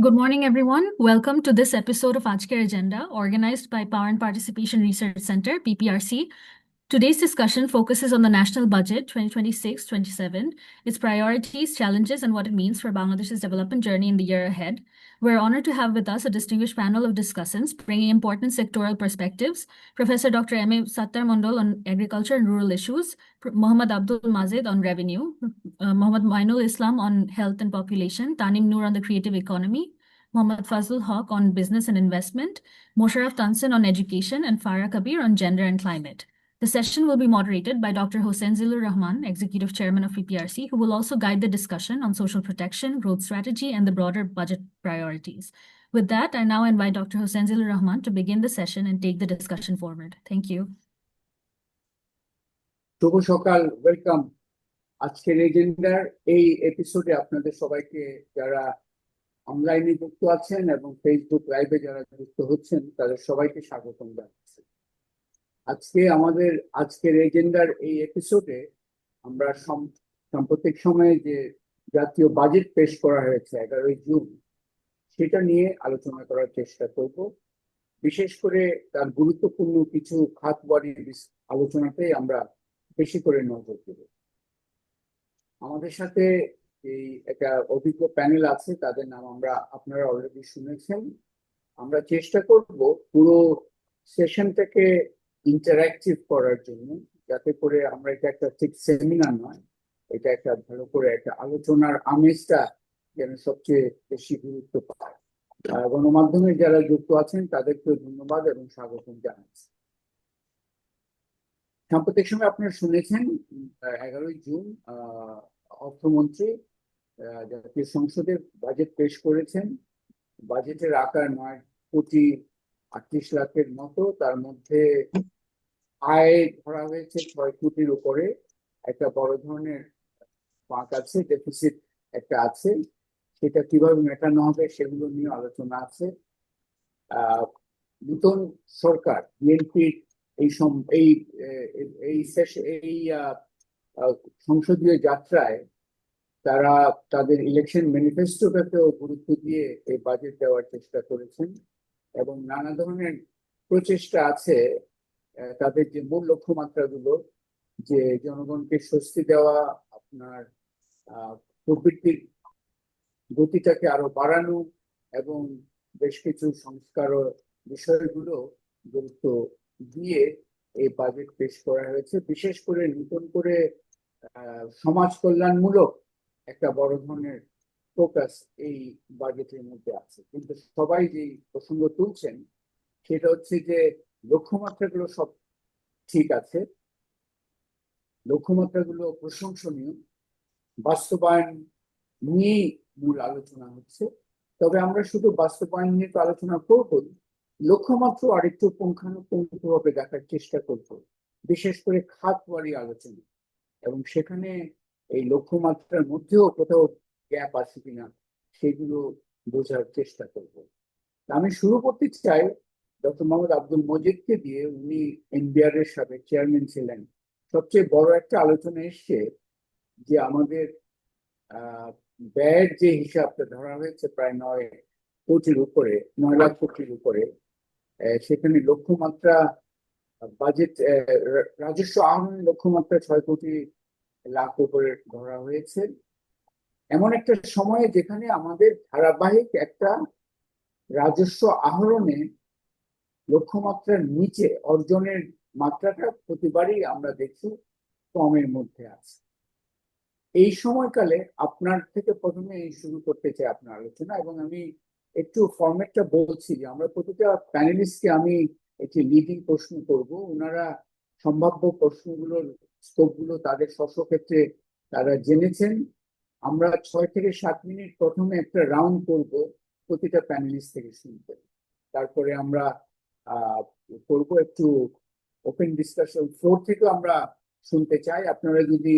Good morning, everyone. Welcome to this episode of Aaj Ke Agenda, organized by Power and Participation Research Center, PPRC. Today's discussion focuses on the National Budget 2026-27, its priorities, challenges, and what it means for Bangladesh's development journey in the year ahead. We're honored to have with us a distinguished panel of discussants bringing important sectoral perspectives. Professor Dr. M.A. Sattar Mondol on agriculture and rural issues, Mohammad Abdul Mazid on revenue, Mohammad Mainul Islam on health and population, Tanim Noor on the creative economy, Mohammad Fazlul Haq on business and investment, Mosharraf Tansin on education, and Farah Kabir on gender and climate. The session will be moderated by Dr. Hossein Zillur Rahman, Executive Chairman of PPRC, who will also guide the discussion on social protection, growth strategy, and the broader budget priorities. With that, I now invite Dr. Hossein Zillur Rahman to begin the session and take the discussion forward. Thank you. শুভ সকাল, welcome. আজকের এজেন্ডার এই এপিসোডে আপনাদের সবাইকে যারা অনলাইনে যুক্ত আছেন এবং ফেসবুক লাইভে যারা যুক্ত হচ্ছেন তাদের সবাইকে স্বাগতম জানাচ্ছি। আজকের এজেন্ডার এই এপিসোডে আমরা সাম্প্রতিক সময়ে যে জাতীয় বাজেট পেশ করা হয়েছে 11ই জুন, সেটা নিয়ে আলোচনা করার চেষ্টা করব। বিশেষ করে তার গুরুত্বপূর্ণ কিছু খাতওয়ারি আলোচনাতে আমরা বেশি করে নজর দেব। আমাদের সাথে এই একটা অভিজ্ঞ প্যানেল আছে, তাদের নাম আপনারা অলরেডি শুনেছেন। আমরা চেষ্টা করব পুরো সেশনটাকে ইন্টারঅ্যাক্টিভ করার জন্য, যাতে করে আমরা এটা একটা ঠিক সেমিনার নয়, এটা একটা ভালো করে একটা আলোচনার আমেজটা যেন সবচেয়ে বেশি গুরুত্ব পায়। গণমাধ্যমে যারা যুক্ত আছেন তাদেরকে ধন্যবাদ এবং স্বাগতম জানাচ্ছি। সাম্প্রতিক সময় আপনারা শুনেছেন 11ই জুন অর্থমন্ত্রী জাতীয় সংসদে বাজেট পেশ করেছেন। বাজেটের আকার 9,38,00,000-এর মতো। তার মধ্যে আয় ধরা হয়েছে 6 কোটির উপরে। একটা বড় ধরনের ফাঁক আছে, ডেফিসিট একটা আছে, সেটা কিভাবে মেটানো হবে সেগুলো নিয়ে আলোচনা আছে। নতুন সরকার বিএনপির এই সংসদীয় যাত্রায় তারা তাদের ইলেকশন ম্যানিফেস্টোটাতেও গুরুত্ব দিয়ে এই বাজেট দেওয়ার চেষ্টা করেছেন এবং নানা ধরনের প্রচেষ্টা আছে। তাদের যে মূল লক্ষ্যমাত্রাগুলো, যে জনগণকে স্বস্তি দেওয়া, আপনার প্রবৃদ্ধির গতিটাকে আরো বাড়ানো এবং বেশ কিছু সংস্কার বিষয়গুলো গুরুত্ব দিয়ে এই বাজেট পেশ করা হয়েছে। বিশেষ করে নতুন করে সমাজ কল্যাণমূলক একটা বড় ধরনের ফোকাস এই বাজেটের মধ্যে আছে। কিন্তু সবাই যে প্রসঙ্গ তুলছেন সেটা হচ্ছে যে লক্ষ্যমাত্রাগুলো সব ঠিক আছে, লক্ষ্যমাত্রাগুলো প্রশংসনীয়, বাস্তবায়ন নিয়েই মূল আলোচনা হচ্ছে। তবে আমরা শুধু বাস্তবায়ন নিয়ে তো আলোচনা করবো, লক্ষ্যমাত্রা আরেকটু পুঙ্খানুপুঙ্খভাবে দেখার চেষ্টা করব, বিশেষ করে খাতওয়ারি আলোচনা, এবং সেখানে এই লক্ষ্যমাত্রার মধ্যেও কোথাও গ্যাপ আছে কিনা সেগুলো বোঝার চেষ্টা করব। আমি শুরু করতে চাই ডক্টর মোহাম্মদ আব্দুল মজিদকে দিয়ে। উনি এনবিআর এর সাবেক চেয়ারম্যান ছিলেন। সবচেয়ে বড় একটা আলোচনা এসছে যে আমাদের ব্যয়ের যে হিসাবটা ধরা হয়েছে প্রায় 9 লাখ কোটির উপরে, সেখানে লক্ষ্যমাত্রা বাজেট রাজস্ব আহরণের লক্ষ্যমাত্রা 6 কোটি লাখ উপরে ধরা হয়েছে। এমন একটা সময়ে যেখানে আমাদের ধারাবাহিক একটা রাজস্ব আহরণে লক্ষ্যমাত্রার নিচে অর্জনের মাত্রাটা প্রতিবারই আমরা দেখি কমের মধ্যে আছে। এই সময়কালে আপনার থেকে প্রথমে শুরু করতে চাই আপনার আলোচনা, এবং আমি একটু ফরম্যাটটা বলছি যে আমরা প্রতিটা প্যানেলিস্টকে আমি একটি লিডিং প্রশ্ন করব। ওনারা সম্ভাব্য প্রশ্নগুলোর স্কোপগুলো তাদের স্বক্ষেত্রে তারা জেনেছেন। আমরা 6 থেকে 7 মিনিট প্রথমে একটা রাউন্ড করব প্রতিটা প্যানেলিস্ট থেকে শুনতে। তারপরে আমরা করব একটু ওপেন ডিসকাশন। ফ্লোর থেকে আমরা শুনতে চাই। আপনারা যদি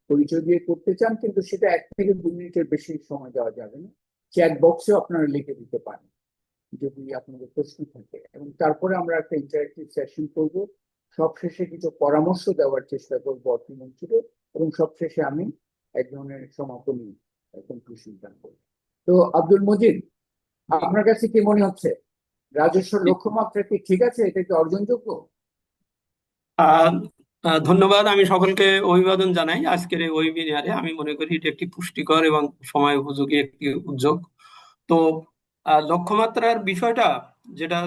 পরিচয় দিয়ে করতে চান, কিন্তু সেটা 1 থেকে 2 মিনিটের বেশি সময় দেওয়া যাবে না। চ্যাট বক্সেও আপনারা লিখে দিতে পারেন যদি আপনাদের প্রশ্ন থাকে, এবং তারপরে আমরা একটা ইন্টারেক্টিভ সেশন করব। সবশেষে কিছু পরামর্শ দেওয়ার চেষ্টা করবো অর্থমন্ত্রীকে, এবং সবশেষে আমি এক ধরনের সমাপনী কনক্লুশন করব। তো আব্দুল মজিদ, আপনার কাছে কি মনে হচ্ছে রাজস্ব লক্ষ্যমাত্রা কি ঠিক আছে, এটা কি অর্জনযোগ্য? আহ ধন্যবাদ। আমি সকলকে অভিবাদন জানাই আজকের এই ওয়েবিনারে। আমি মনে করি এটা একটি পুষ্টিকর এবং সময় উপযোগী একটি উদ্যোগ। তো লক্ষ্যমাত্রার বিষয়টা যেটা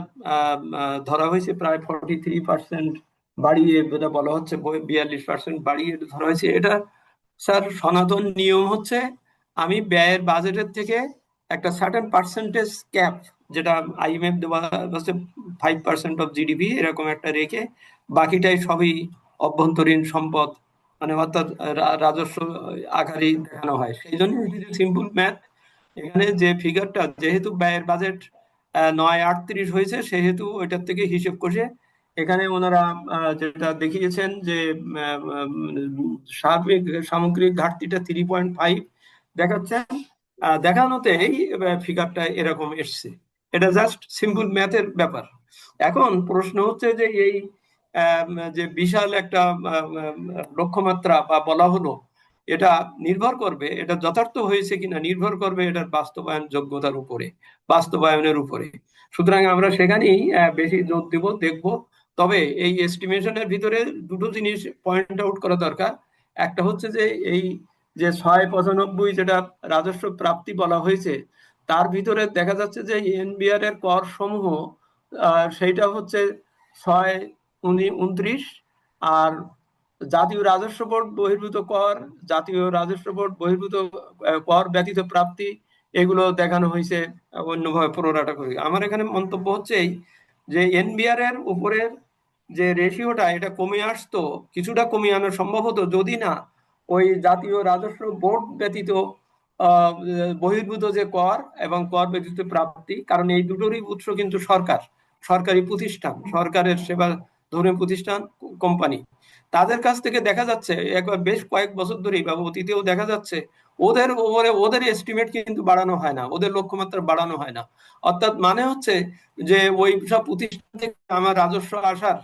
ধরা হয়েছে প্রায় 43% বাড়িয়ে, যেটা বলা হচ্ছে 42% বাড়িয়ে ধরা হয়েছে, এটা স্যার সনাতন নিয়ম হচ্ছে আমি ব্যয়ের বাজেটের থেকে একটা সার্টেন পার্সেন্টেজ ক্যাপ, যেটা আইএমএফ দেওয়া হচ্ছে 5% অফ জিডিপি, এরকম একটা রেখে বাকিটাই সবই অভ্যন্তরীণ সম্পদ, মানে অর্থাৎ রাজস্ব আকারেই দেখানো হয়। সেই জন্য সিম্পল ম্যাথ, এখানে যে ফিগারটা, যেহেতু ব্যয়ের বাজেট 938 হয়েছে, সেহেতু ওইটার থেকে হিসেব করে এখানে ওনারা যেটা দেখিয়েছেন যে সার্বিক সামগ্রিক ঘাটতিটা 3.5 দেখাচ্ছেন। দেখানোতে এই ফিগারটা এরকম এসছে। এটা জাস্ট সিম্পল ম্যাথের ব্যাপার। এখন প্রশ্ন হচ্ছে যে এই যে বিশাল একটা লক্ষ্যমাত্রা বা বলা হলো, এটা নির্ভর করবে, এটা যথার্থ হয়েছে কিনা নির্ভর করবে এটার বাস্তবায়ন যোগ্যতার উপরে, বাস্তবায়নের উপরে। সুতরাং আমরা সেখানেই বেশি জোর দেব, দেখব। তবে এই এস্টিমেশনের ভিতরে দুটো জিনিস পয়েন্ট আউট করা দরকার। একটা হচ্ছে যে এই যে 695 যেটা রাজস্ব প্রাপ্তি বলা হয়েছে, তার ভিতরে দেখা যাচ্ছে যে এনবিআর এর কর সমূহ সেইটা হচ্ছে 629, আর জাতীয় রাজস্ব বোর্ড বহির্ভূত কর, জাতীয় রাজস্ব বোর্ড বহির্ভূত কর ব্যতীত প্রাপ্তি, এগুলো দেখানো হয়েছে অন্যভাবে প্রোরাটা করে। আমার এখানে মন্তব্য হচ্ছে এই যে এনবিআর এর উপরের যে রেশিওটা, এটা কমে আসতো, কিছুটা কমে আনা সম্ভব হতো যদি না ওই জাতীয় রাজস্ব বোর্ড ব্যতীত বহির্ভূত যে কর এবং কর ব্যতীত প্রাপ্তি, কারণ এই দুটোরই উৎস কিন্তু সরকার, সরকারি প্রতিষ্ঠান, সরকারের সেবা ধর্মীয় প্রতিষ্ঠান, কোম্পানি, তাদের কাছ থেকে দেখা যাচ্ছে একবার বেশ কয়েক বছর ধরেই বা অতীতেও দেখা যাচ্ছে ওদের ওপরে ওদের এস্টিমেট কিন্তু বাড়ানো হয় না, ওদের লক্ষ্যমাত্রা বাড়ানো হয় না। অর্থাৎ মানে হচ্ছে যে ওই সব প্রতিষ্ঠান থেকে আমার রাজস্ব আসার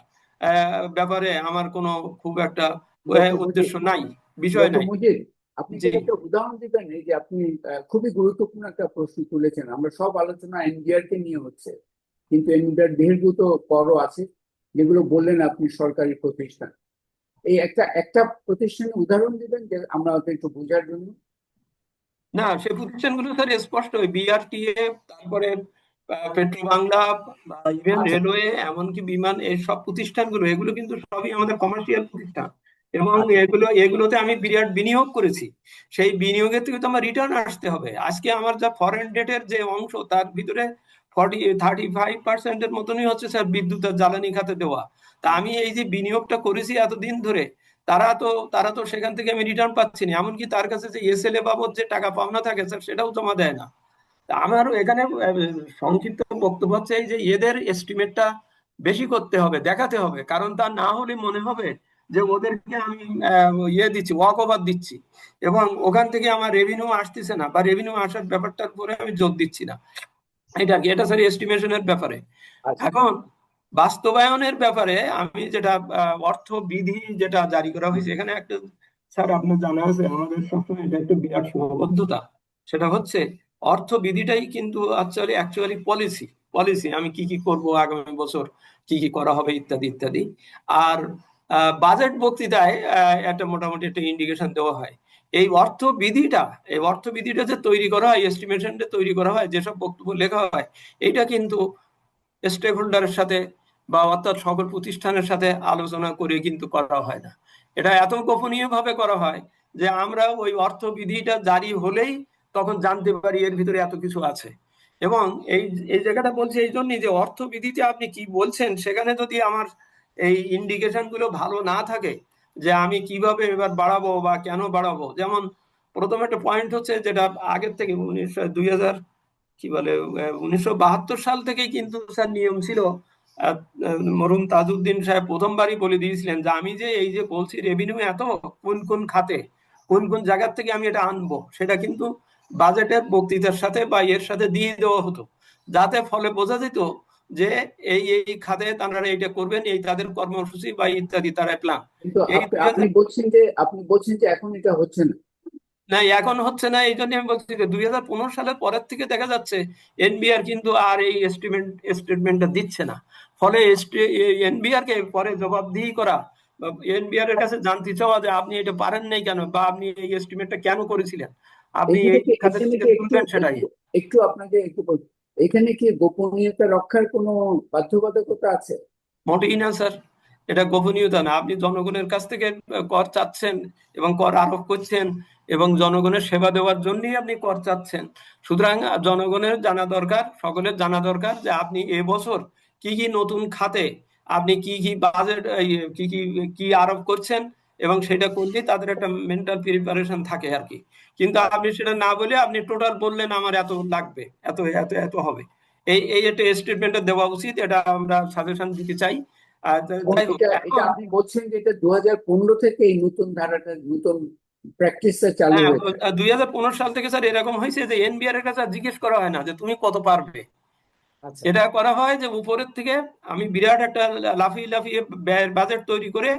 ব্যাপারে আমার কোনো খুব একটা ডক্টর মুজিব, উদ্দেশ্য নাই, বিষয় ডক্টর নাই। মুজিব, আপনি কি জি। একটা উদাহরণ দিবেন? এই যে আপনি খুবই গুরুত্বপূর্ণ একটা প্রশ্ন তুলেছেন। আমরা সব আলোচনা এনবিআর কে নিয়ে হচ্ছে, কিন্তু এনবিআর বহির্ভূত করও আছে, যেগুলো বললেন আপনি সরকারি প্রতিষ্ঠান। এই একটা একটা প্রতিষ্ঠানের উদাহরণ দিবেন যে আমরা ওটা একটু বোঝার জন্য। না, সে প্রতিষ্ঠানগুলো স্যার স্পষ্ট, বিআরটিএ, তারপরে পেট্রো বাংলা, বা ইভেন আচ্ছা, রেলওয়ে, এমনকি বিমান, এই সব প্রতিষ্ঠানগুলো, এগুলো কিন্তু সবই আমাদের কমার্শিয়াল প্রতিষ্ঠান, এবং আচ্ছা, এগুলোতে আমি বিরাট বিনিয়োগ করেছি। সেই বিনিয়োগের থেকে তো আমার রিটার্ন আসতে হবে। আজকে আমার যা ফরেন ডেটের যে অংশ, তার ভিতরে 35%-এর মতনই হচ্ছে স্যার বিদ্যুৎ আর জ্বালানি খাতে দেওয়া। তা আমি এই যে বিনিয়োগটা করেছি এতদিন ধরে, তারা তো সেখান থেকে আমি রিটার্ন পাচ্ছি না। এমনকি তার কাছে যে এসএলএ বাবদ যে টাকা পাওনা থাকে স্যার, সেটাও জমা দেয় না। তা আমারও এখানে সংক্ষিপ্ত বক্তব্য হচ্ছে এই যে এদের এস্টিমেটটা বেশি করতে হবে, দেখাতে হবে, কারণ তা না হলে মনে হবে যে ওদেরকে আমি ইয়ে দিচ্ছি, ওয়াক ওভার দিচ্ছি, এবং ওখান থেকে আমার রেভিনিউ আসতেছে না, বা রেভিনিউ আসার ব্যাপারটার উপরে আমি জোর দিচ্ছি না। এটা কি, এটা স্যার এস্টিমেশনের ব্যাপারে। আচ্ছা। এখন বাস্তবায়নের ব্যাপারে আমি যেটা অর্থবিধি যেটা জারি করা হয়েছে, এখানে একটা স্যার আপনার জানা আছে, আমাদের সবসময় এটা একটা বিরাট সীমাবদ্ধতা। সেটা হচ্ছে অর্থবিধিটাই কিন্তু অ্যাকচুয়ালি পলিসি, পলিসি আমি কি কি করব আগামী বছর, কি কি করা হবে, ইত্যাদি ইত্যাদি। আর বাজেট বক্তৃতায় একটা মোটামুটি একটা ইন্ডিকেশন দেওয়া হয়। এই অর্থবিধিটা, এই অর্থবিধিটা যে তৈরি করা হয়, এস্টিমেশনটা তৈরি করা হয়, যেসব বক্তব্য লেখা হয়, এটা কিন্তু স্টেক হোল্ডারের সাথে বা অর্থাৎ সকল প্রতিষ্ঠানের সাথে আলোচনা করে কিন্তু করা হয় না। এটা এত গোপনীয় ভাবে করা হয় যে আমরা ওই অর্থবিধিটা জারি হলেই তখন জানতে পারি এর ভিতরে এত কিছু আছে। এবং এই এই জায়গাটা বলছি এই জন্যই যে অর্থবিধিতে আপনি কি বলছেন, সেখানে যদি আমার এই ইন্ডিকেশন গুলো ভালো না থাকে যে আমি কিভাবে এবার বাড়াবো বা কেন বাড়াবো। যেমন প্রথম একটা পয়েন্ট হচ্ছে যেটা আগের থেকে 2000 কি বলে 1972 সাল থেকেই কিন্তু স্যার নিয়ম ছিল। আহ, মরহুম তাজউদ্দিন সাহেব প্রথমবারই বলে দিয়েছিলেন যে আমি যে এই যে বলছি রেভিনিউ এত, কোন কোন খাতে কোন কোন জায়গার থেকে আমি এটা আনবো, সেটা কিন্তু বাজেটের বক্তৃতার সাথে বা এর সাথে দিয়ে দেওয়া হতো, যাতে ফলে বোঝা যেত যে এই এই খাতে তারা এইটা করবেন, এই তাদের কর্মসূচি বা ইত্যাদি তারা প্ল্যান। কিন্তু এই আপনি বলছেন যে এখন এটা হচ্ছে না। না, এখন হচ্ছে না, এই জন্য আমি বলছি যে 2015 সালের পরের থেকে দেখা যাচ্ছে এনবিআর কিন্তু আর এই স্টেটমেন্টটা দিচ্ছে না। ফলে এনবিআর কে পরে জবাবদিহি করা, এনবিআর এর কাছে জানতে চাওয়া যে আপনি এটা পারেন নাই কেন, বা আপনি এই এস্টিমেটটা কেন করেছিলেন, আপনি এখানে এই কি খাতে এখানে থেকে কি একটু তুলবেন সেটাই। একটু একটু আপনাকে একটু এখানে কি গোপনীয়তা রক্ষার কোনো বাধ্যবাধকতা আছে? মোটেই না স্যার, এটা গোপনীয়তা না। আপনি জনগণের কাছ থেকে কর চাচ্ছেন এবং কর আরোপ করছেন, এবং জনগণের সেবা দেওয়ার জন্যই আপনি কর চাচ্ছেন। সুতরাং জনগণের জানা দরকার, সকলের জানা দরকার যে আপনি এবছর কি কি নতুন খাতে আপনি কি কি বাজেট, কি কি কি আরোপ করছেন, এবং সেটা করলে তাদের একটা মেন্টাল প্রিপারেশন থাকে আর কি। কিন্তু আপনি সেটা না বলে আপনি টোটাল বললেন আমার এত লাগবে, এত এত এত হবে, এই এই একটা স্টেটমেন্টটা দেওয়া উচিত, এটা আমরা সাজেশন দিতে চাই। যাই হোক, এটা এটা এখন আপনি বলছেন যে এটা 2015 থেকে এই নতুন ধারাটা নতুন প্র্যাকটিসটা চালু হ্যাঁ, হয়েছে? 2015 সাল থেকে স্যার এরকম হয়েছে যে এনবিআর এর কাছে আর জিজ্ঞেস করা হয় না যে তুমি কত পারবে। আচ্ছা। এটা করা হয় যে উপরের থেকে আমি বিরাট একটা লাফিয়ে লাফিয়ে বাজেট তৈরি করে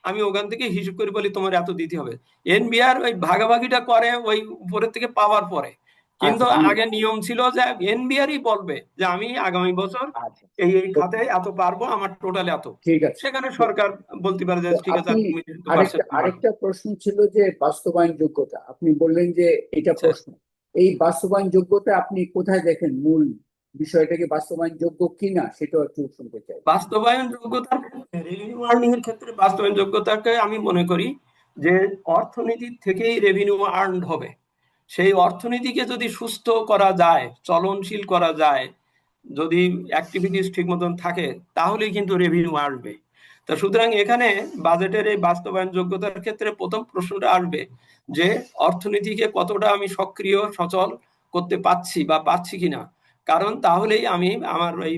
আমি ওখান থেকে হিসাব করে বলি তোমার এত দিতে হবে। এনবিআর ওই ভাগাভাগিটা করে ওই উপরের থেকে পাওয়ার পরে। কিন্তু আচ্ছা আমি আগে নিয়ম ছিল যে এনবিআরই বলবে যে আমি আগামী বছর আচ্ছা এই এই তো খাতে এত পারবো, আমার টোটাল এত। ঠিক আছে। সেখানে তো সরকার বলতে পারে যে তো ঠিক আছে আপনি তুমি এত আরেকটা পার্সেন্ট পারবে। আরেকটা প্রশ্ন ছিল যে বাস্তবায়ন যোগ্যতা, আপনি বললেন যে এটা আচ্ছা, প্রশ্ন। এই বাস্তবায়ন যোগ্যতা আপনি কোথায় দেখেন? মূল বিষয়টাকে বাস্তবায়ন যোগ্য কিনা সেটাও একটু শুনতে চাই। বাস্তবায়ন যোগ্যতার ক্ষেত্রে, রেভিনিউ আর্নিং এর ক্ষেত্রে বাস্তবায়ন যোগ্যতাকে আমি মনে করি যে অর্থনীতির থেকেই রেভিনিউ আর্নড হবে। সেই অর্থনীতিকে যদি সুস্থ করা যায়, চলনশীল করা যায়, যদি অ্যাক্টিভিটিস ঠিক মতন থাকে, তাহলেই কিন্তু রেভিনিউ আসবে। তা সুতরাং এখানে বাজেটের এই বাস্তবায়ন যোগ্যতার ক্ষেত্রে প্রথম প্রশ্নটা আসবে যে অর্থনীতিকে কতটা আমি সক্রিয় সচল করতে পারছি বা পারছি কিনা। কারণ তাহলেই আমি আমার এই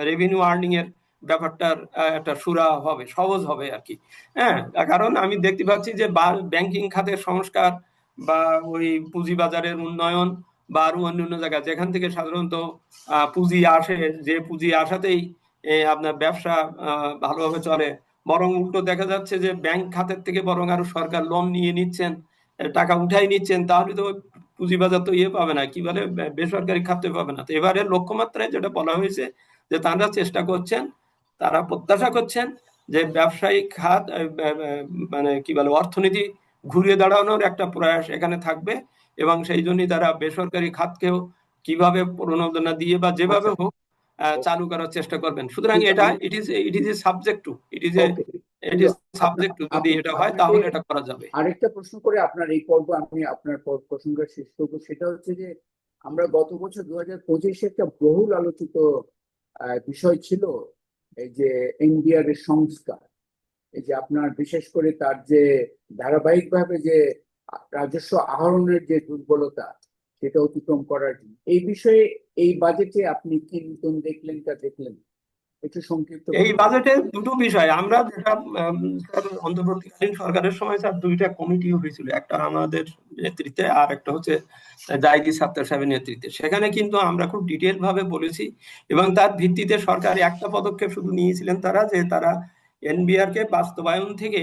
রেভিনিউ আর্নিং এর ব্যাপারটার একটা সুরা হবে, সহজ হবে আর কি। হ্যাঁ, কারণ আমি দেখতে পাচ্ছি যে ব্যাংকিং খাতের সংস্কার বা ওই পুঁজিবাজারের উন্নয়ন বা আরো অন্যান্য জায়গা যেখান থেকে সাধারণত পুঁজি আসে, যে পুঁজি আসাতেই আপনার ব্যবসা ভালোভাবে চলে, বরং উল্টো দেখা যাচ্ছে যে ব্যাংক খাতের থেকে বরং আরো সরকার লোন নিয়ে নিচ্ছেন, টাকা উঠাই নিচ্ছেন, তাহলে তো পুঁজিবাজার তো ইয়ে পাবে না, কি বলে, বেসরকারি খাতে পাবে না। তো এবারে লক্ষ্যমাত্রায় যেটা বলা হয়েছে যে তারা চেষ্টা করছেন, তারা প্রত্যাশা করছেন যে ব্যবসায়িক খাত মানে কি বলে অর্থনীতি ঘুরিয়ে দাঁড়ানোর একটা প্রয়াস এখানে থাকবে, এবং সেই জন্যই তারা বেসরকারি খাতকেও কিভাবে প্রণোদনা দিয়ে বা যেভাবে আচ্ছা হোক চালু করার চেষ্টা করবেন। সুতরাং ঠিক এটা it is a subject to, okay it কিন্তু ইজ সাবজেক্ট টু, যদি এটা হয় আপনাকে তাহলে এটা করা যাবে। আরেকটা প্রশ্ন করে আপনার এই পর্ব আমি আপনার প্রসঙ্গটা শেষ করবো। সেটা হচ্ছে যে আমরা গত বছর 2025 একটা বহুল আলোচিত বিষয় ছিল এই যে এনবিআর এর সংস্কার। এই যে আপনার বিশেষ করে তার যে ধারাবাহিকভাবে যে রাজস্ব আহরণের যে দুর্বলতা সেটা অতিক্রম করার জন্য এই বিষয়ে এই বাজেটে আপনি কি নতুন দেখলেন তা দেখলেন একটু সংক্ষিপ্ত এই বলবেন? বাজেটে দুটো বিষয় আমরা যেটা স্যার, অন্তর্বর্তীকালীন সরকারের সময় স্যার দুইটা কমিটি হয়েছিল, একটা আমাদের নেতৃত্বে আর একটা হচ্ছে জাহিদি সাত্তার সাহেবের নেতৃত্বে। সেখানে কিন্তু আমরা খুব ডিটেল ভাবে বলেছি, এবং তার ভিত্তিতে সরকার একটা পদক্ষেপ শুধু নিয়েছিলেন, তারা যে তারা এনবিআর কে বাস্তবায়ন থেকে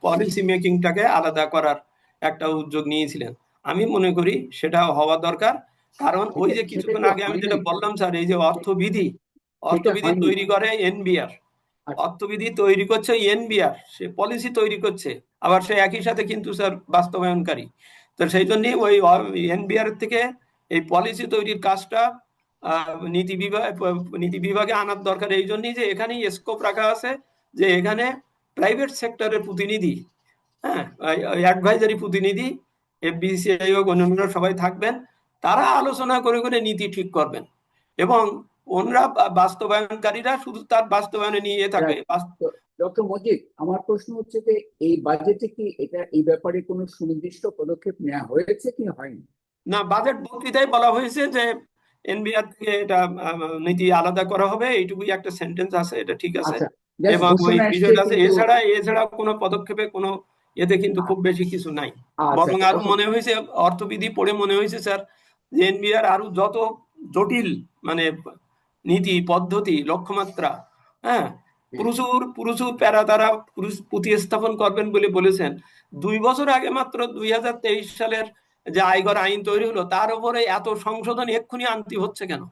পলিসি মেকিংটাকে আলাদা করার একটা উদ্যোগ নিয়েছিলেন। আমি মনে করি সেটা হওয়া দরকার। কারণ ওই সেটা যে সেটা কিছুক্ষণ কি আগে আমি হয় যেটা নাই? বললাম স্যার, এই যে সে- অর্থবিধি, সেটা অর্থবিধি হয়নি। তৈরি করে এনবিআর, আচ্ছা অর্থবিধি তৈরি করছে এনবিআর, সে পলিসি তৈরি করছে, আবার সে একই সাথে কিন্তু স্যার বাস্তবায়নকারী। তো সেই জন্য ওই এনবিআর থেকে এই পলিসি তৈরির কাজটা নীতি বিভাগে আনার দরকার, এই জন্যই যে এখানেই স্কোপ রাখা আছে যে এখানে প্রাইভেট সেক্টরের প্রতিনিধি, হ্যাঁ, অ্যাডভাইজারি প্রতিনিধি, এফবিসিআই হোক অন্যান্য সবাই থাকবেন, তারা আলোচনা করে করে নীতি ঠিক করবেন, এবং ওনরা বাস্তবায়নকারীরা শুধু তার বাস্তবায়নে নিয়ে থাকবে। রাইট। তো ডক্টর মজিদ, আমার প্রশ্ন হচ্ছে যে এই বাজেটে কি এটা এই ব্যাপারে কোনো সুনির্দিষ্ট পদক্ষেপ নেওয়া হয়েছে কি হয়নি? না, বাজেট বক্তৃতায় বলা হয়েছে যে এনবিআর থেকে এটা নীতি আলাদা করা হবে, এইটুকুই একটা সেন্টেন্স আছে, এটা ঠিক আছে, আচ্ছা, জাস্ট এবং ওই ঘোষণা এসছে বিষয়টা আছে। কিন্তু। এছাড়া এছাড়া কোনো পদক্ষেপে কোনো এতে কিন্তু খুব বেশি কিছু নাই। আচ্ছা বরং আচ্ছা আরো ডক্টর। মনে হয়েছে, অর্থবিধি পড়ে মনে হয়েছে স্যার, যে এনবিআর আরো যত জটিল মানে নীতি পদ্ধতি লক্ষ্যমাত্রা, হ্যাঁ, প্রচুর প্রচুর প্যারা তারা প্রতিস্থাপন করবেন বলে বলেছেন, 2 বছর আগে মাত্র 2023 সালের যে আয়কর আইন তৈরি হলো তার উপরে এত সংশোধন এক্ষুনি আনতে হচ্ছে কেন,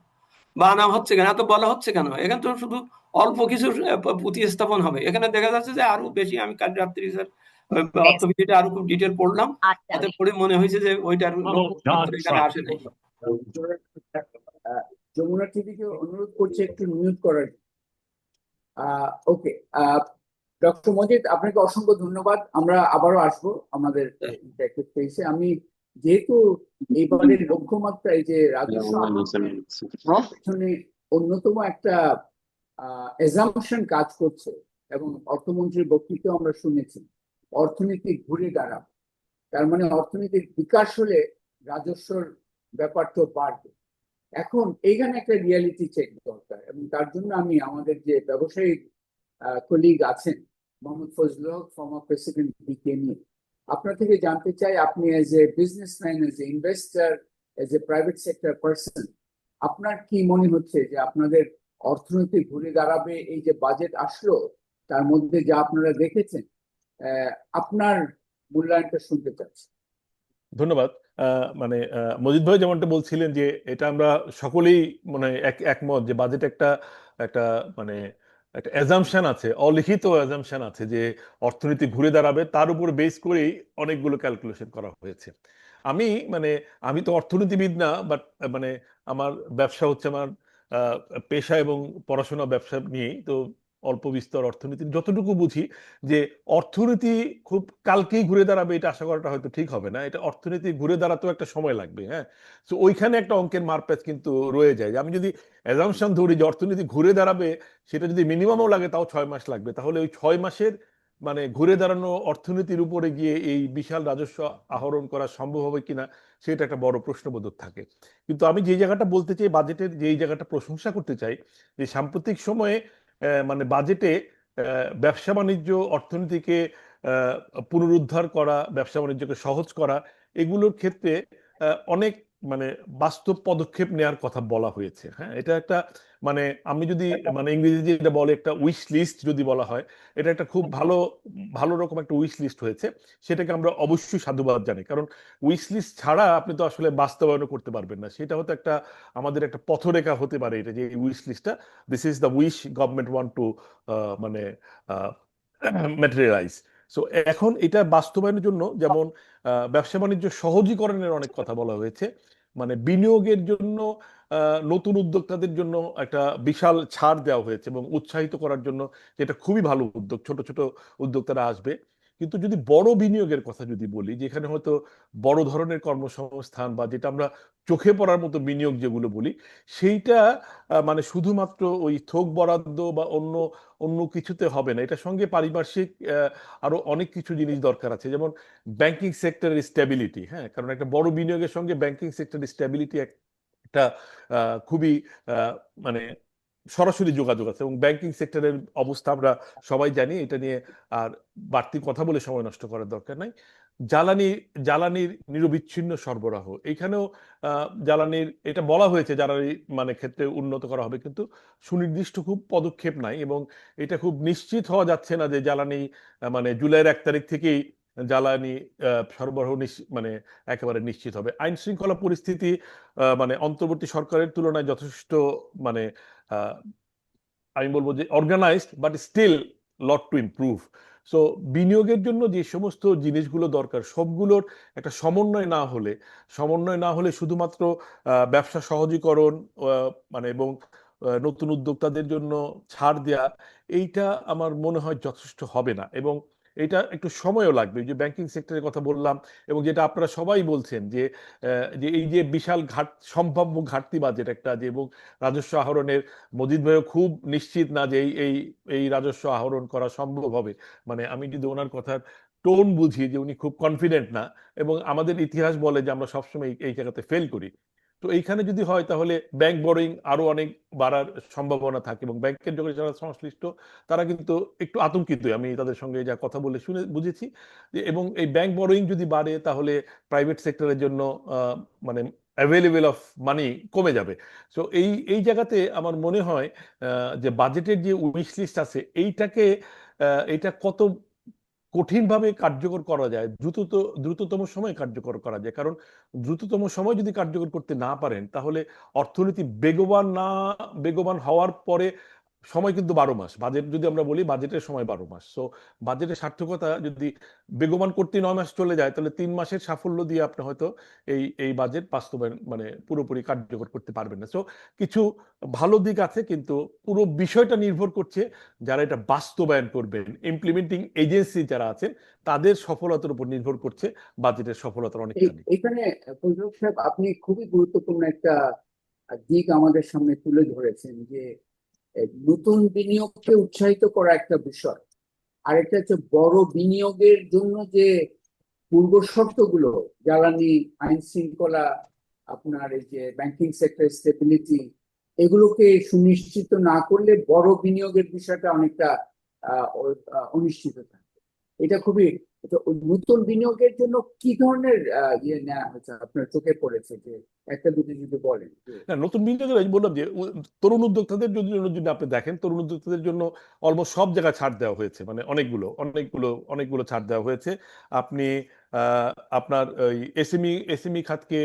বা আনা হচ্ছে কেন, এত বলা হচ্ছে কেন? এখানে তো শুধু অল্প কিছু প্রতিস্থাপন হবে। এখানে দেখা যাচ্ছে যে আরো বেশি, আমি কাল রাত্রি স্যার অর্থবিধিটা আরো খুব ডিটেল পড়লাম, তাতে পড়ে মনে হয়েছে যে ওইটার লক্ষ্যমাত্রা এখানে আসে নাই। যমুনা টিভিকে অনুরোধ করছি একটু মিউট করার। ওকে, ডক্টর মজিদ, আপনাকে অসংখ্য ধন্যবাদ। আমরা আবারও আসবো আমাদের ইন্টারেক্টিভ স্পেসে। আমি যেহেতু এইবারের লক্ষ্যমাত্রা এই যে রাজস্ব পেছনে অন্যতম একটা এজাম্পশন কাজ করছে, এবং অর্থমন্ত্রীর বক্তৃতা আমরা শুনেছি, অর্থনীতি ঘুরে দাঁড়াবে। তার মানে অর্থনীতির বিকাশ হলে রাজস্বর ব্যাপারটা বাড়বে। এখন এইখানে একটা রিয়ালিটি চেক দরকার, এবং তার জন্য আমি আমাদের যে ব্যবসায়িক কলিগ আছেন মোহাম্মদ ফজলুল হক, ফর্মার প্রেসিডেন্ট বিকেএমই, আপনার থেকে জানতে চাই, আপনি as a businessman, as a investor, as a private sector person, আপনার কি মনে হচ্ছে যে আপনাদের অর্থনীতি ঘুরে দাঁড়াবে? এই যে বাজেট আসলো তার মধ্যে যা আপনারা দেখেছেন, আপনার মূল্যায়নটা শুনতে চাচ্ছি। ধন্যবাদ। মানে মজিদ ভাই যেমনটা বলছিলেন যে এটা আমরা সকলেই মানে একমত যে বাজেট একটা একটা মানে একটা অ্যাজাম্পশন আছে, অলিখিত অ্যাজাম্পশন আছে যে অর্থনীতি ঘুরে দাঁড়াবে, তার উপর বেস করেই অনেকগুলো ক্যালকুলেশন করা হয়েছে। আমি মানে আমি তো অর্থনীতিবিদ না, বাট মানে আমার ব্যবসা হচ্ছে আমার পেশা, এবং পড়াশোনা ব্যবসা নিয়েই তো অল্প বিস্তর অর্থনীতি যতটুকু বুঝি, যে অর্থনীতি খুব কালকেই ঘুরে দাঁড়াবে এটা আশা করাটা হয়তো ঠিক হবে না। এটা অর্থনীতি ঘুরে দাঁড়াতেও একটা সময় লাগবে। হ্যাঁ, তো ওইখানে একটা অঙ্কের মারপ্যাচ কিন্তু রয়ে যায়। আমি যদি অ্যাজাম্পশন ধরি যে অর্থনীতি ঘুরে দাঁড়াবে, সেটা যদি মিনিমামও লাগে তাও 6 মাস লাগবে, তাহলে ওই 6 মাসের মানে ঘুরে দাঁড়ানো অর্থনীতির উপরে গিয়ে এই বিশাল রাজস্ব আহরণ করা সম্ভব হবে কিনা, সেটা একটা বড় প্রশ্নবোধক থাকে। কিন্তু আমি যে জায়গাটা বলতে চাই, বাজেটের যেই জায়গাটা প্রশংসা করতে চাই, যে সাম্প্রতিক সময়ে মানে বাজেটে ব্যবসা বাণিজ্য, অর্থনীতিকে পুনরুদ্ধার করা, ব্যবসা বাণিজ্যকে সহজ করা, এগুলোর ক্ষেত্রে অনেক মানে বাস্তব পদক্ষেপ নেওয়ার কথা বলা হয়েছে। হ্যাঁ, এটা একটা মানে আমি যদি মানে ইংরেজি যেটা বলে একটা উইশ লিস্ট যদি বলা হয়, এটা একটা খুব ভালো ভালো রকম একটা উইশ লিস্ট হয়েছে। সেটাকে আমরা অবশ্যই সাধুবাদ জানি, কারণ উইশ লিস্ট ছাড়া আপনি তো আসলে বাস্তবায়ন করতে পারবেন না। সেটা হতো একটা আমাদের একটা পথরেখা হতে পারে এটা, যে উইশ লিস্টটা, this is the wish government want to মানে ম্যাটেরিয়ালাইজ। সো এখন এটা বাস্তবায়নের জন্য যেমন ব্যবসা বাণিজ্য সহজীকরণের অনেক কথা বলা হয়েছে, মানে বিনিয়োগের জন্য নতুন উদ্যোক্তাদের জন্য একটা বিশাল ছাড় দেওয়া হয়েছে এবং উৎসাহিত করার জন্য, যেটা খুবই ভালো উদ্যোগ, ছোট ছোট উদ্যোক্তারা আসবে। কিন্তু যদি বড় বিনিয়োগের কথা যদি বলি, যেখানে হয়তো বড় ধরনের কর্মসংস্থান বা যেটা আমরা চোখে পড়ার মতো বিনিয়োগ যেগুলো বলি, সেইটা মানে শুধুমাত্র ওই থোক বরাদ্দ বা অন্য অন্য কিছুতে হবে না। এটার সঙ্গে পারিপার্শ্বিক আরো অনেক কিছু জিনিস দরকার আছে, যেমন ব্যাংকিং সেক্টরের স্ট্যাবিলিটি। হ্যাঁ, কারণ একটা বড় বিনিয়োগের সঙ্গে ব্যাংকিং সেক্টরের স্ট্যাবিলিটি একটা খুবই মানে সরাসরি যোগাযোগ আছে, এবং ব্যাংকিং সেক্টরের অবস্থা আমরা সবাই জানি। এটা নিয়ে আর বাড়তি কথা বলে সময় নষ্ট করার দরকার নাই। জ্বালানির নিরবিচ্ছিন্ন সরবরাহ, এইখানেও জ্বালানির এটা বলা হয়েছে জ্বালানি মানে ক্ষেত্রে উন্নত করা হবে, কিন্তু সুনির্দিষ্ট খুব পদক্ষেপ নাই, এবং এটা খুব নিশ্চিত হওয়া যাচ্ছে না যে জ্বালানি মানে জুলাইয়ের 1 তারিখ থেকেই জ্বালানি সরবরাহ মানে একেবারে নিশ্চিত হবে। আইন শৃঙ্খলা পরিস্থিতি মানে অন্তর্বর্তী সরকারের তুলনায় যথেষ্ট মানে আমি বলবো যে organized, but still lot to improve. So বিনিয়োগের জন্য যে সমস্ত জিনিসগুলো দরকার, সবগুলোর একটা সমন্বয় না হলে শুধুমাত্র ব্যবসা সহজীকরণ মানে এবং নতুন উদ্যোক্তাদের জন্য ছাড় দেয়া, এইটা আমার মনে হয় যথেষ্ট হবে না, এবং এটা একটু সময়ও লাগবে। যে ব্যাংকিং সেক্টরের কথা বললাম, এবং যেটা আপনারা সবাই বলছেন যে যে এই যে বিশাল সম্ভাব্য ঘাটতি বাজেট একটা, যে এবং রাজস্ব আহরণের মজিদ ভাইও খুব নিশ্চিত না যে এই এই রাজস্ব আহরণ করা সম্ভব হবে। মানে আমি যদি ওনার কথার টোন বুঝি যে উনি খুব কনফিডেন্ট না, এবং আমাদের ইতিহাস বলে যে আমরা সবসময় এই জায়গাতে ফেল করি। তো এইখানে যদি হয় তাহলে ব্যাংক বরোয়িং আরো অনেক বাড়ার সম্ভাবনা থাকে, এবং ব্যাংকের জগতে যারা সংশ্লিষ্ট তারা কিন্তু একটু আতঙ্কিত, আমি তাদের সঙ্গে যা কথা বলে শুনে বুঝেছি। এবং এই ব্যাংক বরোয়িং যদি বাড়ে তাহলে প্রাইভেট সেক্টরের জন্য মানে অ্যাভেলেবেল অফ মানি কমে যাবে। সো এই এই জায়গাতে আমার মনে হয় যে বাজেটের যে উইশ লিস্ট আছে, এইটাকে এটা কঠিনভাবে কার্যকর করা যায়, দ্রুততম সময়ে কার্যকর করা যায়। কারণ দ্রুততম সময় যদি কার্যকর করতে না পারেন, তাহলে অর্থনীতি বেগবান হওয়ার পরে সময় কিন্তু 12 মাস। বাজেট যদি আমরা বলি, বাজেটের সময় 12 মাস। সো বাজেটের সার্থকতা যদি বেগবান করতে 9 মাস চলে যায়, তাহলে 3 মাসের সাফল্য দিয়ে আপনি হয়তো এই বাজেট বাস্তবায়ন মানে পুরোপুরি কার্যকর করতে পারবেন না। সো কিছু ভালো দিক আছে, কিন্তু পুরো বিষয়টা নির্ভর করছে যারা এটা বাস্তবায়ন করবেন, ইমপ্লিমেন্টিং এজেন্সি যারা আছেন, তাদের সফলতার উপর নির্ভর করছে বাজেটের সফলতার অনেকখানি। এখানে পরিচালক সাহেব, আপনি খুবই গুরুত্বপূর্ণ একটা দিক আমাদের সামনে তুলে ধরেছেন, যে নতুন বিনিয়োগকে উৎসাহিত করা একটা বিষয়, আর একটা হচ্ছে বড় বিনিয়োগের জন্য যে পূর্ব শর্তগুলো, জ্বালানি, আইন শৃঙ্খলা, আপনার এই যে ব্যাংকিং সেক্টর স্টেবিলিটি, এগুলোকে সুনিশ্চিত না করলে বড় বিনিয়োগের বিষয়টা অনেকটা অনিশ্চিত থাকে। এটা খুবই নতুন বিনিয়োগের জন্য কি ধরনের ইয়ে নেওয়া হয়েছে আপনার চোখে পড়েছে, যে একটা দুটো যদি বলেন। না, নতুন বিনিয়োগের আমি বললাম যে তরুণ উদ্যোক্তাদের জন্য যদি আপনি দেখেন, তরুণ উদ্যোক্তাদের জন্য অলমোস্ট সব জায়গায় ছাড় দেওয়া হয়েছে, মানে অনেকগুলো ছাড় দেওয়া হয়েছে। আপনি আপনার ওই এসএমই খাতকে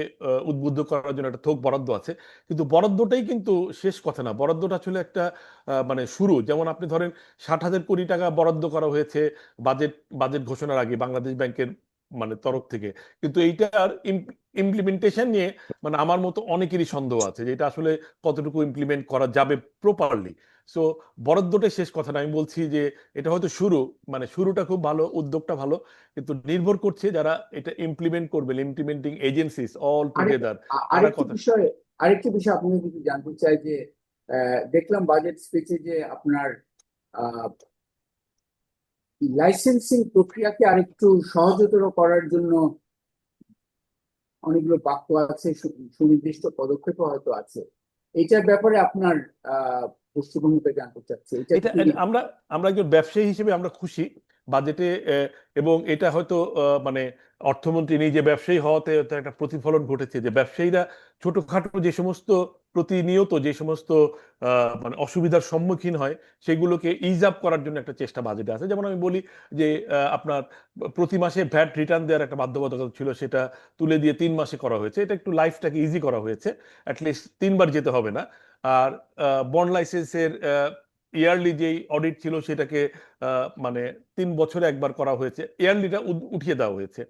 উদ্বুদ্ধ করার জন্য একটা থোক বরাদ্দ আছে, কিন্তু বরাদ্দটাই কিন্তু শেষ কথা না। বরাদ্দটা আসলে একটা মানে শুরু। যেমন আপনি ধরেন 60,000 কোটি টাকা বরাদ্দ করা হয়েছে বাজেট ঘোষণার আগে বাংলাদেশ ব্যাংকের মানে তরফ থেকে, কিন্তু এইটার ইমপ্লিমেন্টেশন নিয়ে মানে আমার মতো অনেকেরই সন্দেহ আছে যে এটা আসলে কতটুকু ইমপ্লিমেন্ট করা যাবে প্রপারলি। সো বরাদ্দটাই শেষ কথা না, আমি বলছি যে এটা হয়তো শুরু, মানে শুরুটা খুব ভালো, উদ্যোগটা ভালো, কিন্তু নির্ভর করছে যারা এটা ইমপ্লিমেন্ট করবে, ইমপ্লিমেন্টিং এজেন্সিস অল টুগেদার, তারা আরেকটি কথা। বিষয়, আপনি যদি জানতে চাই যে দেখলাম বাজেট স্পিচে যে আপনার লাইসেন্সিং প্রক্রিয়াকে আরেকটু সহজতর করার জন্য অনেকগুলো বাক্য আছে, সুনির্দিষ্ট পদক্ষেপ হয়তো আছে। এটার ব্যাপারে আপনার দৃষ্টিভঙ্গিটা জানতে চাচ্ছি। এটা আমরা আমরা একজন ব্যবসায়ী হিসেবে আমরা খুশি বাজেটে, এবং এটা হয়তো মানে অর্থমন্ত্রী নিজে ব্যবসায়ী হওয়াতে একটা প্রতিফলন ঘটেছে, যে ব্যবসায়ীরা ছোটখাটো যে সমস্ত প্রতিনিয়ত যে সমস্ত মানে অসুবিধার সম্মুখীন হয়, সেগুলোকে ইজ আপ করার জন্য একটা চেষ্টা বাজেটে আছে। যেমন আমি বলি যে আপনার প্রতি মাসে ভ্যাট রিটার্ন দেওয়ার একটা বাধ্যবাধকতা ছিল, সেটা তুলে দিয়ে 3 মাসে করা হয়েছে। এটা একটু লাইফটাকে ইজি করা হয়েছে, অ্যাটলিস্ট 3 বার যেতে হবে না। আর বন্ড লাইসেন্সের ইয়ারলি যেই অডিট ছিল, সেটাকে মানে 3 বছরে একবার করা হয়েছে, ইয়ারলিটা উঠিয়ে দেওয়া হয়েছে।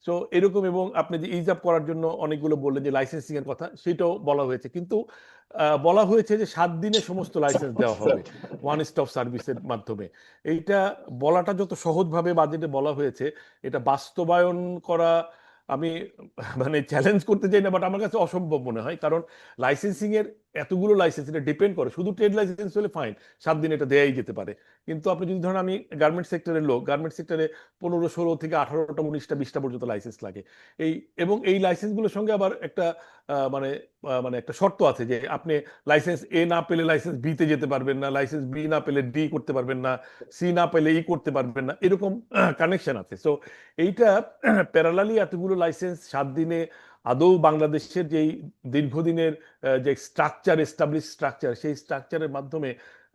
সো এরকম, এবং আপনি যে ইজ আপ করার জন্য অনেকগুলো বললেন যে লাইসেন্সিং এর কথা, সেটাও বলা হয়েছে, কিন্তু বলা হয়েছে যে 7 দিনে সমস্ত লাইসেন্স দেওয়া হবে ওয়ান স্টপ সার্ভিসের মাধ্যমে। এইটা বলাটা যত সহজভাবে বাজেটে বলা হয়েছে, এটা বাস্তবায়ন করা আমি মানে চ্যালেঞ্জ করতে চাই না, বাট আমার কাছে অসম্ভব মনে হয়। কারণ লাইসেন্সিং এর এতগুলো লাইসেন্স, এটা ডিপেন্ড করে, শুধু ট্রেড লাইসেন্স হলে ফাইন, 7 দিন এটা দেয়াই যেতে পারে। কিন্তু আপনি যদি ধরেন, আমি গার্মেন্ট সেক্টরের লোক, গার্মেন্ট সেক্টরে 15, 16 থেকে 18টা, 19টা, 20টা পর্যন্ত লাইসেন্স লাগে। এবং এই লাইসেন্সগুলোর সঙ্গে আবার একটা মানে মানে একটা শর্ত আছে, যে আপনি লাইসেন্স এ না পেলে লাইসেন্স বি তে যেতে পারবেন না, লাইসেন্স বি না পেলে ডি করতে পারবেন না, সি না পেলে ই করতে পারবেন না, এরকম কানেকশন আছে। সো এইটা প্যারালালি এতগুলো লাইসেন্স 7 দিনে আদৌ বাংলাদেশের যেই দীর্ঘদিনের যে স্ট্রাকচার, এস্টাবলিশ স্ট্রাকচার, সেই স্ট্রাকচারের মাধ্যমে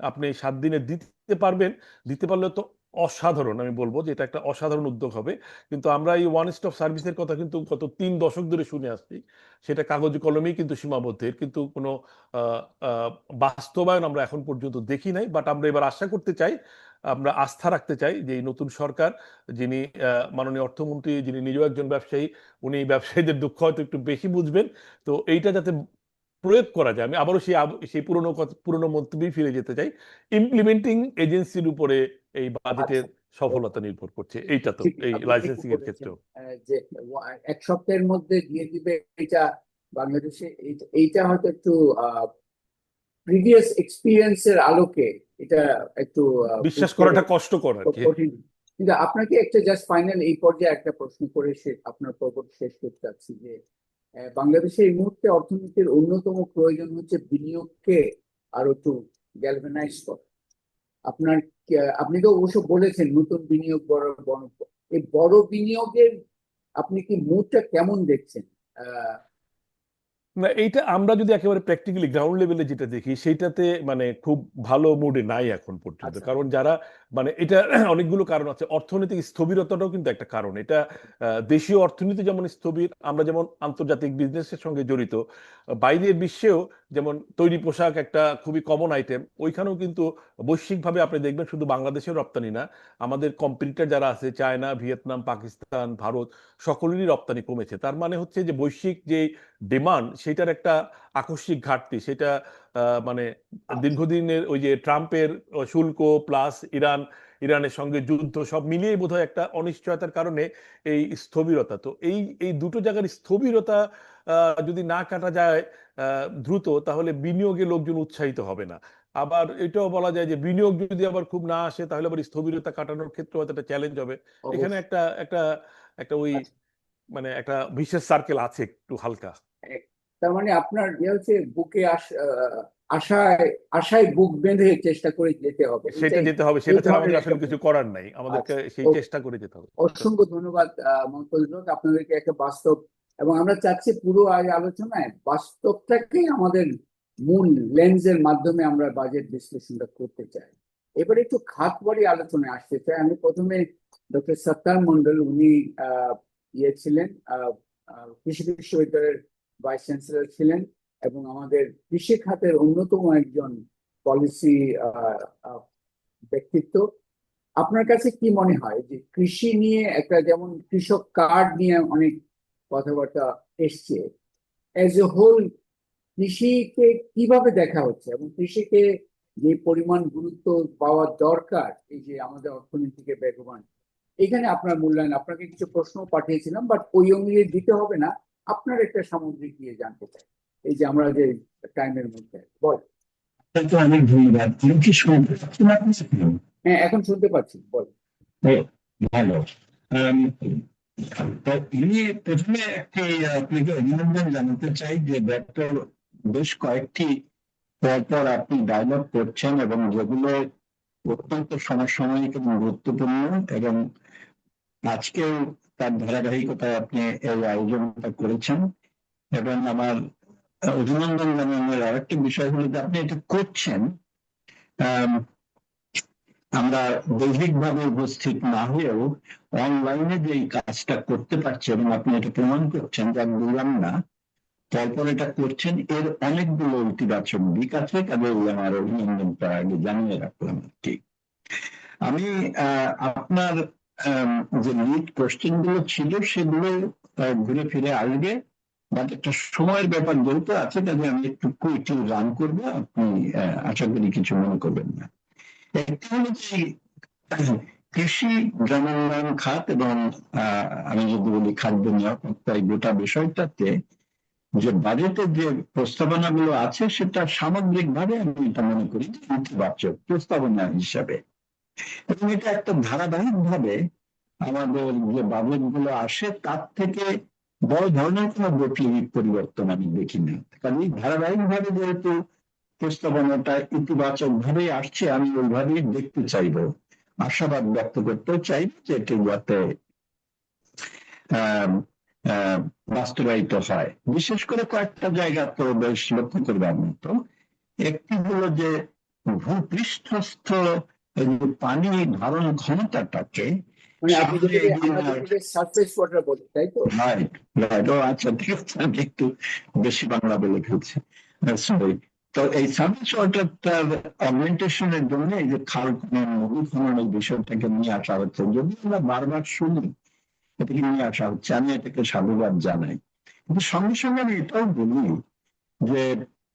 আপনি 7 দিনে দিতে পারলে তো অসাধারণ। আমি বলবো যে এটা একটা অসাধারণ উদ্যোগ হবে। কিন্তু আমরা এই ওয়ান স্টপ সার্ভিসের কথা কিন্তু গত 3 দশক ধরে শুনে আসছি, সেটা কাগজে কলমেই কিন্তু সীমাবদ্ধ, এর কিন্তু কোনো বাস্তবায়ন আমরা এখন পর্যন্ত দেখি নাই। বাট আমরা এবার আশা করতে চাই, আমরা আস্থা রাখতে চাই যে এই নতুন সরকার, যিনি মাননীয় অর্থমন্ত্রী, যিনি নিজেও একজন ব্যবসায়ী, উনি ব্যবসায়ীদের দুঃখ হয়তো একটু বেশি বুঝবেন। তো এইটা যাতে প্রয়োগ করা যায়, আমি আবারও সেই পুরনো মন্তব্যে ফিরে যেতে চাই, ইমপ্লিমেন্টিং এজেন্সির উপরে এই বাজেটের সফলতা নির্ভর করছে। এইটা তো ঠিক এই আপনি লাইসেন্সিং ঠিকই এর বলেছেন, ক্ষেত্রেও। যে 1 সপ্তাহের মধ্যে দিয়ে দিবে, এটা বাংলাদেশে এইটা হয়তো একটু প্রিভিয়াস এক্সপিরিয়েন্সের আলোকে এটা একটু বিশ্বাস বুঝতে করাটা কষ্টকর আর কি। কঠিন। কিন্তু আপনাকে একটা জাস্ট ফাইনাল এই পর্যায়ে একটা প্রশ্ন করে আপনার পর্ব শেষ করতে চাচ্ছি, যে বাংলাদেশে এই মুহূর্তে অর্থনীতির অন্যতম প্রয়োজন হচ্ছে বিনিয়োগকে আরো একটু গ্যালভানাইজ করা। আপনি তো অবশ্য বলেছেন নতুন বিনিয়োগ এই বড় বিনিয়োগের আপনি কি মুডটা কেমন দেখছেন? না, এইটা আমরা যদি একেবারে প্র্যাকটিক্যালি গ্রাউন্ড লেভেলে যেটা দেখি সেইটাতে মানে খুব ভালো মুডে নাই এখন পর্যন্ত। আচ্ছা। কারণ যারা মানে এটা অনেকগুলো কারণ আছে, অর্থনৈতিক স্থবিরতাটাও কিন্তু একটা কারণ। এটা দেশীয় অর্থনীতি যেমন স্থবির, আমরা যেমন আন্তর্জাতিক বিজনেসের সঙ্গে জড়িত, বাইরের বিশ্বেও যেমন তৈরি পোশাক একটা খুবই কমন আইটেম, ওইখানেও কিন্তু বৈশ্বিকভাবে আপনি দেখবেন শুধু বাংলাদেশের রপ্তানি না, আমাদের কম্পিটিটর যারা আছে চায়না, ভিয়েতনাম, পাকিস্তান, ভারত, সকলেরই রপ্তানি কমেছে। তার মানে হচ্ছে যে বৈশ্বিক যে ডিমান্ড সেটার একটা আকস্মিক ঘাটতি, সেটা মানে দীর্ঘদিনের ওই যে ট্রাম্পের শুল্ক প্লাস ইরানের সঙ্গে যুদ্ধ সব মিলিয়ে বোধহয় একটা অনিশ্চয়তার কারণে এই স্থবিরতা। তো এই এই দুটো জায়গার স্থবিরতা যদি না কাটা যায় দ্রুত, তাহলে বিনিয়োগে লোকজন উৎসাহিত হবে না। আবার এটাও বলা যায় যে বিনিয়োগ যদি আবার খুব না আসে, তাহলে আবার স্থবিরতা কাটানোর ক্ষেত্রে হয়তো একটা চ্যালেঞ্জ হবে। এখানে অবশ্যই। একটা একটা একটা ওই আচ্ছা। মানে একটা ভিশাস সার্কেল আছে একটু হালকা। তার মানে আপনার হচ্ছে বুকে আশায় আশায় বুক বেঁধে চেষ্টা করে যেতে হবে, সেটা এটাই যেতে হবে, এই সেটা ছাড়া ধরনের আমাদের একটা। আসলে কিছু করার নাই, আমাদেরকে আচ্ছা। সেই ও, চেষ্টা করে যেতে হবে। অসংখ্য ধন্যবাদ মন্তব্য আপনাদেরকে একটা বাস্তব, এবং আমরা চাচ্ছি পুরো আজ আলোচনায় বাস্তবটাকেই আমাদের মূল লেন্সের মাধ্যমে আমরা বাজেট বিশ্লেষণটা করতে চাই। এবারে একটু খাতওয়ারি আলোচনায় আসতে চাই। আমি প্রথমে ডক্টর সত্তার মন্ডল, উনি ইয়ে ছিলেন, কৃষি বিশ্ববিদ্যালয়ের ভাইস চ্যান্সেলর ছিলেন এবং আমাদের কৃষি খাতের অন্যতম একজন পলিসি ব্যক্তিত্ব। আপনার কাছে কি মনে হয় যে কৃষি নিয়ে একটা, যেমন কৃষক কার্ড নিয়ে অনেক কথাবার্তা এসছে, এজ এ হোল কৃষিকে কিভাবে দেখা হচ্ছে এবং কৃষিকে যে পরিমাণ গুরুত্ব পাওয়া দরকার এই যে আমাদের অর্থনীতিকে বেগবান, এখানে আপনার মূল্যায়ন, আপনাকে কিছু প্রশ্ন পাঠিয়েছিলাম বাট ওই অনুযায়ী দিতে হবে না, আপনার একটা সামগ্রিক দিয়ে জানতে চাই এই যে আমরা যে টাইমের মধ্যে বল। আপনাকে অনেক ধন্যবাদ। আমি কি শুনতে পাচ্ছেন আপনি? হ্যাঁ, এখন শুনতে পাচ্ছি, বল। ভালো। আম, তো আমি প্রথমে একটি আপনাকে অভিনন্দন জানাতে চাই যে ডক্টর বেশ কয়েকটি পরপর আপনি ডায়লগ করছেন এবং যেগুলো অত্যন্ত সমসাময়িক এবং গুরুত্বপূর্ণ, এবং আজকেও তার ধারাবাহিকতায় আপনি এই আয়োজনটা করেছেন। এবং আমার অভিনন্দন জানানোর আরেকটি বিষয় হলো যে আপনি এটা করছেন আমরা দৈহিকভাবে উপস্থিত না হয়েও অনলাইনে যে এই কাজটা করতে পারছি, এবং আপনি এটা প্রমাণ করছেন যে আমি বললাম না, তারপর এটা করছেন, এর অনেকগুলো ইতিবাচক দিক আছে, কাজে আমার অভিনন্দনটা আগে জানিয়ে রাখলাম আর কি। আমি আপনার যে লিড কোশ্চেন গুলো ছিল সেগুলো ঘুরে ফিরে আসবে, বাট একটা সময়ের ব্যাপার যেহেতু আছে, কাজে আমি একটু কুইকলি রান করবো, আপনি আশা করি কিছু মনে করবেন না। একটি হলো যে কৃষি গ্রামোন্নয়ন খাত এবং আমি যদি বলি খাদ্য নিরাপত্তা, এই গোটা বিষয়টাতে যে বাজেটের যে প্রস্তাবনাগুলো আছে সেটা সামগ্রিকভাবে আমি এটা মনে করি ইতিবাচক প্রস্তাবনা হিসাবে, এবং এটা একটা ধারাবাহিক ভাবে আমাদের যে বাজেট গুলো আসে তার থেকে বড় ধরনের কোনো বৈপ্লবিক পরিবর্তন আমি দেখি না। কারণ এই ধারাবাহিক ভাবে যেহেতু প্রস্তাবনাটা ইতিবাচক ভাবে আসছে, আমি ওইভাবেই দেখতে চাইবো, আশাবাদ ব্যক্ত করতেও চাই যে এটি যাতে বাস্তবায়িত হয়। বিশেষ করে কয়েকটা জায়গা তো বেশ লক্ষ্য করবার মতো। একটি হলো যে ভূপৃষ্ঠস্থ পানি ধারণ ক্ষমতাটাকে মানে আপনি যেটাকে আমরা যেটাকে সারফেস ওয়াটার বলি, তাই তো? রাইট রাইট, ও আচ্ছা ঠিক আছে, আমি একটু বেশি বাংলা বলে ফেলছি, সরি। তো এই সার্ভিস ওয়াটারটার অগমেন্টেশনের জন্য এই যে খাল খনন, নদী খননের বিষয়টাকে নিয়ে আসা হচ্ছে, যদি আমরা বারবার শুনি এটাকে নিয়ে আসা হচ্ছে, আমি এটাকে সাধুবাদ জানাই। কিন্তু সঙ্গে সঙ্গে আমি এটাও বলি যে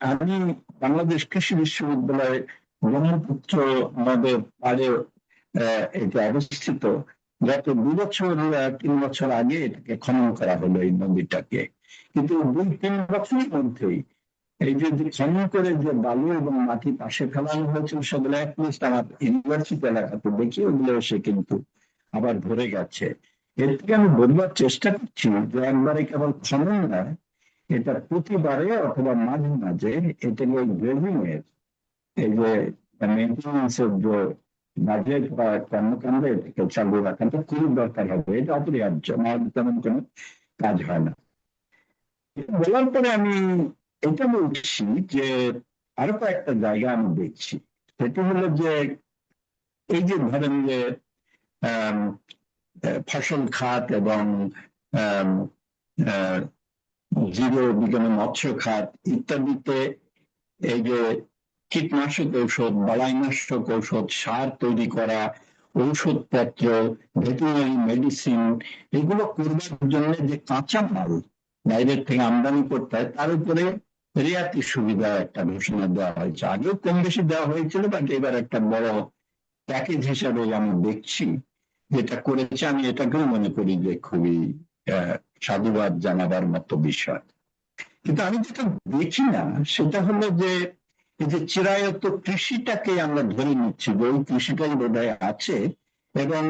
আমি বাংলাদেশ কৃষি বিশ্ববিদ্যালয়ে ব্রহ্মপুত্র নদের পাড়ে এটা অবস্থিত। গত 2 বছর 3 বছর আগে এটাকে খনন করা হলো এই নদীটাকে, কিন্তু 2-3 বছরের মধ্যেই এই যে খনন করে যে বালু এবং মাটি পাশে ফেলানো হয়েছিল সেগুলো অ্যাটলিস্ট আমার ইউনিভার্সিটি এলাকাতে দেখি ওগুলো এসে কিন্তু আবার ভরে গেছে। এর থেকে আমি বলবার চেষ্টা করছি যে একবারে কেবল খনন নয়, এটা প্রতিবারে অথবা মাঝে মাঝে এটাকে গ্রেজিং এর এই যে মেনটেন্যান্সের যে বাজেট বা কর্মকাণ্ড এটাকে চালু রাখাটা খুবই দরকার হবে, এটা অপরিহার্য, আমাদের তেমন কোনো কাজ হয় না। বলার পরে আমি এটা বলছি যে আরো কয়েকটা জায়গা আমি দেখছি, সেটি হলো যে এই যে ধরেন যে আম, ফসল খাত এবং আম, আহ, জীব বিজ্ঞান মৎস্য খাত ইত্যাদিতে এই যে কীটনাশক ঔষধ, বালাইনাশক ঔষধ, সার তৈরি করা, ঔষধপত্র, ভেটেরিনারি মেডিসিন, এগুলো করবার জন্য যে কাঁচামাল বাইরের থেকে আমদানি করতে হয়, তার উপরে রিয়াতি সুবিধা একটা ঘোষণা দেওয়া হয়েছে। আগেও কম বেশি দেওয়া হয়েছিল, বাট এবার একটা বড় প্যাকেজ হিসাবে আমি দেখছি যেটা করেছে। আমি এটাকেও মনে করি যে খুবই সাধুবাদ জানাবার মতো বিষয়। কিন্তু আমি যেটা দেখি না সেটা হলো যে এই যে চিরায়ত কৃষিটাকে আমরা ধরে নিচ্ছি যে ওই কৃষিটাই বোধহয় আছে, এবং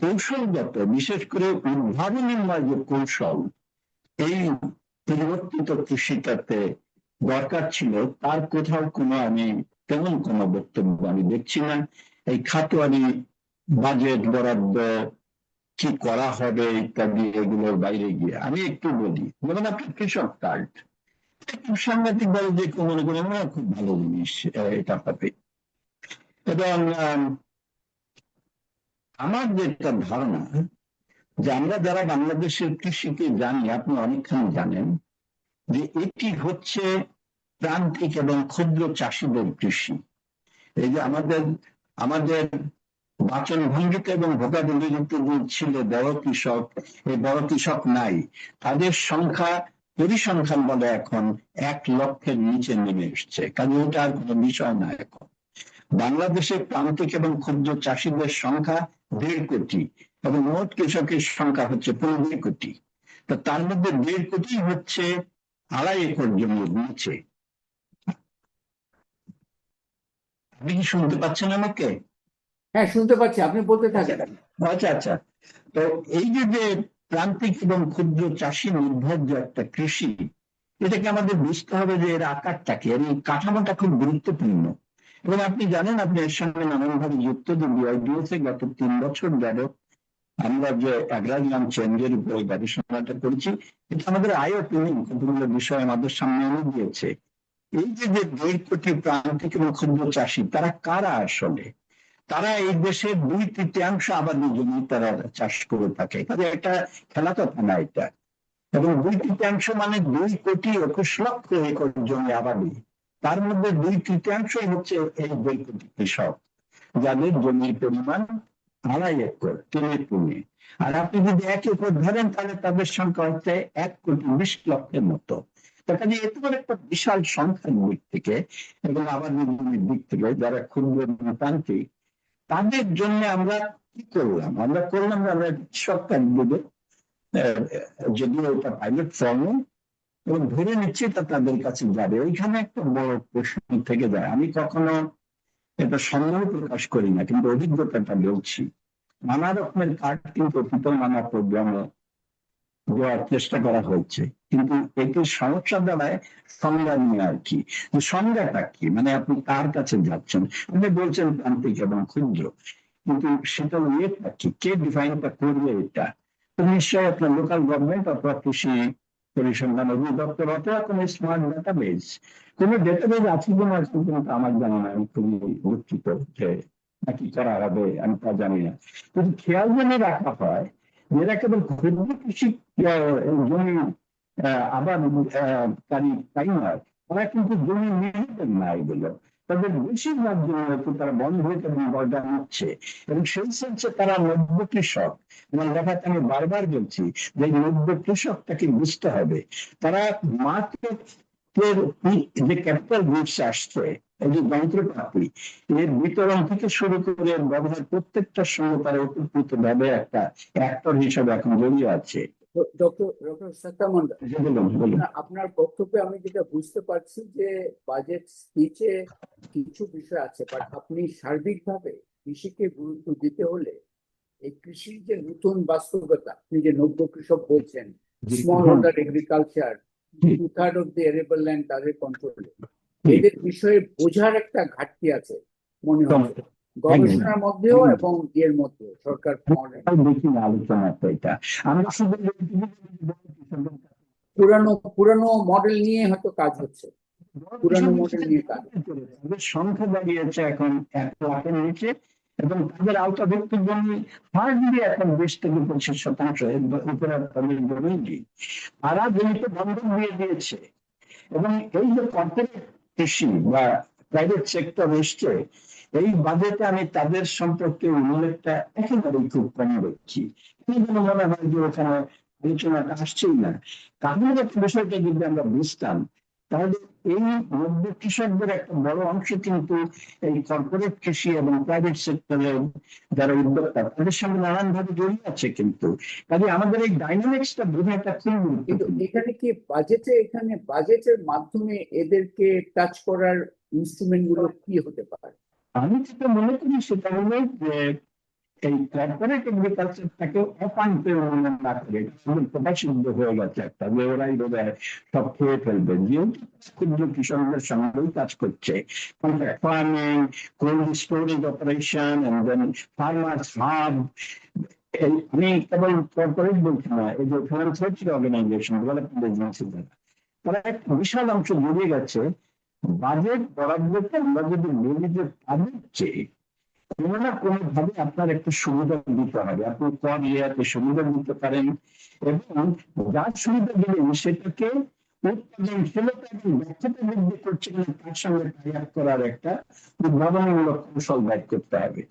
কৌশলগত বিশেষ করে উদ্ভাবনীময় যে কৌশল এই পরিবর্তিত কৃষিটাতে দরকার ছিল, তার কোথাও কোনো আমি তেমন কোনো বক্তব্য আমি দেখছি না। এই খাতোয়ারি বাজেট বরাদ্দ কি করা হবে ইত্যাদি এগুলোর বাইরে গিয়ে আমি একটু বলি, যেমন আপনার কৃষক কার্ড, খুব সাংঘাতিক ভাবে যে মনে করি না, খুব ভালো জিনিস এটা হবে। এবং আমার যেটা ধারণা যে আমরা যারা বাংলাদেশের কৃষিকে জানি, আপনি অনেকখানি জানেন যে এটি হচ্ছে প্রান্তিক এবং ক্ষুদ্র চাষীদের কৃষি। এই যে আমাদের বাচন ভঙ্গিতে এবং ভোকাবুলারিতে ছিল বড় কৃষক, এই বড় কৃষক নাই, তাদের সংখ্যা পরিসংখ্যান বলে এখন 1 লক্ষের নিচে নেমে এসছে। কাজে ওটা আর কোনো বিষয় না। এখন বাংলাদেশের প্রান্তিক এবং ক্ষুদ্র চাষীদের সংখ্যা 1.5 কোটি এবং মোট কৃষকের সংখ্যা হচ্ছে 15 কোটি। তো তার মধ্যে 1.5 কোটি হচ্ছে 2.5 একর জমির নিচে। আপনি কি শুনতে পাচ্ছেন আমাকে? হ্যাঁ, শুনতে পাচ্ছি, আপনি বলতে থাকেন। আচ্ছা আচ্ছা। তো এই যে প্রান্তিক এবং ক্ষুদ্র চাষী নির্ভর যে একটা কৃষি, এটাকে আমাদের বুঝতে হবে যে এর আকারটাকে, এর এই কাঠামোটা খুব গুরুত্বপূর্ণ। এবং আপনি জানেন, আপনি এর সঙ্গে নানানভাবে যুক্ত যে বিআইডিএস গত 3 বছর যাবত আমরা যে অ্যাগ্রারিয়ান চেঞ্জের উপরে গবেষণাটা করেছি, এটা আমাদের আয় ওপেনিং কতগুলো বিষয় আমাদের সামনে এনে দিয়েছে। এই যে 1.5 কোটি প্রান্তিক এবং ক্ষুদ্র চাষী, তারা কারা আসলে? তারা এই দেশের 2/3 আবাদি জমি তারা চাষ করে থাকে। তাদের একটা খেলা কথা না এটা। এবং 2/3 মানে 2 কোটি 21 লক্ষ একর জমি আবাদি, তার মধ্যে 2/3 হচ্ছে এই 2 কোটি কৃষক, যাদের জমির পরিমাণ 2.5 একর, 3 পুনে। আর আপনি যদি 1 একর ধরেন তাহলে তাদের সংখ্যা হচ্ছে 1 কোটি 20 লক্ষের মতো। কাজে এত বড় একটা বিশাল সংখ্যার দিক থেকে এবং আবাদি জমির দিক থেকে যারা ক্ষুদ্র প্রান্তিক, তাদের জন্য আমরা কি করলাম? আমরা সরকার দেবে, যদিও এটা পাইলট ফর্মে, এবং ধরে নিচ্ছি তা তাদের কাছে যাবে। ওইখানে একটা বড় প্রশ্ন থেকে যায়। আমি কখনো এটা সন্দেহ প্রকাশ করি না, কিন্তু অভিজ্ঞতাটা বলছি। নানা রকমের কার্ড কিন্তু অতীত নানা প্রোগ্রামে দেওয়ার চেষ্টা করা হয়েছে, কিন্তু এটির সমস্যা দাঁড়ায় সংজ্ঞা নিয়ে আর কি। সংজ্ঞাটা কি, মানে আপনি কার কাছে যাচ্ছেন? আপনি বলছেন প্রান্তিক এবং ক্ষুদ্র, কিন্তু সেটা ইয়েটা কি, কে ডিফাইনটা করবে? এটা তো নিশ্চয়ই আপনার লোকাল গভর্নমেন্ট অথবা কৃষি পরিসংখ্যান অধিদপ্তর অথবা কোন স্মার্ট ডেটাবেস, কোন ডেটাবেস আছে কিনা কিন্তু আমার জানা নাই। আমি খুবই দুঃখিত যে নাকি করা হবে, আমি তা জানি না। কিন্তু খেয়াল জেনে রাখা হয় যেটা কেবল ক্ষুদ্র কৃষি জমি আবার তাই নয়, তারা কিন্তু জমি নিজেদের না, এগুলো তাদের বেশিরভাগ জমি হয়তো তারা বন্ধ হয়ে বর্ডার নিচ্ছে। এবং সেই সেন্সে তারা নব্য কৃষক। এবং দেখাতে আমি বারবার বলছি যে নব্য কৃষকটাকে বুঝতে হবে। তারা মার্কেট যে ক্যাপিটাল গুডস আসছে, এই যে যন্ত্রপাতি, এর বিতরণ থেকে শুরু করে ব্যবহার প্রত্যেকটার সঙ্গে তারা উপকৃত ভাবে একটা অ্যাক্টর হিসেবে এখন জড়িয়ে আছে। ডক্টর সাত্তার মন্ডল, আপনার বক্তব্যে আমি যেটা বুঝতে পারছি যে বাজেট স্পিচে কিছু বিষয় আছে, বাট আপনি সার্বিকভাবে কৃষিকে গুরুত্ব দিতে হলে এই কৃষির যে নতুন বাস্তবতা, আপনি যে নব্য কৃষক বলছেন, small holder agriculture, 2/3 of the arable land তাদের কন্ট্রোলে, এদের বিষয়ে বোঝার একটা ঘাটতি আছে মনে হচ্ছে গবেষণার মধ্যেও এবং এর মধ্যে সরকার। দেখি না আলোচনা তো এটা আমরা শুধু পুরানো পুরানো মডেল নিয়ে হয়তো কাজ হচ্ছে, পুরানো মডেল নিয়ে কাজ। তাদের সংখ্যা দাঁড়িয়েছে এখন 1 লাখের নিচে, এবং তাদের আওতাভুক্ত জমি হার্ডলি এখন 20 থেকে 25% উপরে তাদের জমি নেই। তারা জমিতে বন্ধক দিয়ে দিয়েছে, এবং এই যে কর্পোরেট কৃষি বা প্রাইভেট সেক্টর এসছে, এই বাজেটে আমি তাদের সম্পর্কে উল্লেখটা একেবারেই খুব কম দেখছি। এই জন্য মনে হয় যে ওখানে আলোচনাটা আসছেই না। তাহলে একটা বিষয়টা যদি আমরা বুঝতাম, তাহলে এই মধ্য কৃষকদের একটা বড় অংশ কিন্তু এই কর্পোরেট কৃষি এবং প্রাইভেট সেক্টরের যারা উদ্যোক্তা, তাদের সঙ্গে নানান ভাবে জড়িয়ে আছে। কিন্তু কাজে আমাদের এই ডাইনামিক্সটা বোঝাটা খুব কিন্তু গুরুত্বপূর্ণ। এখানে কি এখানে বাজেটের মাধ্যমে এদেরকে টাচ করার ইনস্ট্রুমেন্ট গুলো কি হতে পারে? আমি যেটা মনে করি সেটা হলো যে এই কর্পোরেট এগ্রিকালচারটাকে অপান্তের মনে না করে প্রকাশিত হয়ে গেছে একটা, যে ওরাই বোধহয় সব খেয়ে ফেলবে, যেহেতু ক্ষুদ্র কৃষকদের সঙ্গেই কাজ করছে। Contract farming, cold storage operation, and then farmers hub. আমি কেবল কর্পোরেট বলছি না, এই যে ফিলান্থ্রপিক অর্গানাইজেশন, ডেভেলপমেন্ট এজেন্সি, তারা একটা বিশাল অংশ জড়িয়ে গেছে। বাজেট বরাদ্দকে আমরা যদি বলি যে তাদের চেয়ে কোনো না কোনো ভাবে আপনার একটা সুবিধা দিতে হবে। আপনি কর রেয়াতে সুবিধা দিতে পারেন, এবং যার সুবিধা দিলেন সেটাকে উৎপাদনশীলতা এবং দক্ষতা বৃদ্ধি করছে কিনা তার সঙ্গে টাই আপ করার একটা উদ্ভাবনীমূলক কৌশল বাইর করতে হবে।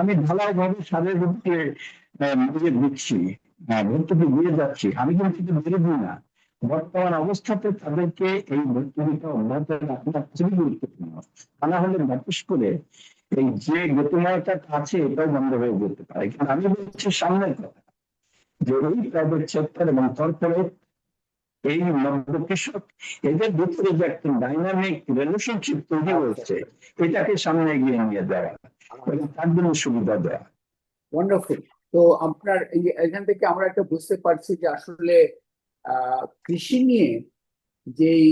আমি ঢালাই ভাবে সারের উপরে দিচ্ছি, ভর্তুকি দিয়ে যাচ্ছি, আমি কিন্তু এটা বিরোধী না। বর্তমান অবস্থাতে তাদেরকে এই ভর্তুকিটা অব্যাহত রাখা খুবই গুরুত্বপূর্ণ। তা না হলে বিশেষ করে এই যে গতিময়টা আছে এটাও বন্ধ হয়ে যেতে পারে। কিন্তু আমি বলছি সামনের কথা, যে এই প্রাইভেট সেক্টর এবং কর্পোরেট, এই মধ্য কৃষক, এদের ভিতরে যে একটা ডাইনামিক রিলেশনশিপ তৈরি হয়েছে, এটাকে সামনে এগিয়ে নিয়ে যাওয়া এবং তার জন্য সুবিধা দেওয়া। ওয়ান্ডারফুল। তো আপনার এখান থেকে আমরা একটা বুঝতে পারছি যে আসলে কৃষি নিয়ে যেই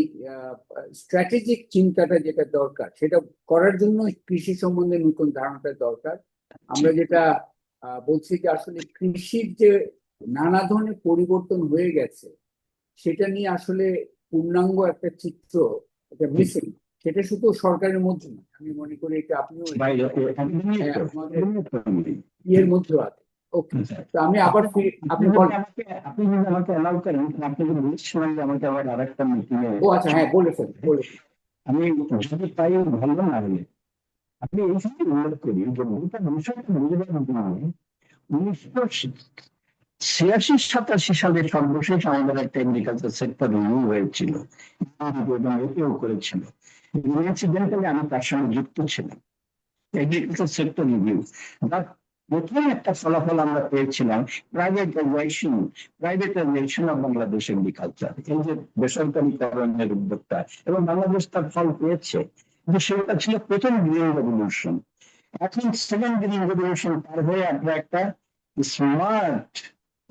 স্ট্র্যাটেজিক চিন্তাটা যেটা দরকার, সেটা করার জন্য কৃষি সম্বন্ধে নতুন ধারণাটা দরকার। আমরা যেটা বলছি যে আসলে কৃষির যে নানা ধরনের পরিবর্তন হয়ে গেছে, সেটা নিয়ে আসলে পূর্ণাঙ্গ একটা চিত্র এটা মিসিং। সেটা শুধু সরকারের মধ্যে না, আমি মনে করি এটা আপনিও আমাদের ইয়ের মধ্যেও আছে। ওকে, তো আমি আবার আপনি যদি আমাকে অ্যালাউ করেন, আপনি যদি বলছিলেন যে আমাকে আবার আরেকটা মিটিং এ। ও আচ্ছা, হ্যাঁ বলেছেন। আমি যদি পাই ভালো, না হলে আপনি এই সময় উল্লেখ করি যে গোটা বিষয়টা বুঝবার জন্য 1986-87 সালে সর্বশেষ আমাদের একটা এগ্রিকালচার সেক্টর রিভিউ হয়েছিল, এবং এটিও করেছিল। ইনসিডেন্টালি আমি তার সঙ্গে যুক্ত ছিলাম। এগ্রিকালচার সেক্টর রিভিউ, প্রথম একটা ফলাফল আমরা পেয়েছিলাম প্রাইভেটাইজেশন অফ বাংলাদেশ এগ্রিকালচার, এই যে বেসরকারীকরণের উদ্যোক্তা, এবং বাংলাদেশ তার ফল পেয়েছে। কিন্তু সেটা ছিল প্রথম গ্রিন রেভলিউশন। এখন সেকেন্ড গ্রিন রেভলিউশন পার হয়ে আমরা একটা স্মার্ট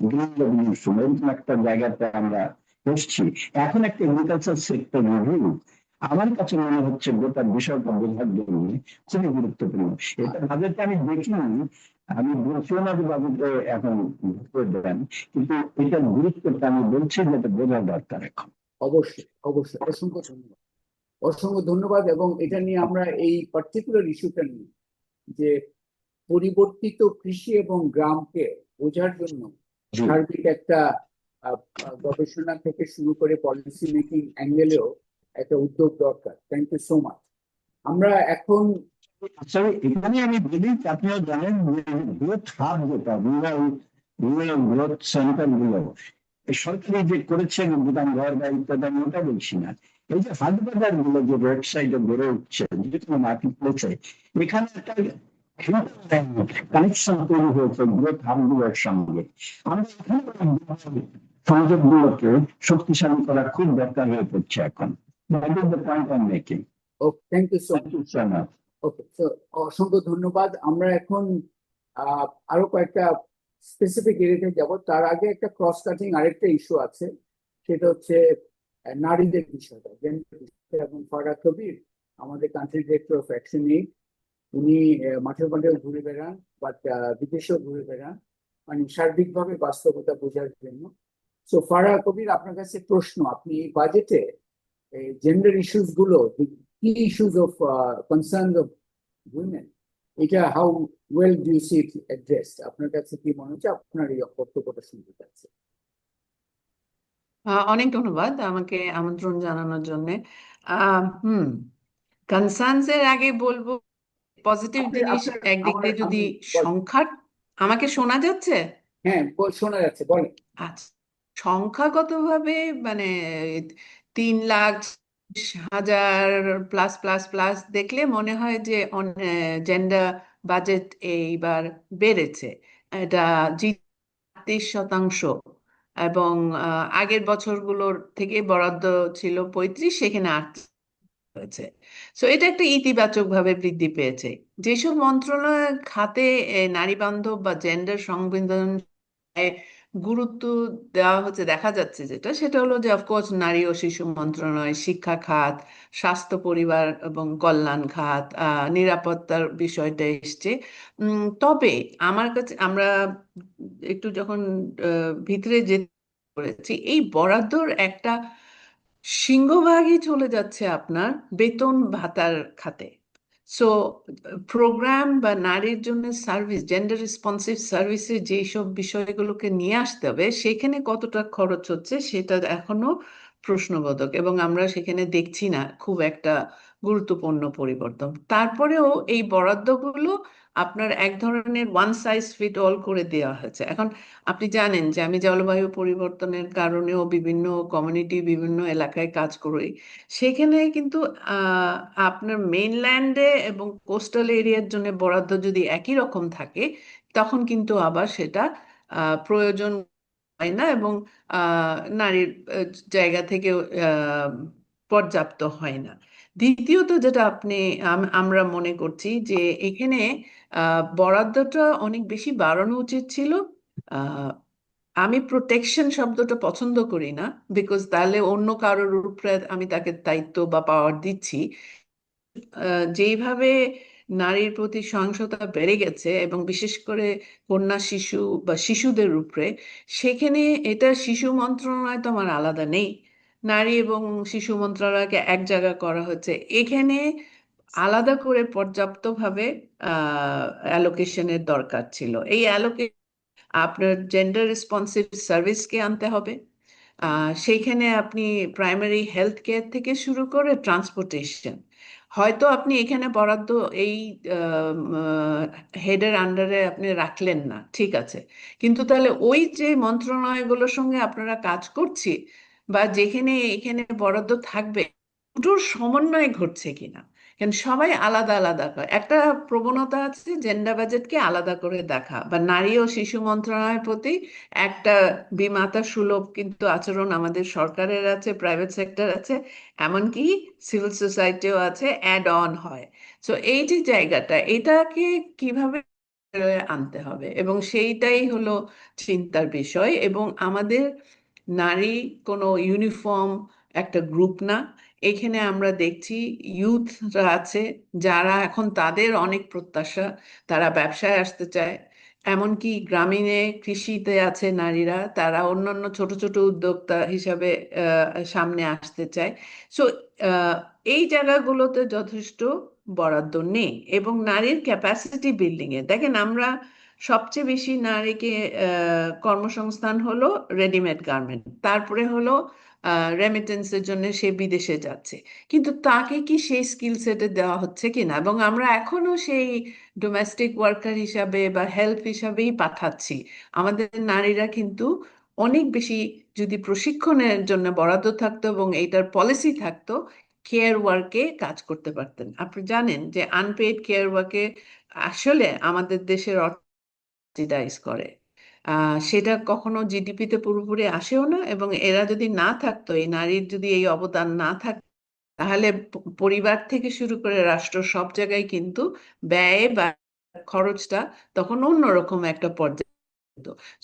গ্রিন রেভলিউশন, এরকম একটা জায়গাতে আমরা এসছি। এখন একটা এগ্রিকালচার সেক্টর রিভিউ আমার কাছে মনে হচ্ছে গোটা বিষয়টা বোঝার জন্য খুবই গুরুত্বপূর্ণ। এটা বাজেটে আমি দেখিনি, আমি বলছিও না যে বাজেটে এখন দেন, কিন্তু এটার গুরুত্বটা আমি বলছি যে এটা বোঝা দরকার এখন। অবশ্যই অবশ্যই, অসংখ্য ধন্যবাদ, অসংখ্য ধন্যবাদ। এবং এটা নিয়ে আমরা এই পার্টিকুলার ইস্যুটা নিয়ে, যে পরিবর্তিত কৃষি এবং গ্রামকে বোঝার জন্য সার্বিক একটা গবেষণা থেকে শুরু করে পলিসি মেকিং অ্যাঙ্গেলেও একটা উদ্যোগ দরকার। Thank you so much. আমরা এখন এখানে আমি বলি, আপনিও জানেন গ্রোথ হাব, যেটা রুরাল গ্রোথ সেন্টার গুলো সরকারি যে করেছে, গুদাম ঘর বা ইত্যাদি, আমি ওটা বলছি না। এই যে হাট বাজার গুলো যে ওয়েবসাইটে গড়ে উঠছে, যে কোনো মার্কেট প্লেসে, এখানে একটা কানেকশন তৈরি হয়েছে গ্রোথ হাব গুলোর সঙ্গে। আমরা এখানে সংযোগ গুলোকে শক্তিশালী করা খুব দরকার হয়ে পড়ছে এখন। That is the point I am making. Thank you so much. Okay, অসংখ্য ধন্যবাদ। আমরা এখন আরো কয়েকটা স্পেসিফিক এরিয়াতে যাব। তার আগে একটা ক্রস কাটিং আরেকটা ইস্যু আছে, সেটা হচ্ছে নারীদের বিষয়টা। এবং ফারহাদ কবির, আমাদের country director of action aid, উনি মাঠে মাঠেও ঘুরে বেড়ান, বাট বিদেশেও ঘুরে বেড়ান, মানে সার্বিকভাবে বাস্তবতা বোঝার জন্য। সো ফারাহ কবির, আপনার কাছে প্রশ্ন, আপনি এই বাজেটে জেন্ডার ইস্যুস গুলো, কি issues of concern of women, এটা how well do you see it addressed? আপনার কাছে কি মনে হচ্ছে? আপনার এই বক্তব্যটা শুনতে চাচ্ছি। অনেক ধন্যবাদ আমাকে আমন্ত্রণ জানানোর জন্য। কনসার্নস এর আগে বলবো পজিটিভ জিনিস একদিক দিয়ে যদি সংখ্যা, আমাকে শোনা যাচ্ছে? হ্যাঁ, শোনা যাচ্ছে, বলেন। আচ্ছা, সংখ্যাগতভাবে মানে 3,00,000 প্লাস প্লাস প্লাস দেখলে মনে হয় যে জেন্ডার বাজেট এইবার বেড়েছে। এটা 30%, এবং আগের বছরগুলোর থেকে বরাদ্দ ছিল 35, সেখানে 38 হয়েছে। সো এটা একটা ইতিবাচক ভাবে বৃদ্ধি পেয়েছে। যেসব মন্ত্রণালয়ের খাতে নারী বান্ধব বা জেন্ডার সংবেদন গুরুত্ব দেওয়া হচ্ছে, দেখা যাচ্ছে যেটা, সেটা হলো যে অফকোর্স নারী ও শিশু মন্ত্রণালয়, শিক্ষা খাত, স্বাস্থ্য পরিবার এবং কল্যাণ খাত, নিরাপত্তার বিষয়টা এসছে। তবে আমার কাছে, আমরা একটু যখন ভিতরে যেতে করেছি, এই বরাদ্দর একটা সিংহভাগই চলে যাচ্ছে আপনার বেতন ভাতার খাতে। সো প্রোগ্রাম বা নারীর জন্য সার্ভিস, জেন্ডার রেসপন্সিভ সার্ভিসের যেসব বিষয়গুলোকে নিয়ে আসতে হবে, সেখানে কতটা খরচ হচ্ছে সেটা এখনো প্রশ্নবোধক, এবং আমরা সেখানে দেখছি না খুব একটা গুরুত্বপূর্ণ পরিবর্তন। তারপরেও এই বরাদ্দগুলো আপনার এক ধরনের ওয়ান সাইজ ফিট অল করে দেওয়া হয়েছে। এখন আপনি জানেন যে আমি জলবায়ু পরিবর্তনের কারণেও বিভিন্ন কমিউনিটি, বিভিন্ন এলাকায় কাজ করি। সেখানে কিন্তু আপনার মেইনল্যান্ডে এবং কোস্টাল এরিয়ার জন্য বরাদ্দ যদি একই রকম থাকে, তখন কিন্তু আবার সেটা প্রয়োজন হয় না, এবং নারীর জায়গা থেকে পর্যাপ্ত হয় না। দ্বিতীয়ত যেটা আমরা মনে করছি যে এখানে বরাদ্দটা অনেক বেশি বাড়ানো উচিত ছিল। আমি প্রোটেকশন শব্দটা পছন্দ করি না, বিকজ তাহলে অন্য কারোর উপরে আমি তাকে দায়িত্ব বা পাওয়ার দিচ্ছি। যেইভাবে নারীর প্রতি সহিংসতা বেড়ে গেছে, এবং বিশেষ করে কন্যা শিশু বা শিশুদের উপরে, সেখানে এটা শিশু মন্ত্রণালয় তো আমার আলাদা নেই, নারী এবং শিশু মন্ত্রণালয়কে এক জায়গা করা হচ্ছে। এখানে আলাদা করে পর্যাপ্তভাবে অ্যালোকেশনের দরকার ছিল। এই অ্যালোকেশন আপনার জেন্ডার রেসপন্সিভ সার্ভিসকে আনতে হবে। সেইখানে আপনি প্রাইমারি হেলথ কেয়ার থেকে শুরু করে ট্রান্সপোর্টেশন, হয়তো আপনি এখানে বরাদ্দ এই হেডের আন্ডারে আপনি রাখলেন না, ঠিক আছে, কিন্তু তাহলে ওই যে মন্ত্রণালয়গুলোর সঙ্গে আপনারা কাজ করছি বা যেখানে এখানে বরাদ্দ থাকবে, দুটোর সমন্বয় ঘটছে কিনা। কারণ সবাই আলাদা আলাদা করে, একটা প্রবণতা আছে জেন্ডার বাজেটকে আলাদা করে দেখা, বা নারী ও শিশু মন্ত্রণালয়ের প্রতি একটা বিমাতা সুলভ কিন্তু আচরণ আমাদের সরকারের আছে, প্রাইভেট সেক্টর আছে, এমনকি সিভিল সোসাইটিও আছে, অ্যাড অন হয়। সো এই যে জায়গাটা, এটাকে কিভাবে আনতে হবে, এবং সেইটাই হলো চিন্তার বিষয়। এবং আমাদের নারী কোনো ইউনিফর্ম একটা গ্রুপ না। এখানে আমরা দেখছি ইউথরা আছে যারা এখন, তাদের অনেক প্রত্যাশা, তারা ব্যবসায় আসতে চায়, এমনকি গ্রামীণে কৃষিতে আছে নারীরা, তারা অন্যান্য ছোট ছোট উদ্যোক্তা হিসাবে সামনে আসতে চায়। সো এই জায়গাগুলোতে যথেষ্ট বরাদ্দ নেই। এবং নারীর ক্যাপাসিটি বিল্ডিং এ দেখেন, আমরা সবচেয়ে বেশি নারীকে কর্মসংস্থান হলো রেডিমেড গার্মেন্ট, তারপরে হলো রেমিটেন্সের জন্য সে বিদেশে যাচ্ছে, কিন্তু তাকে কি সেই স্কিল সেটে দেওয়া হচ্ছে কিনা, এবং আমরা এখনো সেই ডোমেস্টিক ওয়ার্কার হিসাবে বা হেল্প হিসাবেই পাঠাচ্ছি। আমাদের নারীরা কিন্তু অনেক বেশি, যদি প্রশিক্ষণের জন্য বরাদ্দ থাকতো এবং এইটার পলিসি থাকতো, কেয়ার ওয়ার্কে কাজ করতে পারতেন। আপনি জানেন যে আনপেইড কেয়ার ওয়ার্কে আসলে আমাদের দেশের সাবসিডাইজ করে, সেটা কখনো জিডিপিতে পুরোপুরি আসেও না, এবং এরা যদি না থাকতো, এই নারীর যদি এই অবদান না থাকতো, তাহলে পরিবার থেকে শুরু করে রাষ্ট্র সব জায়গায় কিন্তু ব্যয় বা খরচটা তখন অন্যরকম একটা পর্যায়ে।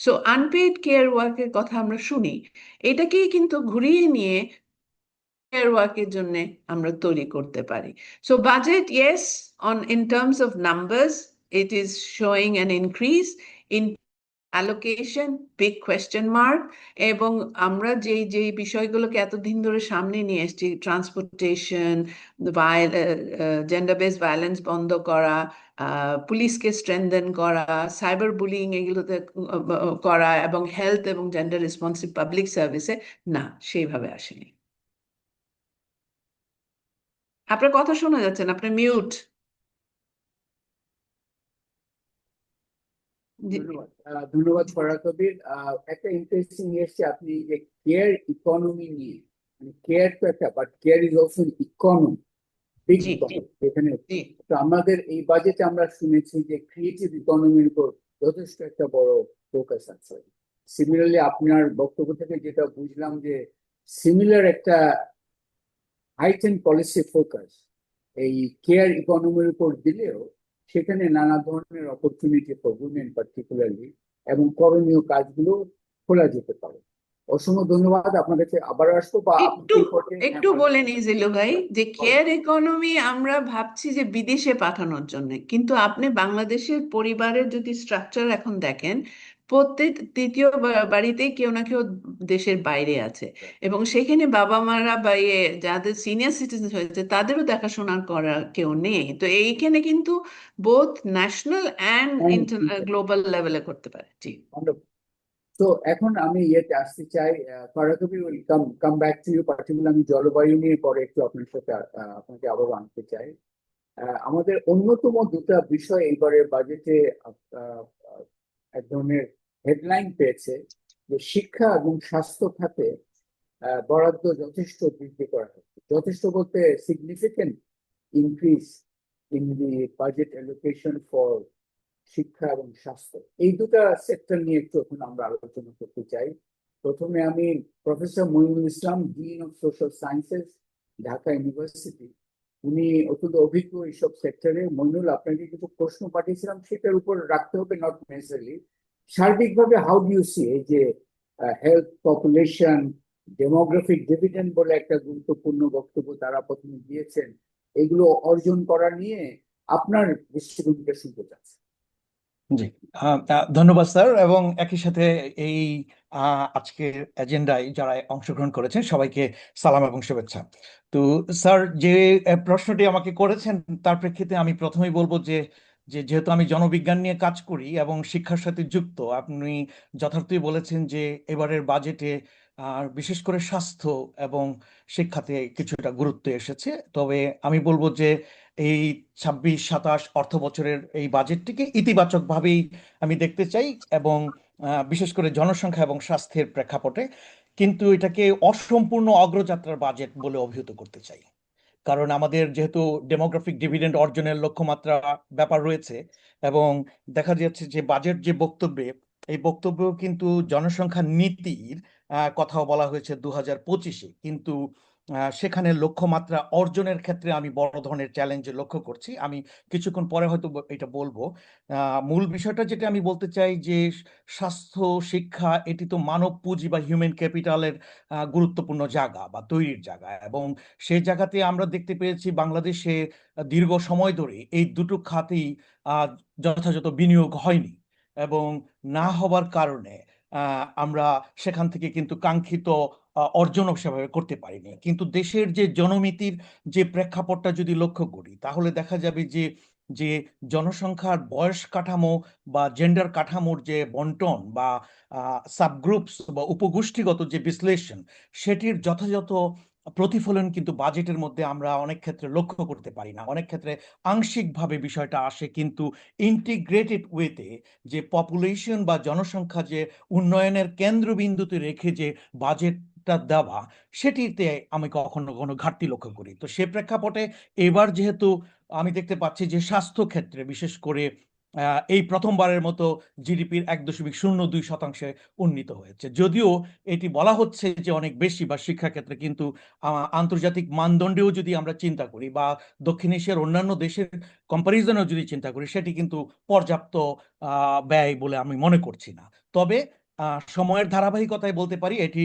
সো আনপেইড কেয়ার ওয়ার্কের কথা আমরা শুনি, এটাকেই কিন্তু ঘুরিয়ে নিয়ে কেয়ার ওয়ার্কের জন্য আমরা তৈরি করতে পারি। So budget, yes, in terms of numbers it is showing an increase in allocation big question mark. এবং আমরা যেই বিষয়গুলোকে এতদিন ধরে সামনে নিয়ে এসেছি, ট্রান্সপোর্টেশন, জেন্ডার বেসড ভায়োলেন্স বন্ধ করা, পুলিশকে স্ট্রেংথেন করা, সাইবার বুলিং এগুলোতে করা, এবং হেলথ এবং জেন্ডার রেসপন্সিভ পাবলিক সার্ভিসে, না সেইভাবে আসেনি। আপনার কথা শোনা যাচ্ছে না, আপনার মিউট। ধন্যবাদ ফরহাদ কবির। একটা ইন্টারেস্টিং এসছে আপনি যে কেয়ার ইকোনমি নিয়ে, মানে কেয়ার তো একটা, but care is also economy, big G economy. এখানে জি তো আমাদের এই বাজেটে আমরা শুনেছি যে ক্রিয়েটিভ ইকোনমির উপর যথেষ্ট একটা বড় ফোকাস আছে। সিমিলারলি আপনার বক্তব্য থেকে যেটা বুঝলাম যে সিমিলার একটা হাইটেন পলিসি ফোকাস এই কেয়ার ইকোনমির উপর দিলেও সেখানে নানা ধরনের অপরচুনিটি ফর উইমেন পার্টিকুলারলি এবং করণীয় কাজগুলো খোলা যেতে পারে। অসংখ্য ধন্যবাদ। আপনার কাছে আবার আসবো বা একটু একটু বলে নিই জিলু ভাই, যে কেয়ার ইকোনমি আমরা ভাবছি যে বিদেশে পাঠানোর জন্য, কিন্তু আপনি বাংলাদেশের পরিবারের যদি স্ট্রাকচার এখন দেখেন, প্রত্যেক তৃতীয় বাড়িতেই কেউ না কেউ দেশের বাইরে আছে, এবং সেখানে বাবা মারা বা যাদের সিনিয়র সিটিজেন হয়েছে তাদেরও দেখাশোনা করার কেউ নেই। তো এইখানে কিন্তু বোথ ন্যাশনাল অ্যান্ড গ্লোবাল লেভেলে করতে পারে। জি। তো এখন আমি ইয়েতে আসতে চাই, Farah Kabir, will come back to you, particular আমি জলবায়ু নিয়ে পরে একটু আপনার সাথে আপনাকে আবারও আনতে চাই। আমাদের অন্যতম দুটো বিষয় এইবারের বাজেটে এক ধরনের হেডলাইন পেয়েছে, যে শিক্ষা এবং স্বাস্থ্য খাতে বরাদ্দ যথেষ্ট বৃদ্ধি করা হচ্ছে। যথেষ্ট বলতে significant increase in the budget allocation for শিক্ষা এবং স্বাস্থ্য। এই দুটা সেক্টর নিয়ে একটু এখন আমরা আলোচনা করতে চাই। প্রথমে আমি professor Moinul Islam, dean of social sciences, Dhaka university, উনি অত্যন্ত অভিজ্ঞ এইসব সেক্টরে। মইনুল, আপনাকে কিছু প্রশ্ন পাঠিয়েছিলাম, সেটার উপর রাখতে হবে, নট নেসেসারিলি। সার্বিকভাবে হাউ ডু ইউ সি এই যে হেলথ, পপুলেশন, ডেমোগ্রাফিক ডিভিডেন্ড বলে একটা গুরুত্বপূর্ণ বক্তব্য তারা প্রথমে দিয়েছেন, এগুলো অর্জন করা নিয়ে আপনার দৃষ্টিভঙ্গিটা শুনতে চাচ্ছি। জি, ধন্যবাদ স্যার, এবং একই সাথে এই আজকের এজেন্ডায় যারা অংশগ্রহণ করেছেন সবাইকে সালাম এবং শুভেচ্ছা। তো স্যার, যে প্রশ্নটি আমাকে করেছেন তার প্রেক্ষিতে আমি প্রথমেই বলবো যে যেহেতু আমি জনবিজ্ঞান নিয়ে কাজ করি এবং শিক্ষার সাথে যুক্ত, আপনি যথার্থই বলেছেন যে এবারের বাজেটে বিশেষ করে স্বাস্থ্য এবং শিক্ষাতে কিছুটা গুরুত্ব এসেছে। তবে আমি বলবো যে এই 26-27 অর্থ বছরের এই বাজেটটিকে ইতিবাচকভাবেই আমি দেখতে চাই, এবং বিশেষ করে জনসংখ্যা এবং স্বাস্থ্যের প্রেক্ষাপটে। কিন্তু এটাকে অসম্পূর্ণ অগ্রযাত্রার বাজেট বলে অভিহিত করতে চাই, কারণ আমাদের যেহেতু ডেমোগ্রাফিক ডিভিডেন্ড অর্জনের লক্ষ্যমাত্রা ব্যাপার রয়েছে, এবং দেখা যাচ্ছে যে বাজেট যে বক্তব্যে, এই বক্তব্য কিন্তু জনসংখ্যা নীতির কথাও বলা হয়েছে 2025-এ, কিন্তু সেখানে লক্ষ্যমাত্রা অর্জনের ক্ষেত্রে আমি বড় ধরনের চ্যালেঞ্জ লক্ষ্য করছি। আমি কিছুক্ষণ পরে হয়তো এটা বলবো। মূল বিষয়টা যেটা আমি বলতে চাই যে স্বাস্থ্য, শিক্ষা, এটি তো মানব পুঁজি বা হিউম্যান ক্যাপিটালের গুরুত্বপূর্ণ জায়গা বা তৈরির জায়গা, এবং সেই জায়গাতে আমরা দেখতে পেয়েছি বাংলাদেশে দীর্ঘ সময় ধরে এই দুটো খাতেই যথাযথ বিনিয়োগ হয়নি, এবং না হবার কারণে আমরা সেখান থেকে কিন্তু কাঙ্ক্ষিত অর্জনও সেভাবে করতে পারিনি। কিন্তু দেশের যে জনমিতির যে প্রেক্ষাপটটা যদি লক্ষ্য করি, তাহলে দেখা যাবে যে যে জনসংখ্যার বয়স কাঠামো বা জেন্ডার কাঠামোর যে বন্টন বা সাবগ্রুপস বা উপগোষ্ঠীগত যে বিশ্লেষণ, সেটির যথাযথ প্রতিফলন কিন্তু বাজেটের মধ্যে আমরা অনেক ক্ষেত্রে লক্ষ্য করতে পারি না। অনেক ক্ষেত্রে আংশিকভাবে বিষয়টা আসে, কিন্তু ইন্টিগ্রেটেড ওয়েতে যে পপুলেশন বা জনসংখ্যা যে উন্নয়নের কেন্দ্রবিন্দুতে রেখে যে বাজেটটা দেওয়া, সেটিতে আমি কখনো কখনো ঘাটতি লক্ষ্য করি। তো সে প্রেক্ষাপটে এবার যেহেতু আমি দেখতে পাচ্ছি যে স্বাস্থ্য ক্ষেত্রে বিশেষ করে এই প্রথমবারের মতো জিডিপির 1.02% উন্নীত হয়েছে, যদিও এটি বলা হচ্ছে যে অনেক বেশি বা শিক্ষাক্ষেত্রে, কিন্তু আন্তর্জাতিক মানদণ্ডেও যদি আমরা চিন্তা করি বা দক্ষিণ এশিয়ার অন্যান্য দেশের কম্পারিজনেও যদি চিন্তা করি, সেটি কিন্তু পর্যাপ্ত ব্যয় বলে আমি মনে করছি না। তবে সময়ের ধারাবাহিকতায় বলতে পারি এটি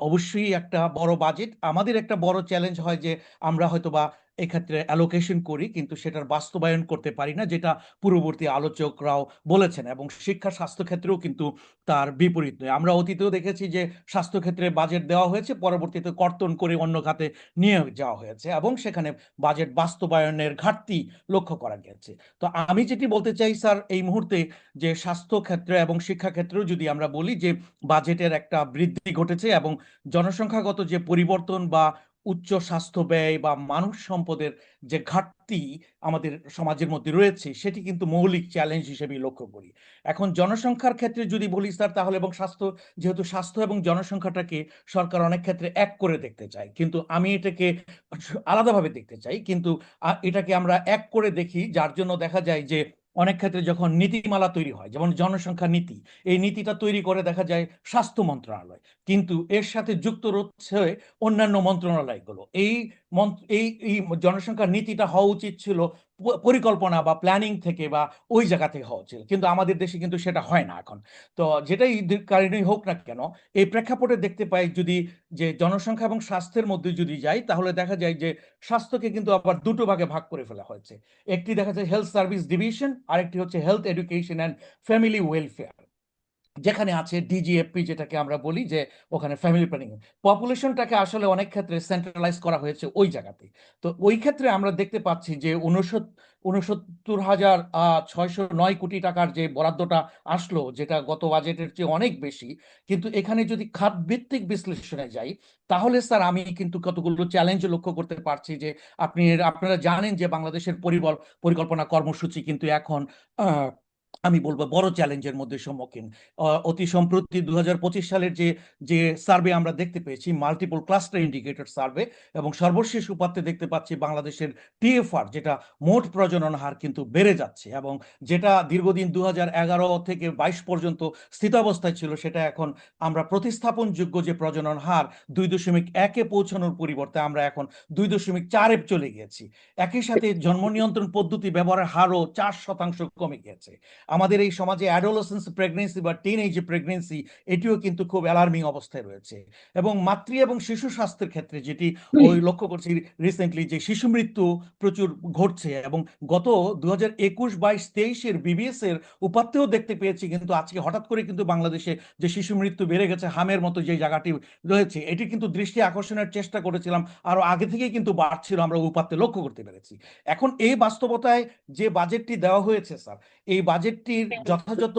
অবশ্যই একটা বড় বাজেট। আমাদের একটা বড় চ্যালেঞ্জ হয় যে আমরা হয়তোবা এক্ষেত্রে অ্যালোকেশন করি, কিন্তু সেটার বাস্তবায়ন করতে পারি না, যেটা পূর্ববর্তী আলোচকরাও বলেছেন। এবং শিক্ষা স্বাস্থ্য ক্ষেত্রেও কিন্তু তার বিপরীত নয়। আমরা অতীতেও দেখেছি যে স্বাস্থ্যক্ষেত্রে বাজেট দেওয়া হয়েছে, পরবর্তীতে কর্তন করে অন্য খাতে নিয়ে যাওয়া হয়েছে এবং সেখানে বাজেট বাস্তবায়নের ঘাটতি লক্ষ্য করা গেছে। তো আমি যেটি বলতে চাই স্যার এই মুহূর্তে, যে স্বাস্থ্য ক্ষেত্রে এবং শিক্ষা ক্ষেত্রেও যদি আমরা বলি যে বাজেটের একটা বৃদ্ধি ঘটেছে এবং জনসংখ্যাগত যে পরিবর্তন বা উচ্চ স্বাস্থ্য ব্যয় বা মানব সম্পদের যে ঘাটতি আমাদের সমাজের মধ্যে রয়েছে, সেটি কিন্তু মৌলিক চ্যালেঞ্জ হিসেবে লক্ষ্য করি। এখন জনসংখ্যার ক্ষেত্রে যদি বলি স্যার, তাহলে এবং স্বাস্থ্য, যেহেতু স্বাস্থ্য এবং জনসংখ্যাটাকে সরকার অনেক ক্ষেত্রে এক করে দেখতে চায়, কিন্তু আমি এটাকে আলাদাভাবে দেখতে চাই। কিন্তু এটাকে আমরা এক করে দেখি, যার জন্য দেখা যায় যে অনেক ক্ষেত্রে যখন নীতিমালা তৈরি হয়, যেমন জনসংখ্যা নীতি, এই নীতিটা তৈরি করে দেখা যায় স্বাস্থ্য মন্ত্রণালয়, কিন্তু এর সাথে যুক্ত রয়েছে অন্যান্য মন্ত্রণালয়গুলো। এই জনসংখ্যা নীতিটা হওয়া উচিত ছিল পরিকল্পনা বা প্ল্যানিং থেকে বা ওই জায়গা থেকে হওয়া উচিত, কিন্তু আমাদের দেশে কিন্তু সেটা হয় না এখন। তো যেটাই কারণেই হোক না কেন, এই প্রেক্ষাপটে দেখতে পাই যদি যে জনসংখ্যা এবং স্বাস্থ্যের মধ্যে যদি যাই, তাহলে দেখা যায় যে স্বাস্থ্যকে কিন্তু আবার দুটো ভাগে ভাগ করে ফেলা হয়েছে। একটি দেখা যায় হেলথ সার্ভিস ডিভিশন, আরেকটি হচ্ছে health education and family welfare, যেখানে আছে ডিজিএফপি, যেটাকে আমরা বলি যে ওখানে ফ্যামিলি প্ল্যানিং। পপুলেশনটাকে আসলে অনেক ক্ষেত্রে সেন্ট্রালাইজ করা হয়েছে ওই জায়গাতে। তো ওই ক্ষেত্রে আমরা দেখতে পাচ্ছি যে 69,609 কোটি টাকার যে বরাদ্দটা আসলো, যেটা গত বাজেটের চেয়ে অনেক বেশি, কিন্তু এখানে যদি খাত ভিত্তিক বিশ্লেষণে যাই, তাহলে স্যার আমি কিন্তু কতগুলো চ্যালেঞ্জ লক্ষ্য করতে পারছি। যে আপনারা জানেন যে বাংলাদেশের পরিকল্পনা কর্মসূচি কিন্তু এখন আমি বলবো বড় চ্যালেঞ্জের মধ্যে সম্মুখীন। অতি সম্প্রতি 2025 সালের যে সার্ভে আমরা দেখতে পেয়েছি, মাল্টিপল ক্লাস্টার ইন্ডিকেটর সার্ভে, এবং সর্বশেষ উপাত্তে দেখতে পাচ্ছি বাংলাদেশের টিএফআর, যেটা মোট প্রজনন হার কিন্তু বেড়ে যাচ্ছে, এবং যেটা দীর্ঘদিন 2011 থেকে 22 পর্যন্ত স্থিতাবস্থায় ছিল, সেটা এখন আমরা প্রতিস্থাপনযোগ্য যে প্রজনন হার 2.1-এ পৌঁছানোর পরিবর্তে আমরা এখন 2.4-এ চলে গিয়েছি। একই সাথে জন্ম নিয়ন্ত্রণ পদ্ধতি ব্যবহারের হারও 4% কমে গিয়েছে। আমাদের এই সমাজে অ্যাডোলেসেন্স প্রেগনেন্সি বা টিনএজ প্রেগনেন্সি, এটিও কিন্তু খুব অ্যালার্মিং অবস্থায় রয়েছে। এবং মাতৃ এবং শিশু স্বাস্থ্যের ক্ষেত্রে যেটি ওই লক্ষ্য করছি রিসেন্টলি, যে শিশু মৃত্যু প্রচুর ঘটছে, এবং গত 2021-22-23-এর বিবিএস এর উপাত্তেও দেখতে পেয়েছি, কিন্তু আজকে হঠাৎ করে কিন্তু বাংলাদেশে যে শিশু মৃত্যু বেড়ে গেছে, হামের মতো যে জায়গাটি রয়েছে, এটি কিন্তু দৃষ্টি আকর্ষণের চেষ্টা করেছিলাম, আরো আগে থেকেই কিন্তু বাড়ছিল, আমরা উপাত্তে লক্ষ্য করতে পেরেছি। এখন এই বাস্তবতায় যে বাজেটটি দেওয়া হয়েছে স্যার, এই বাজেটটির যথাযথ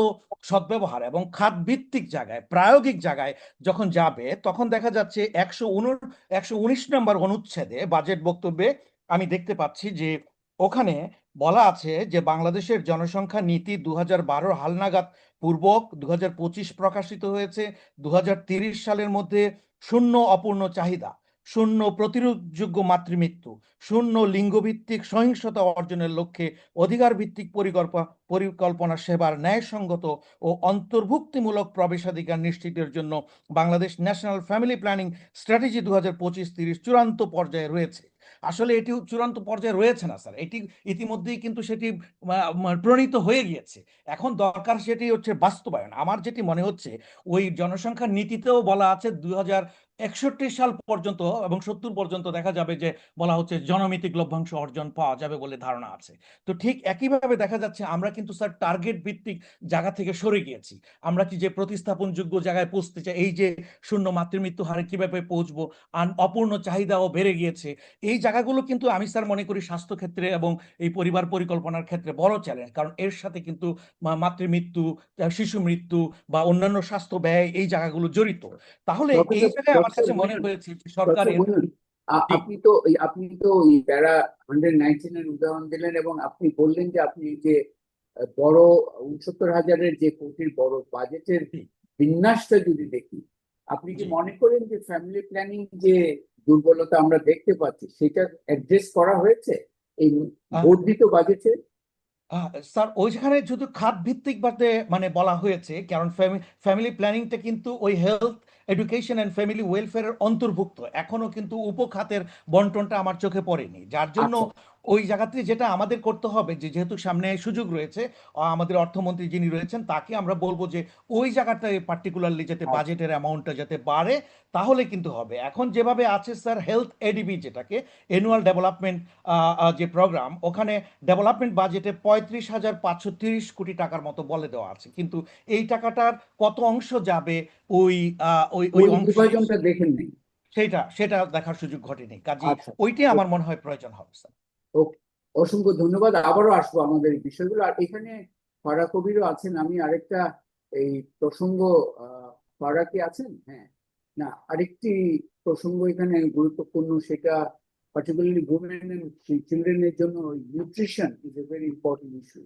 সদ্ব্যবহার এবং খাত ভিত্তিক জায়গায়, প্রায়োগিক জায়গায় যখন যাবে, তখন দেখা যাচ্ছে 119 নম্বর অনুচ্ছেদে বাজেট বক্তব্যে আমি দেখতে পাচ্ছি যে ওখানে বলা আছে যে বাংলাদেশের জনসংখ্যা নীতি 2012 হালনাগাদ পূর্বক 2025 প্রকাশিত হয়েছে। 2030 সালের মধ্যে শূন্য অপূর্ণ চাহিদা, শূন্য প্রতিরোধযোগ্য মাতৃমৃত্যু, শূন্য লিঙ্গভিত্তিক সহিংসতা অর্জনের লক্ষ্যে অধিকার ভিত্তিক পরিকল্পনা সেবার ন্যায়সঙ্গত ও অন্তর্ভুক্তিমূলক প্রবেশাধিকার নিশ্চিতের জন্য Bangladesh national family planning strategy 2025-30 চূড়ান্ত পর্যায়ে রয়েছে। আসলে এটি চূড়ান্ত পর্যায়ে রয়েছে না স্যার, এটি ইতিমধ্যেই কিন্তু সেটি প্রণীত হয়ে গিয়েছে। এখন দরকার সেটি হচ্ছে বাস্তবায়ন। আমার যেটি মনে হচ্ছে, ওই জনসংখ্যার নীতিতেও বলা আছে 2061 সাল পর্যন্ত এবং 70 পর্যন্ত দেখা যাবে যে বলা হচ্ছে জনমিতিক লভ্যাংশ অর্জন পাওয়া যাবে বলে ধারণা আছে। তো ঠিক একইভাবে দেখা যাচ্ছে আমরা কিন্তু স্যার টার্গেট ভিত্তিক জায়গা থেকে সরে গিয়েছি। আমরা কি যে প্রতিস্থাপনযোগ্য জায়গায় পৌঁছতে চাই, এই যে শূন্য মাতৃমৃত্যু হারে কিভাবে পৌঁছবো, অপূর্ণ চাহিদাও বেড়ে গিয়েছে, এই জায়গাগুলো কিন্তু আমি স্যার মনে করি স্বাস্থ্য ক্ষেত্রে এবং এই পরিবার পরিকল্পনার ক্ষেত্রে বড় চ্যালেঞ্জ। কারণ এর সাথে কিন্তু মাতৃমৃত্যু, শিশু মৃত্যু বা অন্যান্য স্বাস্থ্য ব্যয়, এই জায়গাগুলো জড়িত। তাহলে এই জায়গায় আমার কাছে মনে হয়েছে যে সরকারের আপনি তো এই প্যারা 119 এর উদাহরণ দিলেন, এবং আপনি বললেন যে আপনি যে বড় 69,000-এর যে কোটির বড় বাজেটের বিন্যাসটা যদি দেখি, আপনি কি মনে করেন যে ফ্যামিলি প্ল্যানিং যে দুর্বলতা আমরা দেখতে পাচ্ছি, সেটা অ্যাড্রেস করা হয়েছে এই বর্ধিত বাজেটে? স্যার ওইখানে শুধু খাত ভিত্তিক মানে বলা হয়েছে, কারণ ফ্যামিলি প্ল্যানিংটা কিন্তু ওই হেলথ এডুকেশন অ্যান্ড ফ্যামিলি ওয়েলফেয়ারের অন্তর্ভুক্ত, এখনো কিন্তু উপখাতের বন্টনটা আমার চোখে পড়েনি, যার জন্য ওই জায়গাতে যেটা আমাদের করতে হবে যে যেহেতু সামনে সুযোগ রয়েছে, আমাদের অর্থমন্ত্রী যিনি রয়েছেন তাকে আমরা বলবো যে ওই জায়গাটায় পার্টিকুলারলি যাতে আচ্ছা বাজেটের অ্যামাউন্টটা যাতে বাড়ে, তাহলে কিন্তু হবে। এখন যেভাবে আছে স্যার হেলথ এডিবি, যেটাকে অ্যানুয়াল ডেভেলপমেন্ট যে প্রোগ্রাম, ওখানে ডেভেলপমেন্ট বাজেটে 35,530 কোটি টাকার মতো বলে দেওয়া আছে, কিন্তু এই টাকাটার কত অংশ যাবে ওই ওই ওই ওই অংশে, বিভাজনটা দেখেন নেই। সেটা সেটা দেখার সুযোগ ঘটেনি। কাজেই আচ্ছা ওইটাই আমার ওকে মনে হয় প্রয়োজন হবে স্যার। ওকে, অসংখ্য ধন্যবাদ। আবারও আসবো আমাদের এই বিষয়গুলো। আর এখানে ফারা কবিরও আছেন। আমি আরেকটা এই প্রসঙ্গ, ফারা কি আছেন? হ্যাঁ, না, আরেকটি প্রসঙ্গ এখানে গুরুত্বপূর্ণ, সেটা পার্টিকুলারলি উইমেন এন্ড চিলড্রেনের জন্য nutrition is a very important issue.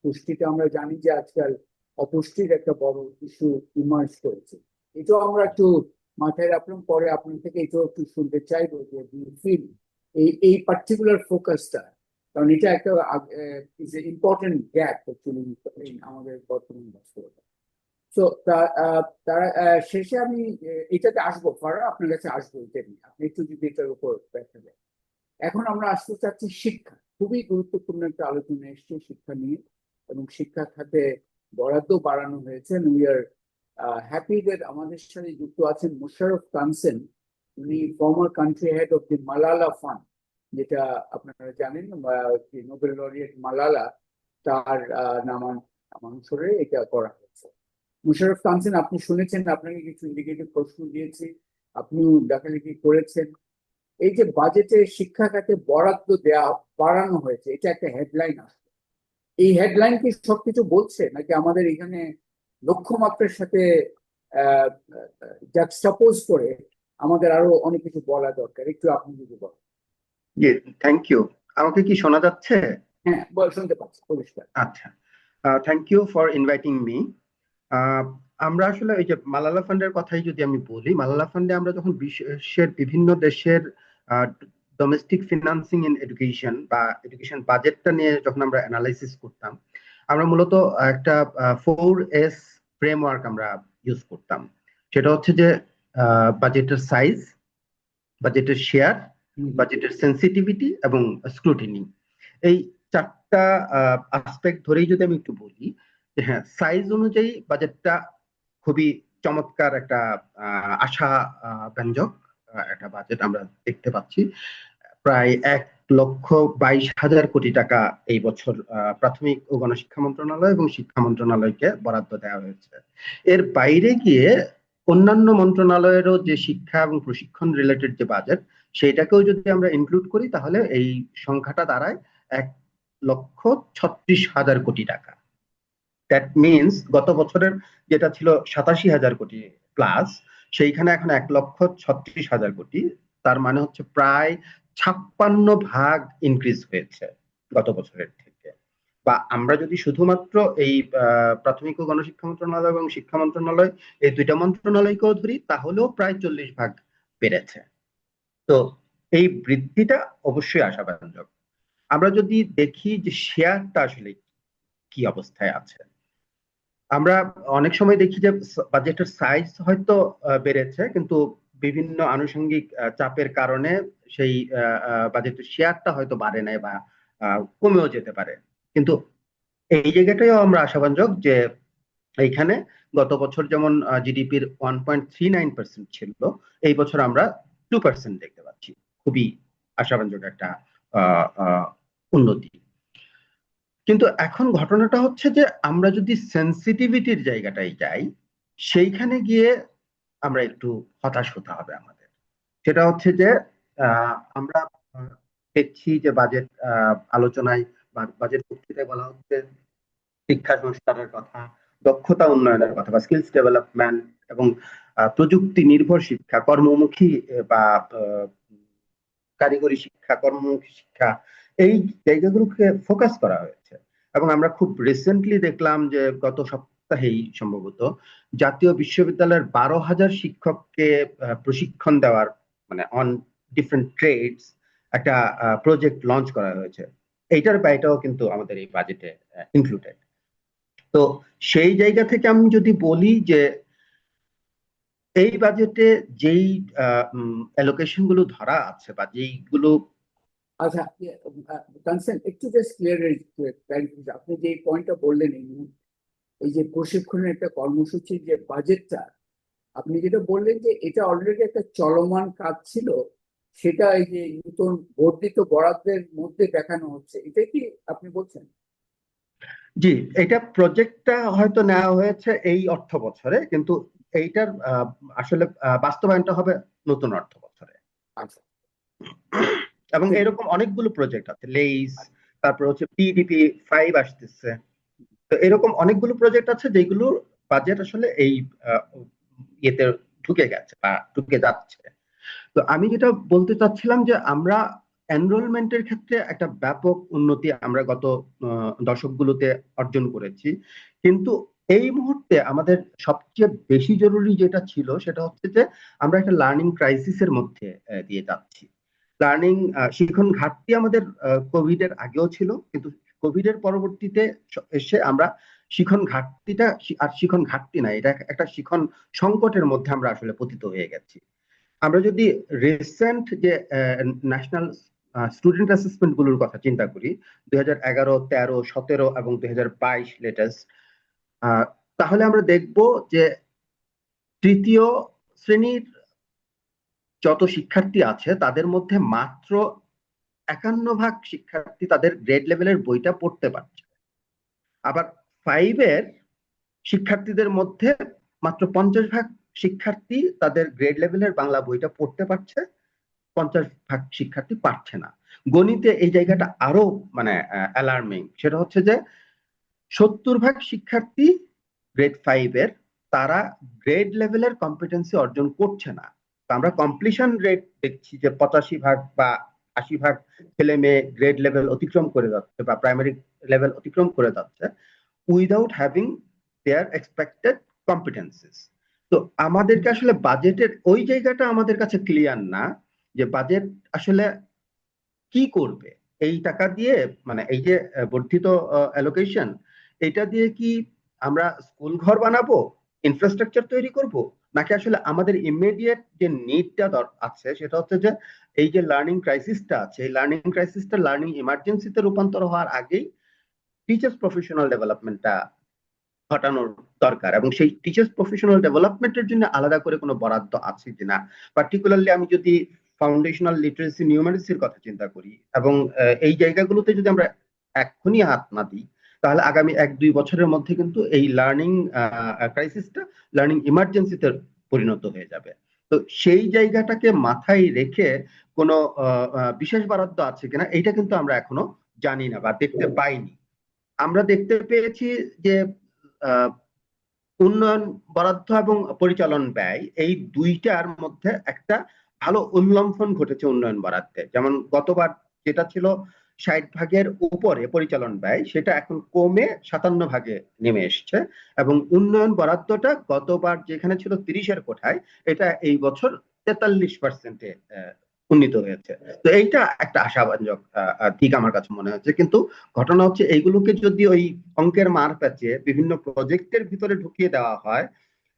পুষ্টিটা আমরা জানি যে আজকাল অপুষ্টির একটা বড় ইস্যু ইমার্জ করেছে। এটাও আমরা একটু মাথায় রাখলাম, পরে আপনার থেকে এটাও একটু শুনতে চাইবো যে ফিল এই পার্টিকুলার ফোকাসটা, কারণ এটা একটা is a important gap actually আমাদের বর্তমান বাস্তবতা। তো তার শেষে আমি এটাতে আসবো, ফারা আপনার কাছে আসবো এটা নিয়ে, আপনি একটু যদি এটার উপর ব্যাখ্যা দেন। এখন আমরা আসতে চাচ্ছি শিক্ষা। খুবই গুরুত্বপূর্ণ একটা আলোচনা এসছে শিক্ষা নিয়ে, এবং শিক্ষা খাতে বরাদ্দ বাড়ানো হয়েছে। উই আর হ্যাপি দ্যাট আমাদের সাথে যুক্ত আছেন মোশাররফ কানসেন, উনি former country head of the Malala fund, যেটা আপনারা জানেন নোবেল লরিয়েট মালালা, তার নামানুসারে এটা করা হয়েছে। মোশাররফ কানসেন, আপনি শুনেছেন, আপনাকে কিছু ইন্ডিকেটিভ প্রশ্ন দিয়েছি, আপনিও লেখালেখি করেছেন। এই যে বাজেটে শিক্ষা খাতে বরাদ্দ দেওয়া বাড়ানো হয়েছে, এটা একটা হেডলাইন আসছে। এই হেডলাইন কি সবকিছু বলছে, নাকি আমাদের এখানে লক্ষ্যমাত্রার সাথে জাক্সটাপোজ করে আমাদের আরো অনেক কিছু বলা দরকার? একটু আপনি যদি বলেন। জি, থ্যাংক ইউ। আমাকে কি শোনা যাচ্ছে? হ্যাঁ, শুনতে পাচ্ছি পরিষ্কার। আচ্ছা, thank you for inviting me. আমরা আসলে এই যে মালালা ফান্ডের কথাই যদি আমি বলি, মালালা ফান্ডে আমরা যখন বিশ্বের বিভিন্ন দেশের ডোমেস্টিক ফিনান্সিং ইন এডুকেশন বা এডুকেশন বাজেটটা নিয়ে যখন আমরা অ্যানালাইসিস করতাম, আমরা মূলত একটা 4S ফ্রেমওয়ার্ক আমরা ইউজ করতাম। সেটা হচ্ছে যে বাজেটের সাইজ, বাজেটের শেয়ার, বাজেটের সেন্সিটিভিটি এবং স্ক্রুটিনি। এই চারটা আসপেক্ট ধরেই যদি আমি একটু বলি, যে হ্যাঁ, সাইজ অনুযায়ী বাজেটটা খুবই চমৎকার একটা আশা ব্যঞ্জক একটা বাজেট আমরা দেখতে পাচ্ছি। প্রায় 1,22,000 কোটি টাকা এই বছর প্রাথমিক ও গণশিক্ষা মন্ত্রণালয় এবং শিক্ষা মন্ত্রণালয়কে বরাদ্দ দেওয়া হয়েছে। এর বাইরে গিয়ে অন্যান্য মন্ত্রণালয়েরও যে শিক্ষা এবং প্রশিক্ষণ রিলেটেড যে বাজেট, সেইটাকেও যদি আমরা ইনক্লুড করি, তাহলে এই সংখ্যাটা দাঁড়ায় 1,36,000 কোটি টাকা। দ্যাট মিনস গত বছরের যেটা ছিল 87,000 কোটি প্লাস, সেইখানে এখন 1,36,000 কোটি। তার মানে হচ্ছে প্রায় 56 ভাগ ইনক্রিজ হয়েছে গত বছরের থেকে। বা আমরা যদি শুধুমাত্র এই প্রাথমিক ও গণশিক্ষা মন্ত্রণালয় এবং শিক্ষা মন্ত্রণালয়, এই দুইটা মন্ত্রণালয়কেও ধরি, তাহলেও প্রায় 40 ভাগ বেড়েছে। তো এই বৃদ্ধিটা অবশ্যই আশাব্যঞ্জক। আমরা যদি দেখি যে শেয়ারটা আসলে কি অবস্থায় আছে, আমরা অনেক সময় দেখি যে বাজেটের সাইজ হয়তো বেড়েছে, কিন্তু বিভিন্ন আনুষঙ্গিক চাপের কারণে সেই বাজেটের শেয়ারটা হয়তো বাড়ে নাই বা কমেও যেতে পারে। কিন্তু এই জায়গাটাও আমরা আশাব্যঞ্জক যে এইখানে গত বছর যেমন জিডিপির 1.39% ছিল, এই বছর আমরা 2% দেখতে পাচ্ছি। খুবই আশাব্যঞ্জক একটা উন্নতি। কিন্তু এখন ঘটনাটা হচ্ছে যে আমরা যদি সেন্সিটিভিটির জায়গাটায় যাই, সেইখানে গিয়ে আমরা একটু হতাশ হতে হবে আমাদের। সেটা হচ্ছে যে আমরা দেখছি যে বাজেট আলোচনায় বা বাজেট বক্তৃতায় বলা হচ্ছে শিক্ষা সংস্কারের কথা, দক্ষতা উন্নয়নের কথা বা স্কিলস ডেভেলপমেন্ট, এবং প্রযুক্তি নির্ভর শিক্ষা, কর্মমুখী বা কারিগরি শিক্ষা, কর্মমুখী শিক্ষা, এই জায়গাগুলোকে ফোকাস করা হয়েছে। এবং আমরা খুব রিসেন্টলি দেখলাম যে গত সপ্তাহেই সম্ভবত জাতীয় বিশ্ববিদ্যালয়ের 12,000 শিক্ষককে প্রশিক্ষণ দেওয়ার, মানে অন ডিফারেন্ট ট্রেডস, একটা প্রজেক্ট লঞ্চ করা হয়েছে। এইটার ব্যয়টাও কিন্তু আমাদের এই বাজেটে ইনক্লুডেড। তো সেই জায়গা থেকে আমি যদি বলি যে এই বাজেটে যেই অ্যালোকেশন গুলো ধরা আছে বা যেইগুলো আচ্ছা, কনসেন একটু জাস্ট ক্লিয়ার, আপনি যে পয়েন্টটা বললেন এই যে প্রশিক্ষণের একটা কর্মসূচির যে বাজেটটা, আপনি যেটা বললেন যে এটা অলরেডি একটা চলমান কাজ ছিল, সেটা এই যে নতুন বর্ধিত বরাদ্দের মধ্যে দেখানো হচ্ছে, এটাই কি আপনি বলছেন? জি, এটা প্রজেক্টটা হয়তো নেওয়া হয়েছে এই অর্থ বছরে, কিন্তু এইটার আসলে বাস্তবায়নটা হবে নতুন অর্থ বছরে। আচ্ছা, এবং এরকম অনেকগুলো প্রজেক্ট আছে, লেইস, তারপর হচ্ছে PDP 5 আসতেছে। তো এরকম অনেকগুলো প্রজেক্ট আছে যেগুলোর বাজেট আসলে এই ইয়েতে ঢুকে গেছে বা ঢুকে যাচ্ছে। তো আমি যেটা বলতে চাচ্ছিলাম যে আমরা এনরোলমেন্টের ক্ষেত্রে একটা ব্যাপক উন্নতি আমরা গত দশকগুলোতে অর্জন করেছি, কিন্তু এই মুহূর্তে আমাদের সবচেয়ে বেশি জরুরি যেটা ছিল সেটা হচ্ছে যে আমরা একটা লার্নিং ক্রাইসিসের মধ্যে দিয়ে যাচ্ছি। শিখন ঘাটতি আমাদের কোভিড এর আগেও ছিল, কিন্তু কোভিড এর পরবর্তীতে এসে আমরা শিখন ঘাটতিটা আর শিখন ঘাটতি না, এটা একটা শিখন সংকটের মধ্যে আমরা আসলে পতিত হয়ে গেছি। আমরা যদি রিসেন্ট যে ন্যাশনাল স্টুডেন্ট অ্যাসেসমেন্ট গুলোর কথা চিন্তা করি, 2011, 13, 17 এবং 2022 লেটেস্ট, তাহলে আমরা দেখব যে তৃতীয় শ্রেণীর যত শিক্ষার্থী আছে তাদের মধ্যে মাত্র 51% শিক্ষার্থী তাদের গ্রেড লেভেলের বইটা পড়তে পারছে। আবার 5 এর শিক্ষার্থীদের মধ্যে মাত্র 50% শিক্ষার্থী তাদের গ্রেড লেভেলের বাংলা বইটা পড়তে পারছে, 50% শিক্ষার্থী পারছে না। গণিতে এই জায়গাটা আরো মানে অ্যালার্মিং, সেটা হচ্ছে যে 70% শিক্ষার্থী গ্রেড 5-এর তারা গ্রেড লেভেলের কম্পিটেন্সি অর্জন করছে না। তো আমরা কমপ্লিশন রেট দেখছি যে 85% বা 80% ছেলে মেয়ে গ্রেড লেভেল অতিক্রম করে যাচ্ছে বা প্রাইমারি লেভেল অতিক্রম করে যাচ্ছে উইদাউট হ্যাভিং দেয়ার এক্সপেক্টেড কম্পিটেন্সিস। তো আমাদেরকে আসলে বাজেটের ওই জায়গাটা আমাদের কাছে ক্লিয়ার না, যে বাজেট আসলে কি করবে এই টাকা দিয়ে, মানে এই যে বর্ধিত অ্যালোকেশন, এটা দিয়ে কি আমরা স্কুল ঘর বানাবো, ইনফ্রাস্ট্রাকচার তৈরি করব, নাকি আসলে আমাদের ইমিডিয়েট যে নিডটা আছে সেটা হচ্ছে যে এই যে লার্নিং ক্রাইসিসটা আছে, এই লার্নিং ক্রাইসিসটা লার্নিং ইমার্জেন্সিতে রূপান্তর হওয়ার আগেই টিচার্স প্রফেশনাল ডেভেলপমেন্টটা ঘটানোর দরকার। এবং সেই টিচার্স প্রফেশনাল ডেভেলপমেন্টের জন্য আলাদা করে কোনো বরাদ্দ আছে কিনা, পার্টিকুলারলি আমি যদি ফাউন্ডেশনাল লিটারেসি নিউমারেসির কথা চিন্তা করি, এবং এই জায়গাগুলোতে যদি আমরা এক্ষুনি হাত না দিই, তাহলে আগামী 1-2 বছরের মধ্যে কিন্তু এই লার্নিং ক্রাইসিসটা লার্নিং ইমার্জেন্সিতে পরিণত হয়ে যাবে। তো সেই জায়গাটাকে মাথায় রেখে কোনো বিশেষ বরাদ্দ আছে কিনা এটা কিন্তু আমরা এখনো জানি না বা দেখতে পাইনি। আমরা দেখতে পেয়েছি যে উন্নয়ন বরাদ্দ এবং পরিচালন ব্যয় এই দুইটার মধ্যে একটা ভালো উল্লম্ফন ঘটেছে উন্নয়ন বরাদ্দে। যেমন গতবার যেটা ছিল 60% উপরে পরিচালন ব্যয়, সেটা এখন কমে 57% নেমে এসছে, এবং উন্নয়ন বরাদ্দটা গতবার যেখানে ছিল 30-এর কোঠায়, এটা এই বছর 43%-এ উন্নীত হয়েছে। তো এইটা একটা আশাবাঞ্জক দিক আমার কাছে মনে হচ্ছে। কিন্তু ঘটনা হচ্ছে এইগুলোকে যদি ওই অঙ্কের মার প্যাচে বিভিন্ন প্রজেক্টের ভিতরে ঢুকিয়ে দেওয়া হয়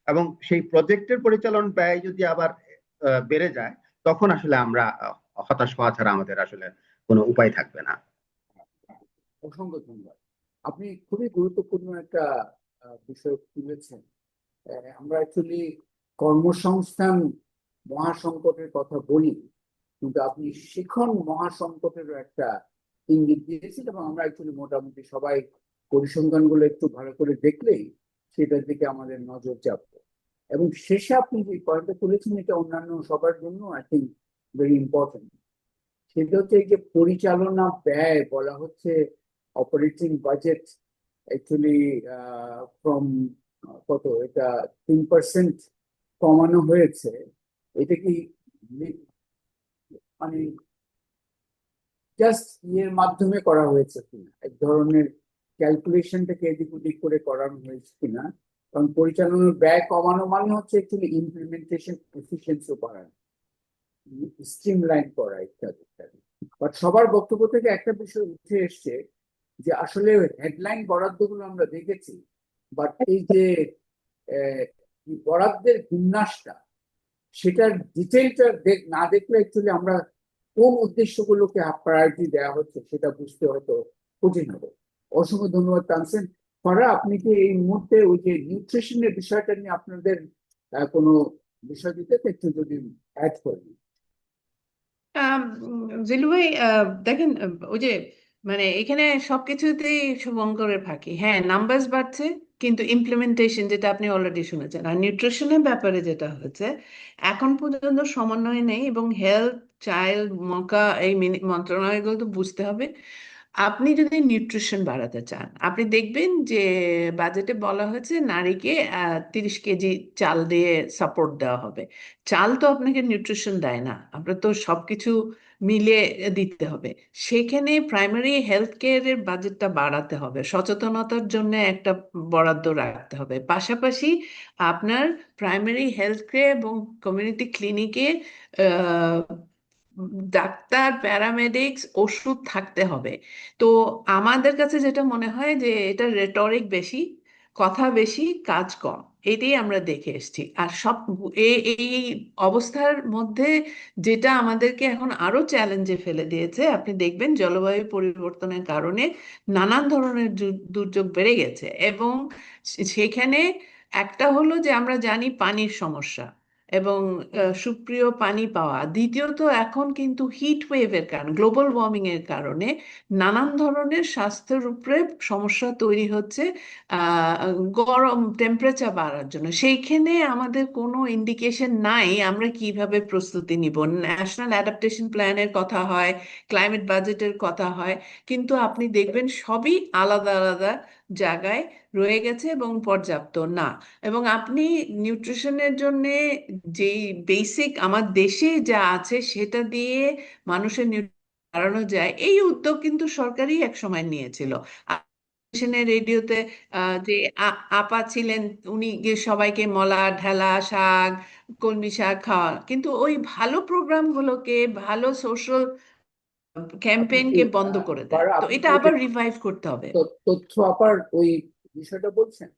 এবং সেই প্রজেক্টের পরিচালন ব্যয় যদি আবার বেড়ে যায়, তখন আসলে আমরা হতাশ হওয়া ছাড়া আমাদের আসলে কোনো উপায় থাকবে না। অসংখ্য ধন্যবাদ। আপনি খুবই গুরুত্বপূর্ণ একটা বিষয় তুলেছেন। আমরা অ্যাকচুয়ালি কর্মসংস্থান মহাসংকটের কথা বলি, কিন্তু আপনি শিখন মহাসংকটেরও একটা ইঙ্গিত দিয়েছেন, এবং আমরা অ্যাকচুয়ালি মোটামুটি সবাই পরিসংখ্যানগুলো একটু ভালো করে দেখলেই সেটার দিকে আমাদের নজর যাবে। এবং শেষে আপনি যে পয়েন্টটা তুলেছেন, এটা অন্যান্য সবার জন্য আই থিঙ্ক ভেরি ইম্পর্টেন্ট। সেটা হচ্ছে এই যে পরিচালনা ব্যয় বলা হচ্ছে অপারেটিং বাজেট অ্যাকচুয়ালি ফ্রম কত, এটা 3% কমানো হয়েছে। এটা কি মানে জাস্ট ইয়ের মাধ্যমে করা হয়েছে কিনা, এক ধরনের ক্যালকুলেশনটাকে এদিক ওদিক করে করানো হয়েছে কিনা? কারণ পরিচালনার ব্যয় কমানো মানে হচ্ছে অ্যাকচুয়ালি ইমপ্লিমেন্টেশন এফিসিয়েন্সি বাড়ানো, স্ট্রিমলাইন করা ইত্যাদি ইত্যাদি। বাট সবার বক্তব্য থেকে একটা বিষয় উঠে এসছে যে আসলে হেডলাইন বরাদ্দগুলো আমরা দেখেছি, বাট এই যে বরাদ্দের বিন্যাসটা, সেটার ডিটেইলটা না দেখলে অ্যাকচুয়ালি আমরা কোন উদ্দেশ্যগুলোকে প্রায়োরিটি দেওয়া হচ্ছে সেটা বুঝতে হয়তো কঠিন হবে। অসংখ্য ধন্যবাদ তানসেন। ফারা, আপনি কি এই মুহূর্তে ওই যে নিউট্রিশনের বিষয়টা নিয়ে আপনাদের কোনো বিষয় দিতে একটু যদি অ্যাড করেন? জিলু ভাই, দেখেন, ওই যে মানে এখানে সবকিছুতেই শুভঙ্করের ফাঁকি। হ্যাঁ, নাম্বারস বাড়ছে, কিন্তু ইমপ্লিমেন্টেশন, যেটা আপনি অলরেডি শুনেছেন, আর নিউট্রিশনের ব্যাপারে যেটা হয়েছে, এখন পর্যন্ত সমন্বয় নেই। এবং হেলথ, চাইল্ড, মকা, এই মন্ত্রণালয়গুলো তো বুঝতে হবে। আপনি যদি নিউট্রিশন বাড়াতে চান, আপনি দেখবেন যে বাজেটে বলা হয়েছে নারীকে 30 কেজি চাল দিয়ে সাপোর্ট দেওয়া হবে। চাল তো আপনাকে নিউট্রিশন দেয় না, আপনার তো সবকিছু মিলিয়ে দিতে হবে। সেখানে প্রাইমারি হেলথ কেয়ারের বাজেটটা বাড়াতে হবে, সচেতনতার জন্য একটা বরাদ্দ রাখতে হবে। পাশাপাশি আপনার প্রাইমারি হেলথ কেয়ার এবং কমিউনিটি ক্লিনিকে ডাক্তার, প্যারামেডিক্স, ওষুধ থাকতে হবে। তো আমাদের কাছে যেটা মনে হয় যে এটা রেটরিক বেশি, কথা বেশি, কাজ কম, এটাই আমরা দেখে এসেছি। আর সব এই অবস্থার মধ্যে যেটা আমাদেরকে এখন আরো চ্যালেঞ্জে ফেলে দিয়েছে, আপনি দেখবেন জলবায়ু পরিবর্তনের কারণে নানান ধরনের দুর্যোগ বেড়ে গেছে। এবং সেখানে একটা হলো যে আমরা জানি পানির সমস্যা এবং সুপ্রিয় পানি পাওয়া। দ্বিতীয়ত, এখন কিন্তু হিট ওয়েভের কারণে, গ্লোবাল ওয়ার্মিং এর কারণে নানান ধরনের স্বাস্থ্যের উপরে সমস্যা তৈরি হচ্ছে গরম টেম্পারেচার বাড়ার জন্য। সেইখানে আমাদের কোনো ইন্ডিকেশন নাই আমরা কিভাবে প্রস্তুতি নিব। ন্যাশনাল অ্যাডাপ্টেশন প্ল্যানের কথা হয়, ক্লাইমেট বাজেটের কথা হয়, কিন্তু আপনি দেখবেন সবই আলাদা আলাদা জায়গায় রয়ে গেছে এবং পর্যাপ্ত না। এবং আপনি নিউট্রিশনের জন্য যেই বেসিক আমার দেশে যা আছে সেটা দিয়ে মানুষের নিউট্রিশন বাড়ানো যায়, এই উদ্যোগ কিন্তু সরকারই এক সময় নিয়েছিল। রেডিওতে যে আপা ছিলেন, উনি গিয়ে সবাইকে মলা, ঢেলা শাক, কলমি শাক খাওয়া, কিন্তু ওই ভালো প্রোগ্রামগুলোকে, ভালো সোশ্যাল ক্যাম্পেইনকে বন্ধ করে দেয়। ফারা, তো আপনি এটা কি আবার রিভাইভ করতে হবে। তথ্য আপার ওই বিষয়টা বলছেন?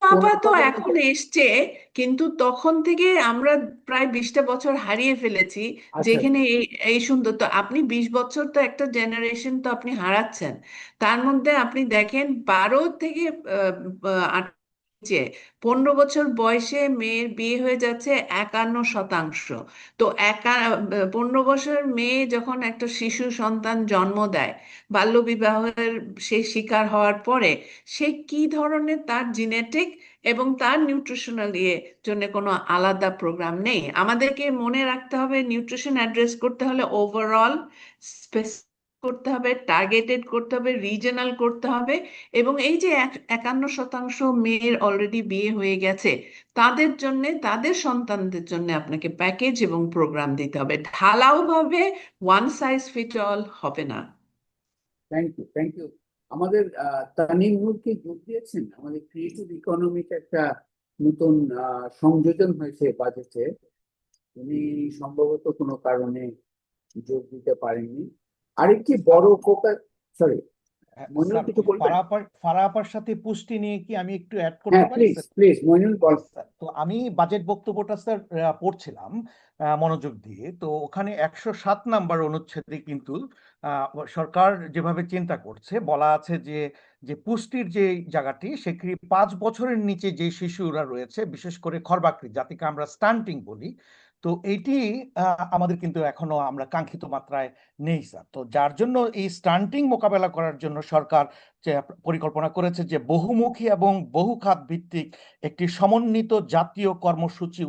কোন আপা তো আপা বলতে এখন এসছে, কিন্তু তখন থেকে আমরা প্রায় 20টা বছর হারিয়ে ফেলেছি আচ্ছা যেখানে এই এই সুন্দর। তো আপনি 20 বছর তো একটা জেনারেশন তো আপনি হারাচ্ছেন। তার মধ্যে আপনি দেখেন 12 থেকে 15 বছর বয়সে মেয়ের বিয়ে হয়ে যাচ্ছে 51%। তো 15 বছর মেয়ে যখন একটা শিশু সন্তান জন্ম দেয়, বাল্যবিবাহের সে শিকার হওয়ার পরে, সে কি ধরনের তার জিনেটিক এবং তার নিউট্রিশনাল জন্য কোনো আলাদা প্রোগ্রাম নেই। আমাদেরকে মনে রাখতে হবে নিউট্রিশন অ্যাড্রেস করতে হলে ওভারঅল করতে হবে, টার্গেটেড করতে হবে, রিজনাল করতে হবে। এবং এই যে 51% মেয়ের অলরেডি বিয়ে হয়ে গেছে, তাদের জন্য, তাদের সন্তানদের জন্য আপনাকে প্যাকেজ এবং প্রোগ্রাম দিতে হবে। ঢালাও ভাবে ওয়ান সাইজ ফিট অল হবে না। Thank you, thank you. আমাদের তানিম নূর কি যোগ দিয়েছেন? আমাদের ক্রিয়েটিভ ইকোনমিক একটা নতুন সংযোজন হয়েছে বাজেটে। উনি সম্ভবত কোনো কারণে যোগ দিতে পারেননি। আরেকটি বড় ফোকাস, সরি মনিরুল, স্যার, কিছু বলবেন? ফারা আপার সাথে পুষ্টি নিয়ে কি আমি একটু অ্যাড করতে হ্যাঁ, পারি প্লিজ স্যার? প্লিজ মনিরুল বল। তো আমি বাজেট বক্তব্যটা স্যার পড়ছিলাম মনোযোগ দিয়ে। তো ওখানে 107 নাম্বার অনুচ্ছেদে কিন্তু সরকার যেভাবে চিন্তা করছে, বলা আছে যে যে পুষ্টির যে জায়গাটি, সেখানে 5 বছরের নিচে যে শিশুরা রয়েছে, বিশেষ করে খর্বাকৃতি, যাকে আমরা স্টান্টিং বলি, তো এইটি আমাদের কিন্তু এখনো আমরা কাঙ্ক্ষিত মাত্রায় নেই স্যার। তো যার জন্য এই স্টান্টিং মোকাবেলা করার জন্য সরকার যে পরিকল্পনা করেছে যে বহুমুখী এবং বহু খাত ভিত্তিক একটি সমন্বিত জাতীয় কর্মসূচি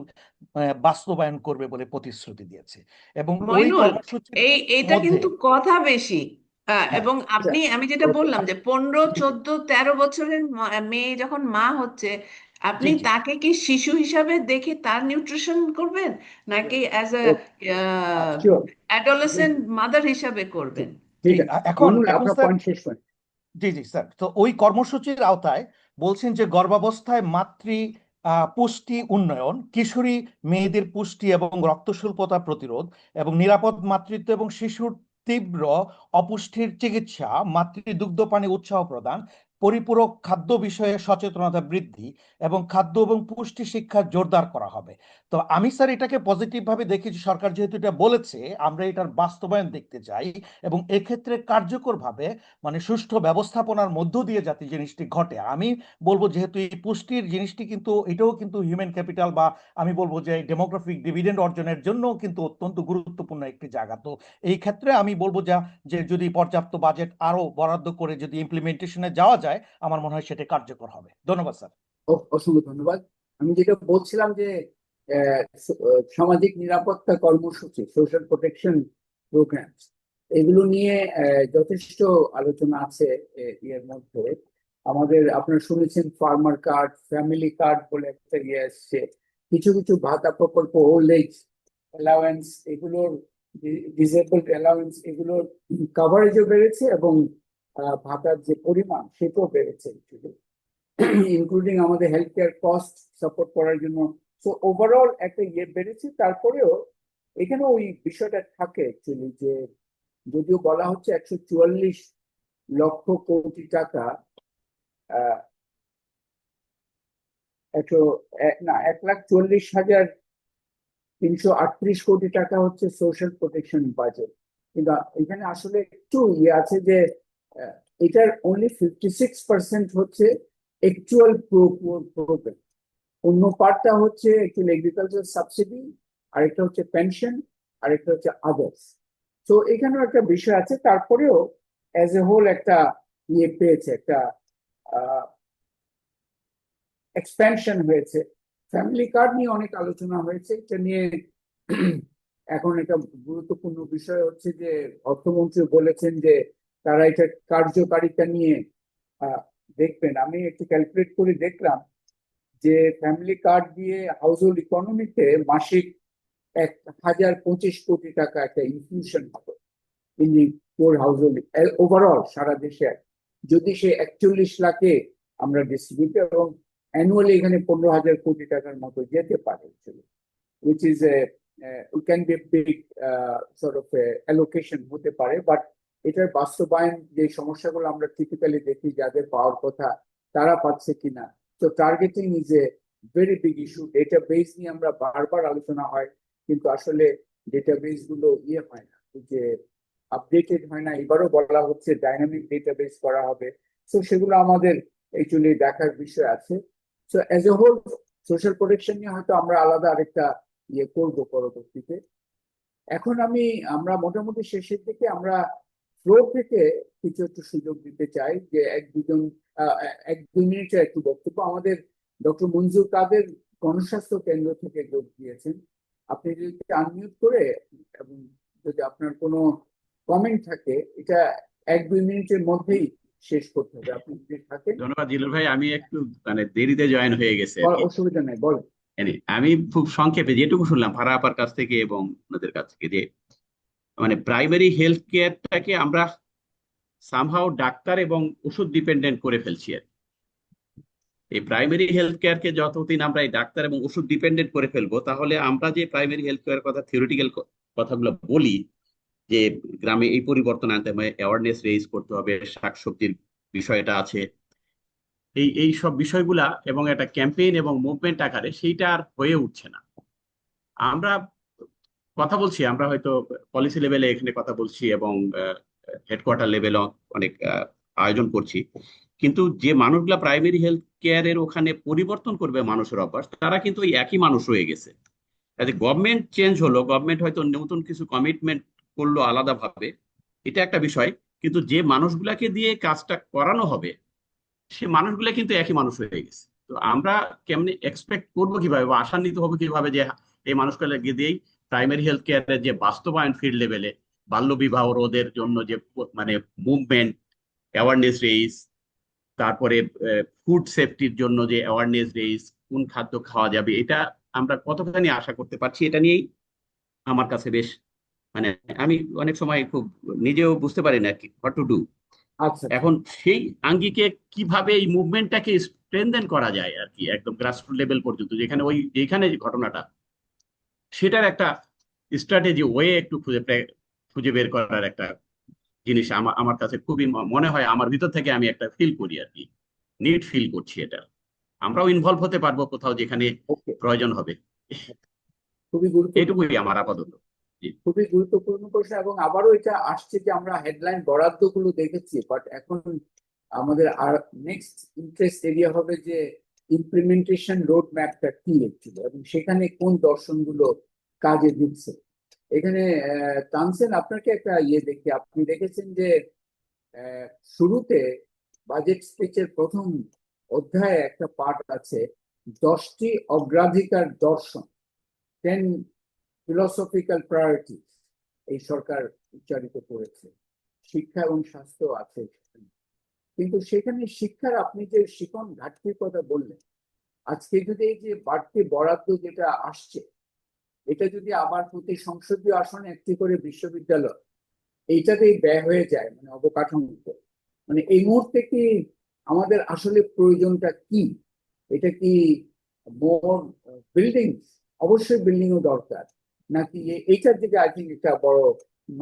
বাস্তবায়ন করবে বলে প্রতিশ্রুতি দিয়েছে। এবং ওই মইনুল, কর্মসূচির এইটা মধ্যে কিন্তু কথা বেশি। হ্যাঁ, এবং আচ্ছা, আমি যেটা বললাম যে 15, 14, 13 বছরের মেয়ে যখন মা হচ্ছে, আপনি জি জি তাকে কি শিশু হিসাবে দেখে তার নিউট্রিশন করবেন, নাকি as a sure, G adolescent G mother হিসাবে জি, করবেন? ঠিক জি। আছে এখন মনিরুল, এখন আপনার স্যার, পয়েন্ট শেষ করেন। জি জি স্যার, তো ওই কর্মসূচির আওতায় বলছেন যে গর্ভাবস্থায় মাতৃ পুষ্টি উন্নয়ন, কিশোরী মেয়েদের পুষ্টি এবং রক্তস্বল্পতা প্রতিরোধ এবং নিরাপদ মাতৃত্ব এবং শিশুর তীব্র অপুষ্টির চিকিৎসা, মাতৃ দুগ্ধ পানি উৎসাহ প্রদান, পরিপূরক খাদ্য বিষয়ে সচেতনতা বৃদ্ধি এবং খাদ্য এবং পুষ্টি শিক্ষা জোরদার করা হবে। তো আমি স্যার এটাকে পজিটিভ ভাবে দেখি যে সরকার যেহেতু এটা বলেছে, আমরা এটার বাস্তবায়ন দেখতে চাই এবং এক্ষেত্রে কার্যকরভাবে মানে সুষ্ঠু ব্যবস্থাপনার মধ্য দিয়ে যাতে জিনিসটি ঘটে। আমি বলবো যেহেতু এই পুষ্টির জিনিসটি কিন্তু এটাও কিন্তু হিউম্যান ক্যাপিটাল বা আমি বলবো যে ডেমোগ্রাফিক ডিভিডেন্ড অর্জনের জন্য কিন্তু অত্যন্ত গুরুত্বপূর্ণ একটি জায়গা। তো এই ক্ষেত্রে আমি বলবো যে যদি পর্যাপ্ত বাজেট আরো বরাদ্দ করে যদি ইমপ্লিমেন্টেশনে যাওয়া যায়, আমার মনে হয় সেটা কার্যকর হবে। ধন্যবাদ স্যার। অসংখ্য ধন্যবাদ। আমি যেটা বলছিলাম যে সামাজিক নিরাপত্তা কর্মসূচি, সোশ্যাল প্রোটেকশন প্রোগ্রাম, এগুলো নিয়ে যথেষ্ট আলোচনা আছে এর মধ্যে। আমাদের আপনারা শুনেছেন ফার্মার কার্ড, ফ্যামিলি কার্ড বলে একটা ইয়ে আসছে, কিছু কিছু ভাতা প্রকল্প, ওল্ড এজ অ্যালাওয়েন্স, এগুলোর ডিসেবলড অ্যালাওয়েন্স, এগুলোর কাভারেজও বেড়েছে এবং ভাতার যে পরিমাণ সেটাও বেড়েছে, ইনক্লুডিং আমাদের হেলথ কেয়ার কস্ট সাপোর্ট করার জন্য। সো ওভারঅল একটা ইয়ে বেড়েছে। তারপরেও এখানে ওই বিষয়টা থাকে অ্যাকচুয়ালি, যে যদিও বলা হচ্ছে 144 লক্ষ কোটি টাকা, 1,40,338 কোটি টাকা হচ্ছে সোশ্যাল প্রোটেকশন বাজেট, কিন্তু এখানে আসলে একটু ইয়ে আছে যে এটার অনলি 56% হচ্ছে অ্যাকচুয়াল প্রোগ্রাম, অন্য পার্টটা হচ্ছে অ্যাকচুয়ালি এগ্রিকালচার সাবসিডি, আরেকটা হচ্ছে পেনশন, আরেকটা হচ্ছে আদার্স। তো এখানেও একটা বিষয় আছে। তারপরেও অ্যাজ এ হোল একটা ইয়ে পেয়েছে, একটা এক্সপ্যানশন হয়েছে। ফ্যামিলি কার্ড নিয়ে অনেক আলোচনা হয়েছে, এটা নিয়ে এখন একটা গুরুত্বপূর্ণ বিষয় হচ্ছে যে অর্থমন্ত্রী বলেছেন যে তারা এটা কার্যকারিতা নিয়ে দেখবেন। আমি একটু ক্যালকুলেট করে দেখলাম যে ফ্যামিলি কার্ড দিয়ে হাউস হোল্ড ইকোনমিতে মাসিক 1,025 কোটি টাকা একটা ইনফিউশন হবে in the poor household overall সারা দেশে, যদি সে 41 লাখে আমরা ডিস্ট্রিবিউট, এবং অ্যানুয়ালি এখানে 15,000 কোটি টাকার মতো যেতে পারে, which is can be a big sort of allocation হতে পারে। বাট এটার বাস্তবায়ন যে সমস্যাগুলো আমরা টিপিক্যালি দেখি, যাদের পাওয়ার কথা তারা পাচ্ছে কিনা। তো targeting is a very big issue. Database নিয়ে আমরা বারবার আলোচনা হয়, কিন্তু আসলে ডেটাবেস গুলো ইয়ে হয় না, যে আপডেটেড হয় না। এবারও বলা হচ্ছে ডাইনামিক ডেটাবেস করা হবে। তো সেগুলো আমাদের অ্যাকচুয়ালি দেখার বিষয় আছে। So as a whole social protection নিয়ে হয়তো আমরা আলাদা আরেকটা ইয়ে করবো পরবর্তীতে। এখন আমরা মোটামুটি শেষের দিকে, আমরা ফ্লোর থেকে কিছু একটু সুযোগ দিতে চাই, যে এক দুই মিনিটের একটু বক্তব্য। আমাদের ডক্টর মঞ্জুর কাদের গণস্বাস্থ্য কেন্দ্র থেকে যোগ দিয়েছেন। আপনি যদি আনমিউট করে, এবং যদি আপনার কোনো কমেন্ট থাকে, এটা 1-2 মিনিটের মধ্যেই শেষ করতে হবে, আপনি যদি থাকেন। ধন্যবাদ জিলুর ভাই, আমি একটু মানে দেরিতে জয়েন হয়ে গেছে আর কি। অসুবিধা নেই, বলেন। আমি খুব সংক্ষেপে যেটুকু শুনলাম ফারাহ আপার কাছ থেকে এবং ওনাদের কাছ থেকে, যে মানে প্রাইমারি হেলথ কেয়ারটাকে আমরা সামহাও ডাক্তার এবং ওষুধ ডিপেন্ডেন্ট করে ফেলছি আর কি। এই প্রাইমারি হেলথ কেয়ারকে যতদিন আমরা এই ডাক্তার এবং ওষুধ ডিপেন্ডেন্ট করে ফেলবো, তাহলে আমরা যে প্রাইমারি হেলথ কেয়ার কথা, থিওরিটিক্যাল কথাগুলো বলি, যে গ্রামে এই পরিবর্তন আনতে হবে, অ্যাওয়ারনেস রেইজ করতে হবে, শাকসবজির বিষয়টা আছে, এই সব বিষয়গুলা এবং একটা ক্যাম্পেইন এবং মুভমেন্ট আকারে সেইটা আর হয়ে উঠছে না। আমরা কথা বলছি, আমরা হয়তো পলিসি লেভেলে এখানে কথা বলছি এবং হেডকোয়ার্টার লেভেলে অনেক আয়োজন করছি, কিন্তু যে মানুষগুলা প্রাইমারি হেলথ কেয়ারের ওখানে পরিবর্তন করবে মানুষের অভ্যাস, তারা কিন্তু ওই একই মানুষ রয়ে গেছে। গভর্নমেন্ট চেঞ্জ হলো, গভর্নমেন্ট হয়তো নতুন কিছু কমিটমেন্ট করলো আলাদাভাবে, এটা একটা বিষয়, কিন্তু যে মানুষগুলাকে দিয়ে কাজটা করানো হবে সে মানুষগুলো কিন্তু একই মানুষ হয়ে গেছে। তো আমরা কেমনি এক্সপেক্ট করবো কিভাবে বা আশান্বিত হবো কিভাবে যে এই মানুষগুলোকে দিয়েই প্রাইমারি হেলথ কেয়ারের যে বাস্তবায়ন ফিল্ড লেভেলে, বাল্য বিবাহ রোধের জন্য যে মানে মুভমেন্ট, অ্যাওয়ারনেস রেইজ, তারপরে ফুড সেফটির জন্য যে অ্যাওয়ারনেস রেইজ, কোন খাদ্য খাওয়া যাবে, এটা আমরা কতখানি আশা করতে পারছি, এটা নিয়েই আমার কাছে বেশ মানে আমি অনেক সময় খুব নিজেও বুঝতে পারি না হোয়াট টু ডু। আচ্ছা, এখন সেই আঙ্গিকে কিভাবে এই মুভমেন্টটাকে স্ট্রেনথেন করা যায় আর কি, একদম গ্রাসরুট লেভেল পর্যন্ত, যেখানে যে ঘটনাটা, সেটার একটা স্ট্র্যাটেজি ওয়ে একটু খুঁজে বের করার একটা জিনিস আমার কাছে খুবই মনে হয়, আমার ভিতর থেকে আমি একটা ফিল করি আর কি, নিড ফিল করছি এটা। আমরাও ইনভলভ হতে পারবো কোথাও যেখানে ওকে, প্রয়োজন হবে। খুবই গুরুত্বপূর্ণ, এইটুকুই আমার আপাতত। জি। খুবই গুরুত্বপূর্ণ প্রশ্ন। এবং আবারও এটা আসছে যে আমরা হেডলাইন বরাদ্দগুলো দেখেছি, বাট এখন আমাদের আর নেক্সট ইন্টারেস্ট এরিয়া হবে যে ইমপ্লিমেন্টেশন রোড ম্যাপটা কি ছিল এবং সেখানে কোন দর্শনগুলো কাজে দিচ্ছে। এখানে তানসেন, আপনাকে একটা ইয়ে দেখি, আপনি দেখেছেন যে শুরুতে বাজেট স্পিচের প্রথম অধ্যায়ে একটা পার্ট আছে 10টি অগ্রাধিকার দর্শন, 10 ফিলোসফিক্যাল প্রায়োরিটি এই সরকার উচ্চারিত করেছে। শিক্ষা এবং স্বাস্থ্য আছে সেখানে। কিন্তু সেখানে শিক্ষার আপনি যে শিখন ঘাটতির কথা বললেন, আজকে যদি এই যে বাড়তি বরাদ্দ যেটা আসছে, এটা যদি আবার প্রতি সংসদীয় আসনে একটি করে বিশ্ববিদ্যালয় এইটাতেই ব্যয় হয়ে যায়, মানে অবকাঠামোতে, মানে এই মুহূর্তে কি আমাদের আসলে প্রয়োজনটা কি? এটা কি মোর বিল্ডিং? অবশ্যই বিল্ডিং ও দরকার, নাকি এইটার দিকে আই থিঙ্ক একটা বড়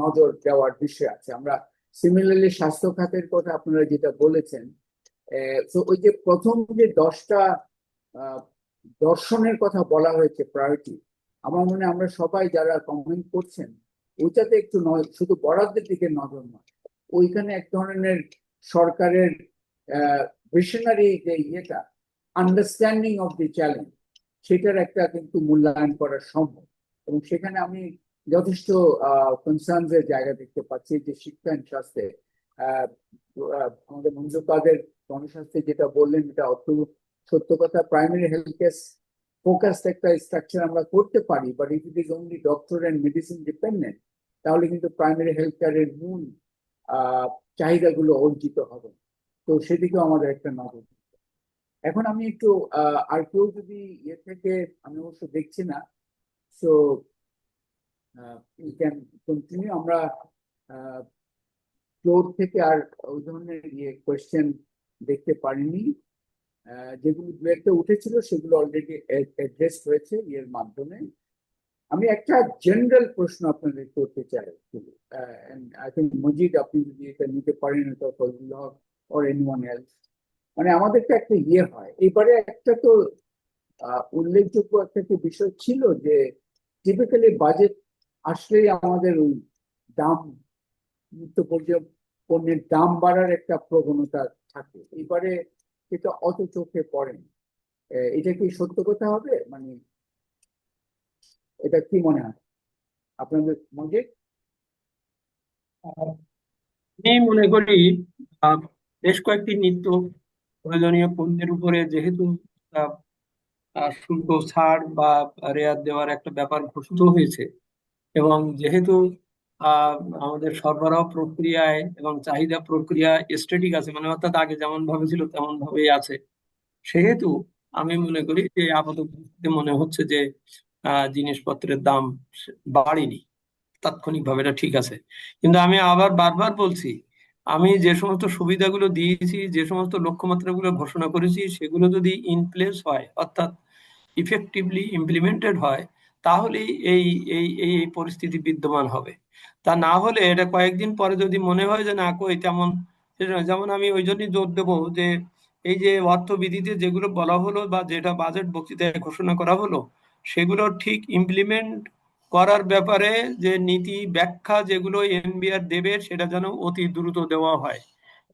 নজর দেওয়ার বিষয় আছে। আমরা সিমিলারলি স্বাস্থ্য খাতের কথা আপনারা যেটা বলেছেন, তো ওই যে প্রথম যে 10টা দর্শনের কথা বলা হয়েছে প্রায়োরিটি, আমার মনে হয় আমরা সবাই যারা কমেন্ট করছেন ওইটাতে একটু শুধু বরাদ্দের দিকে নজর নয়, ওইখানে এক ধরনের সরকারের ভিশনারি যে ইয়েটা, আন্ডারস্ট্যান্ডিং অফ দি চ্যালেঞ্জ, সেটার একটা কিন্তু মূল্যায়ন করা সম্ভব। এবং সেখানে আমি যথেষ্ট কনসার্নস এর জায়গা দেখতে পাচ্ছি যে শিক্ষা এবং স্বাস্থ্যে আমাদের মঞ্জুর কাদের গণস্বাস্থ্যে যেটা বললেন এটা অত সত্য কথা। প্রাইমারি হেলথ কেয়ার ফোকাস একটা স্ট্রাকচার আমরা করতে পারি, but if it is only doctor and medicine dependent, তাহলে কিন্তু প্রাইমারি হেলথ কেয়ারের মূল চাহিদাগুলো অর্জিত হবে। তো সেদিকেও আমাদের একটা নজর। এখন আমি একটু আর কেউ যদি ইয়ে থেকে, আমি অবশ্য দেখছি না, সো ইউ ক্যান কন্টিনিউ। আমরা ফ্লোর থেকে আর ওই ধরনের ইয়ে কোয়েশ্চেন দেখতে পারিনি। যেগুলো দু একটা উঠেছিল সেগুলো অলরেডি অ্যাড্রেস হয়েছে ইয়ের মাধ্যমে। আমি একটা জেনারেল প্রশ্ন আপনাদের করতে চাই, আই থিঙ্ক মজিদ আপনি যদি এটা নিতে পারেন, এটা ফজলুল হক অর এনিওয়ান এলস। মানে আমাদের তো একটা ইয়ে হয়, এবারে একটা তো উল্লেখযোগ্য একটা বিষয় ছিল যে টিপিক্যালি বাজেট আসলেই আমাদের ওই দাম, নিত্য পণ্যের দাম বাড়ার একটা প্রবণতা থাকে। এবারে এটা অত চোখে পড়েনি। এটা কি সত্য কথা হবে? মানে এটা কি মনে হয় আপনাদের মধ্যে? আমি মনে করি আহ, বেশ কয়েকটি নিত্য প্রয়োজনীয় পণ্যের উপরে যেহেতু আহ, শুল্ক ছাড় বা রেয়াত দেওয়ার একটা ব্যাপার ঘোষিত হয়েছে, এবং যেহেতু আহ, আমাদের সরবরাহ প্রক্রিয়ায় এবং চাহিদা প্রক্রিয়া স্ট্যাটিক আছে, মানে অর্থাৎ আগে যেমন ভাবে ছিল তেমন ভাবেই আছে, সেহেতু আমি মনে করি যে আপাতত মনে হচ্ছে যে জিনিসপত্রের দাম বাড়েনি তাৎক্ষণিকভাবে, এটা ঠিক আছে। কিন্তু আমি আবার বারবার বলছি, আমি যে সমস্ত সুবিধাগুলো দিয়েছি, যে সমস্ত লক্ষ্যমাত্রাগুলো ঘোষণা করেছি, সেগুলো যদি ইন প্লেস হয়, অর্থাৎ ইফেক্টিভলি ইমপ্লিমেন্টেড হয়, তাহলেই এই এই এই এই পরিস্থিতি বিদ্যমান হবে। তা না হলে এটা কয়েকদিন পরে যদি মনে হয় যে না কই তেমন, যেমন আমি ওই জন্যই জোর দেবো যে এই যে অর্থবিধিতে যেগুলো বলা হলো বা যেটা বাজেট বক্তৃতায় ঘোষণা করা হলো, সেগুলো ঠিক ইমপ্লিমেন্ট করার ব্যাপারে যে নীতি ব্যাখ্যা যেগুলো এনবিআর দেবে, সেটা যেন অতি দ্রুত দেওয়া হয়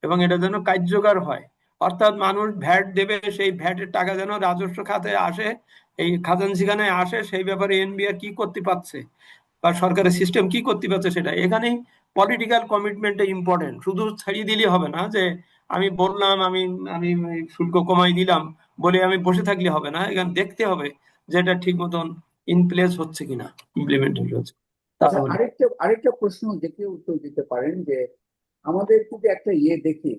এবং এটা যেন কার্যকর হয়। অর্থাৎ মানুষ ভ্যাট দেবে, সেই ভ্যাটের টাকা যেন রাজস্ব খাতে আসে, এই খাজানচিখানায় আসে, সেই ব্যাপারে এনবিআর কি করতে পারছে বা সরকারের সিস্টেম কি করতে পারছে, সেটা এখানেই পলিটিক্যাল কমিটমেন্টটা ইম্পর্টেন্ট। শুধু ছাড়িয়ে দিলে হবে না যে আমি বললাম আমি আমি শুল্ক কমাই দিলাম বলে আমি বসে থাকলে হবে না, এখানে দেখতে হবে যে এটা ঠিক মতন ইন প্লেস হচ্ছে কিনা, ইমপ্লিমেন্টেড হচ্ছে। আচ্ছা, তাহলে আরেকটা প্রশ্ন দেখে উত্তর দিতে পারেন যে আমাদের যদি একটা ইয়ে দেখি,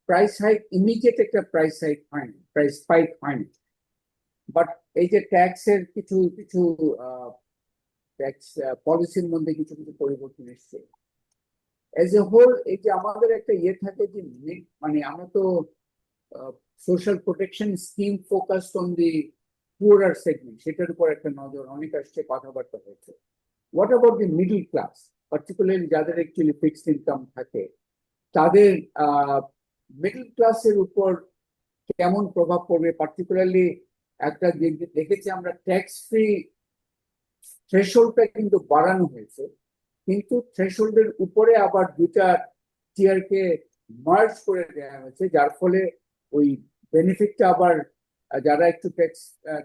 প্রাইস হাইক, ইমিডিয়েট একটা প্রাইস হাইক হয়নি, প্রাইস স্পাইক হয়নি, বাট এই যে ট্যাক্সের কিছু কিছু ট্যাক্স পলিসির মধ্যে কিছু কিছু পরিবর্তন এসছে। এজ এ হোল এই যে আমাদের একটা ইয়ে থাকে যে মানে আমরা তো social protection scheme focused on the poorer segment, সেটার উপর একটা নজর অনেক আসছে, কথাবার্তা হয়েছে। What about the middle class, particularly যাদের অ্যাকচুয়ালি ফিক্সড ইনকাম থাকে, তাদের মিডল ক্লাসের উপর কেমন প্রভাব পড়বে, পার্টিকুলারলি একটা দেখেছি আমরা ট্যাক্স ফ্রি থ্রেশহোল্ডটা কিন্তু বাড়ানো হয়েছে, কিন্তু থ্রেশহোল্ডের উপরে আবার দুটা টিয়ারকে মার্জ করে দেওয়া হয়েছে, যার ফলে ওই বেনিফিটটা আবার যারা একটু ট্যাক্স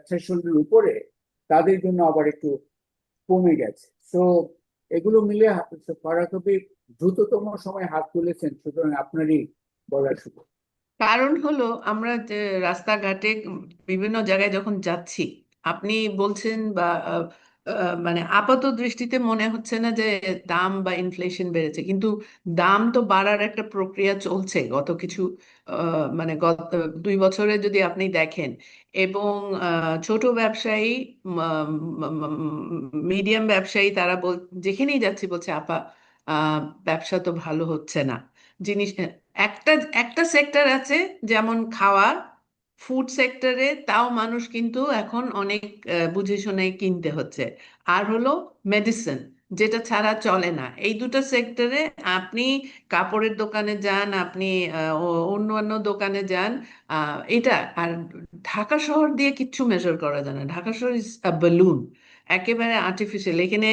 থ্রেশহোল্ডের উপরে তাদের জন্য আবার একটু কমে গেছে। তো এগুলো মিলে ফারাক কবির দ্রুততম সময় হাত তুলেছেন, সুতরাং আপনারই বলার সুযোগ। কারণ হলো আমরা যে রাস্তাঘাটে বিভিন্ন জায়গায় যখন যাচ্ছি, আপনি বলছেন বা মানে আপাত দৃষ্টিতে মনে হচ্ছে না যে দাম বা ইনফ্লেশন বেড়েছে, কিন্তু দাম তো বাড়ার একটা প্রক্রিয়া চলছে গত কিছু মানে গত 2 বছরে যদি আপনি দেখেন। এবং ছোট ব্যবসায়ী, মিডিয়াম ব্যবসায়ী, তারা যেখানেই যাচ্ছি বলছে আপা ব্যবসা তো ভালো হচ্ছে না। জিনিস একটা একটা সেক্টর আছে যেমন খাওয়া, ফুড সেক্টরে তাও মানুষ কিন্তু এখন অনেক বুঝে শুনে কিনতে হচ্ছে। আর হলো মেডিসিন, যেটা ছাড়া চলে না। এই দুটো সেক্টরে আপনি কাপড়ের দোকানে যান, আপনি অন্যান্য দোকানে যান, এটা আর ঢাকা শহর দিয়ে কিচ্ছু মেজার করা যায় না। ঢাকা শহর ইজ আ বেলুন, একেবারে আর্টিফিশিয়াল। এখানে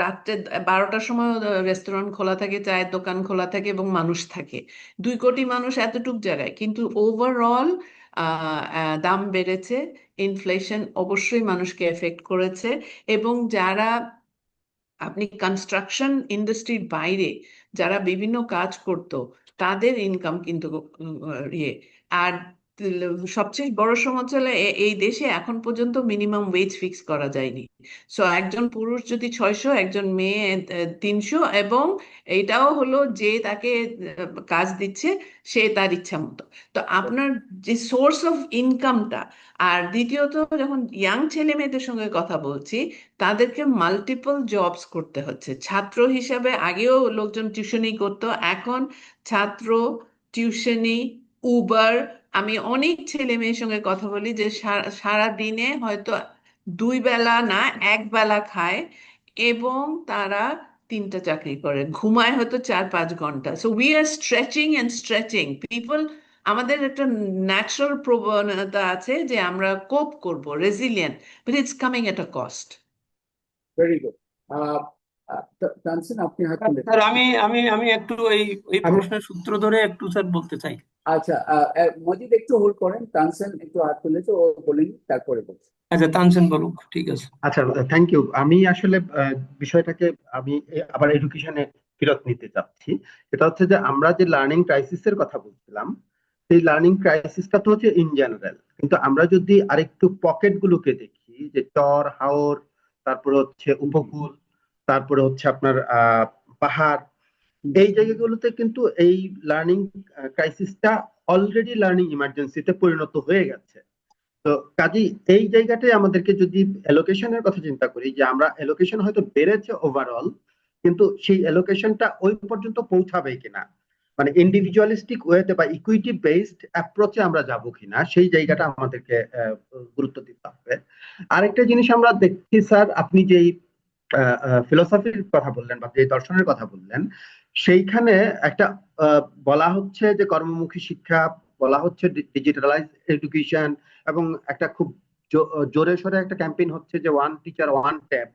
রাত্রে 12টার সময় রেস্টুরেন্ট খোলা থাকে, চায়ের দোকান খোলা থাকে এবং মানুষ থাকে। 2 কোটি মানুষ এতটুক জায়গায়, কিন্তু ওভারঅল দাম বেড়েছে। ইনফ্লেশন অবশ্যই মানুষকে এফেক্ট করেছে। এবং যারা আপনি কনস্ট্রাকশন ইন্ডাস্ট্রির বাইরে যারা বিভিন্ন কাজ করতো, তাদের ইনকাম কিন্তু ইয়ে। আর সবচেয়ে বড় সমস্যা হলো এই দেশে এখন পর্যন্ত মিনিমাম ওয়েজ ফিক্স করা যায়নি। সো একজন পুরুষ যদি 600, একজন মেয়ে 300, এবং এটাও হলো যে তাকে কাজ দিচ্ছে সে তার ইচ্ছা মতো। তো আপনার যে সোর্স অফ ইনকামটা, আর দ্বিতীয়ত যখন ইয়াং ছেলে মেয়েদের সঙ্গে কথা বলছি, তাদেরকে মাল্টিপল জবস করতে হচ্ছে। ছাত্র হিসাবে আগেও লোকজন টিউশনি করতো, এখন ছাত্র, টিউশনি, উবার। আমি অনেক ছেলে মেয়ের সঙ্গে কথা বলি যে সারা দিনে হয়তো 2 বেলা না 1 বেলা খায়, এবং তারা 3টা চাকরি করে, ঘুমায় হয়তো 4-5 ঘন্টা। So we are stretching and stretching people. আমাদের একটা ন্যাচারাল প্রবণতা আছে যে আমরা কোপ করব, resilient, but it's coming at a cost. Very good. Tansin, আপনি হাত স্যার তুলেছেন। আমি আমি আমি একটু এই প্রশ্নের সূত্র ধরে একটু স্যার বলতে চাই। আচ্ছা, মজিদ একটু হোল্ড করেন, তানসিন একটু হাত তুলেছে, ও বলেন তারপরে বলছি। আচ্ছা, তানসেন বলুক, ঠিক আছে। আচ্ছা, থ্যাংক ইউ। আমি আসলে বিষয়টাকে আমি আবার এডুকেশনে ফেরত নিতে চাচ্ছি। এটা হচ্ছে যে আমরা যে লার্নিং ক্রাইসিসের কথা বলছিলাম, সেই লার্নিং ক্রাইসিসটা তো হচ্ছে ইন জেনারেল, কিন্তু আমরা যদি আরেকটু পকেট গুলোকে দেখি, যে চর হাওর, তারপরে হচ্ছে উপকূল, তারপরে হচ্ছে আপনার পাহাড়, এই জায়গাগুলোতে কিন্তু এই লার্নিং ক্রাইসিসটা অলরেডি লার্নিং ইমার্জেন্সিতে পরিণত হয়ে গেছে। তো কাজেই এই জায়গাটায় আমাদেরকে যদি অ্যালোকেশনের কথা চিন্তা করি, যে আমরা অ্যালোকেশন হয়তো বেড়েছে ওভারঅল, কিন্তু সেই অ্যালোকেশনটা ওই পর্যন্ত পৌঁছাবে কিনা, মানে ইন্ডিভিজুয়ালিস্টিক ওয়েতে বা ইকুইটি বেসড অ্যাপ্রোচে আমরা যাব কিনা, সেই জায়গাটা আমাদেরকে গুরুত্ব দিতে হবে। আরেকটা জিনিস আমরা দেখছি স্যার, আপনি যেই ফিলোসফির কথা বললেন বা যে দর্শনের কথা বললেন, সেইখানে একটা বলা হচ্ছে যে কর্মমুখী শিক্ষা, বলা হচ্ছে ডিজিটালাইজ এডুকেশন, এবং একটা খুব জোরে সোরে একটা ক্যাম্পেইন হচ্ছে যে ওয়ান টিচার ওয়ান ট্যাব।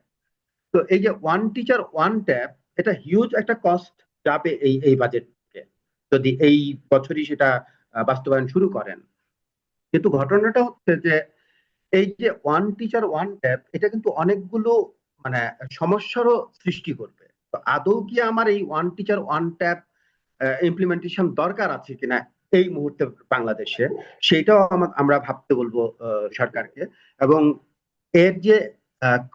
তো এই যে ওয়ান টিচার ওয়ান ট্যাব, এটা হিউজ একটা কস্ট যাবে এই বাজেটকে, যদি এই বছরই সেটা বাস্তবায়ন শুরু করেন। কিন্তু ঘটনাটা হচ্ছে যে এই যে ওয়ান টিচার ওয়ান ট্যাব, এটা কিন্তু অনেকগুলো মানে সমস্যারও সৃষ্টি করবে। তো আদৌ কি আমার এই one teacher one tab implementation দরকার আছে কিনা এই মুহূর্তে বাংলাদেশে, সেইটাও আমরা ভাবতে বলবো সরকারকে। এবং এর যে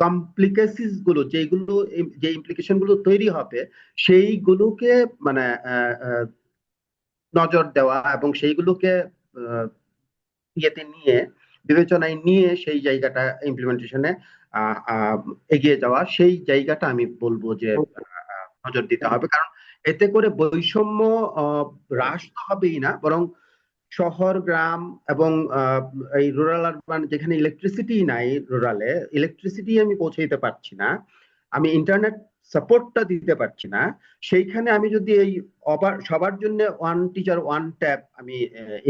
কমপ্লিকেশনস গুলো, যেগুলো যে ইমপ্লিকেশন গুলো তৈরি হবে, সেইগুলোকে মানে নজর দেওয়া এবং সেইগুলোকে ইয়েতে নিয়ে, বিবেচনায় নিয়ে সেই জায়গাটা ইমপ্লিমেন্টেশনে এগিয়ে যাওয়া, সেই জায়গাটা আমি বলবো যে নজর দিতে হবে। কারণ এতে করে বৈষম্য হ্রাস তো হবেই না, বরং শহর গ্রাম এবং এই রুরাল আরবান, যেখানে ইলেকট্রিসিটি নাই, রুরালে ইলেকট্রিসিটি আমি পৌঁছে দিতে পারছি না, আমি ইন্টারনেট সাপোর্টটা দিতে পারছি না, সেইখানে আমি যদি এই সবার জন্য ওয়ান টিচার ওয়ান ট্যাব আমি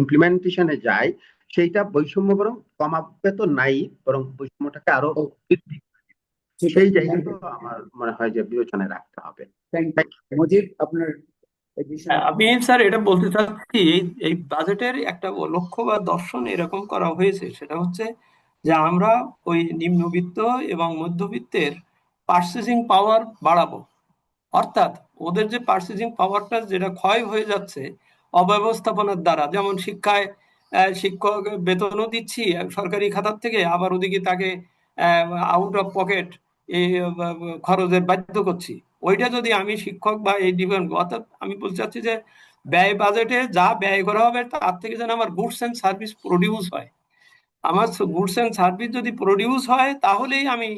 ইমপ্লিমেন্টেশনে যাই, সেইটা বৈষম্য বরং কমাবে তো নাই, বরং বৈষম্যটাকে আরো ও, বৃদ্ধি করবে। ঠিক সেই আছে, জায়গাটা আমার মনে হয় যে বিবেচনায় রাখতে হবে। Thank you. মুজিব, আপনার এডিশন। আমি স্যার এটা বলতে চাচ্ছি, এই এই বাজেটের একটা লক্ষ্য বা দর্শন এরকম করা হয়েছে, সেটা হচ্ছে যে আমরা ওই নিম্নবিত্ত এবং মধ্যবিত্তের পার্চেসিং পাওয়ার বাড়াবো। অর্থাৎ ওদের যে পার্চেসিং পাওয়ারটা যেটা ক্ষয় হয়ে যাচ্ছে অব্যবস্থাপনার দ্বারা, যেমন শিক্ষায় শিক্ষক বেতনও দিচ্ছি সরকারি খাতার থেকে, আবার ওদিকে তাকে আউট অফ পকেট এই খরচের বাধ্য করছি। ওইটা যদি আমি শিক্ষক বা এই ডিপার্টমেন্ট, অর্থাৎ আমি বলতে চাচ্ছি যে ব্যয় বাজেটে যা ব্যয় করা হবে তার থেকে যেন আমার গুডস অ্যান্ড সার্ভিস প্রডিউস হয়। আমার গুডস অ্যান্ড সার্ভিস যদি প্রডিউস হয় তাহলেই আমি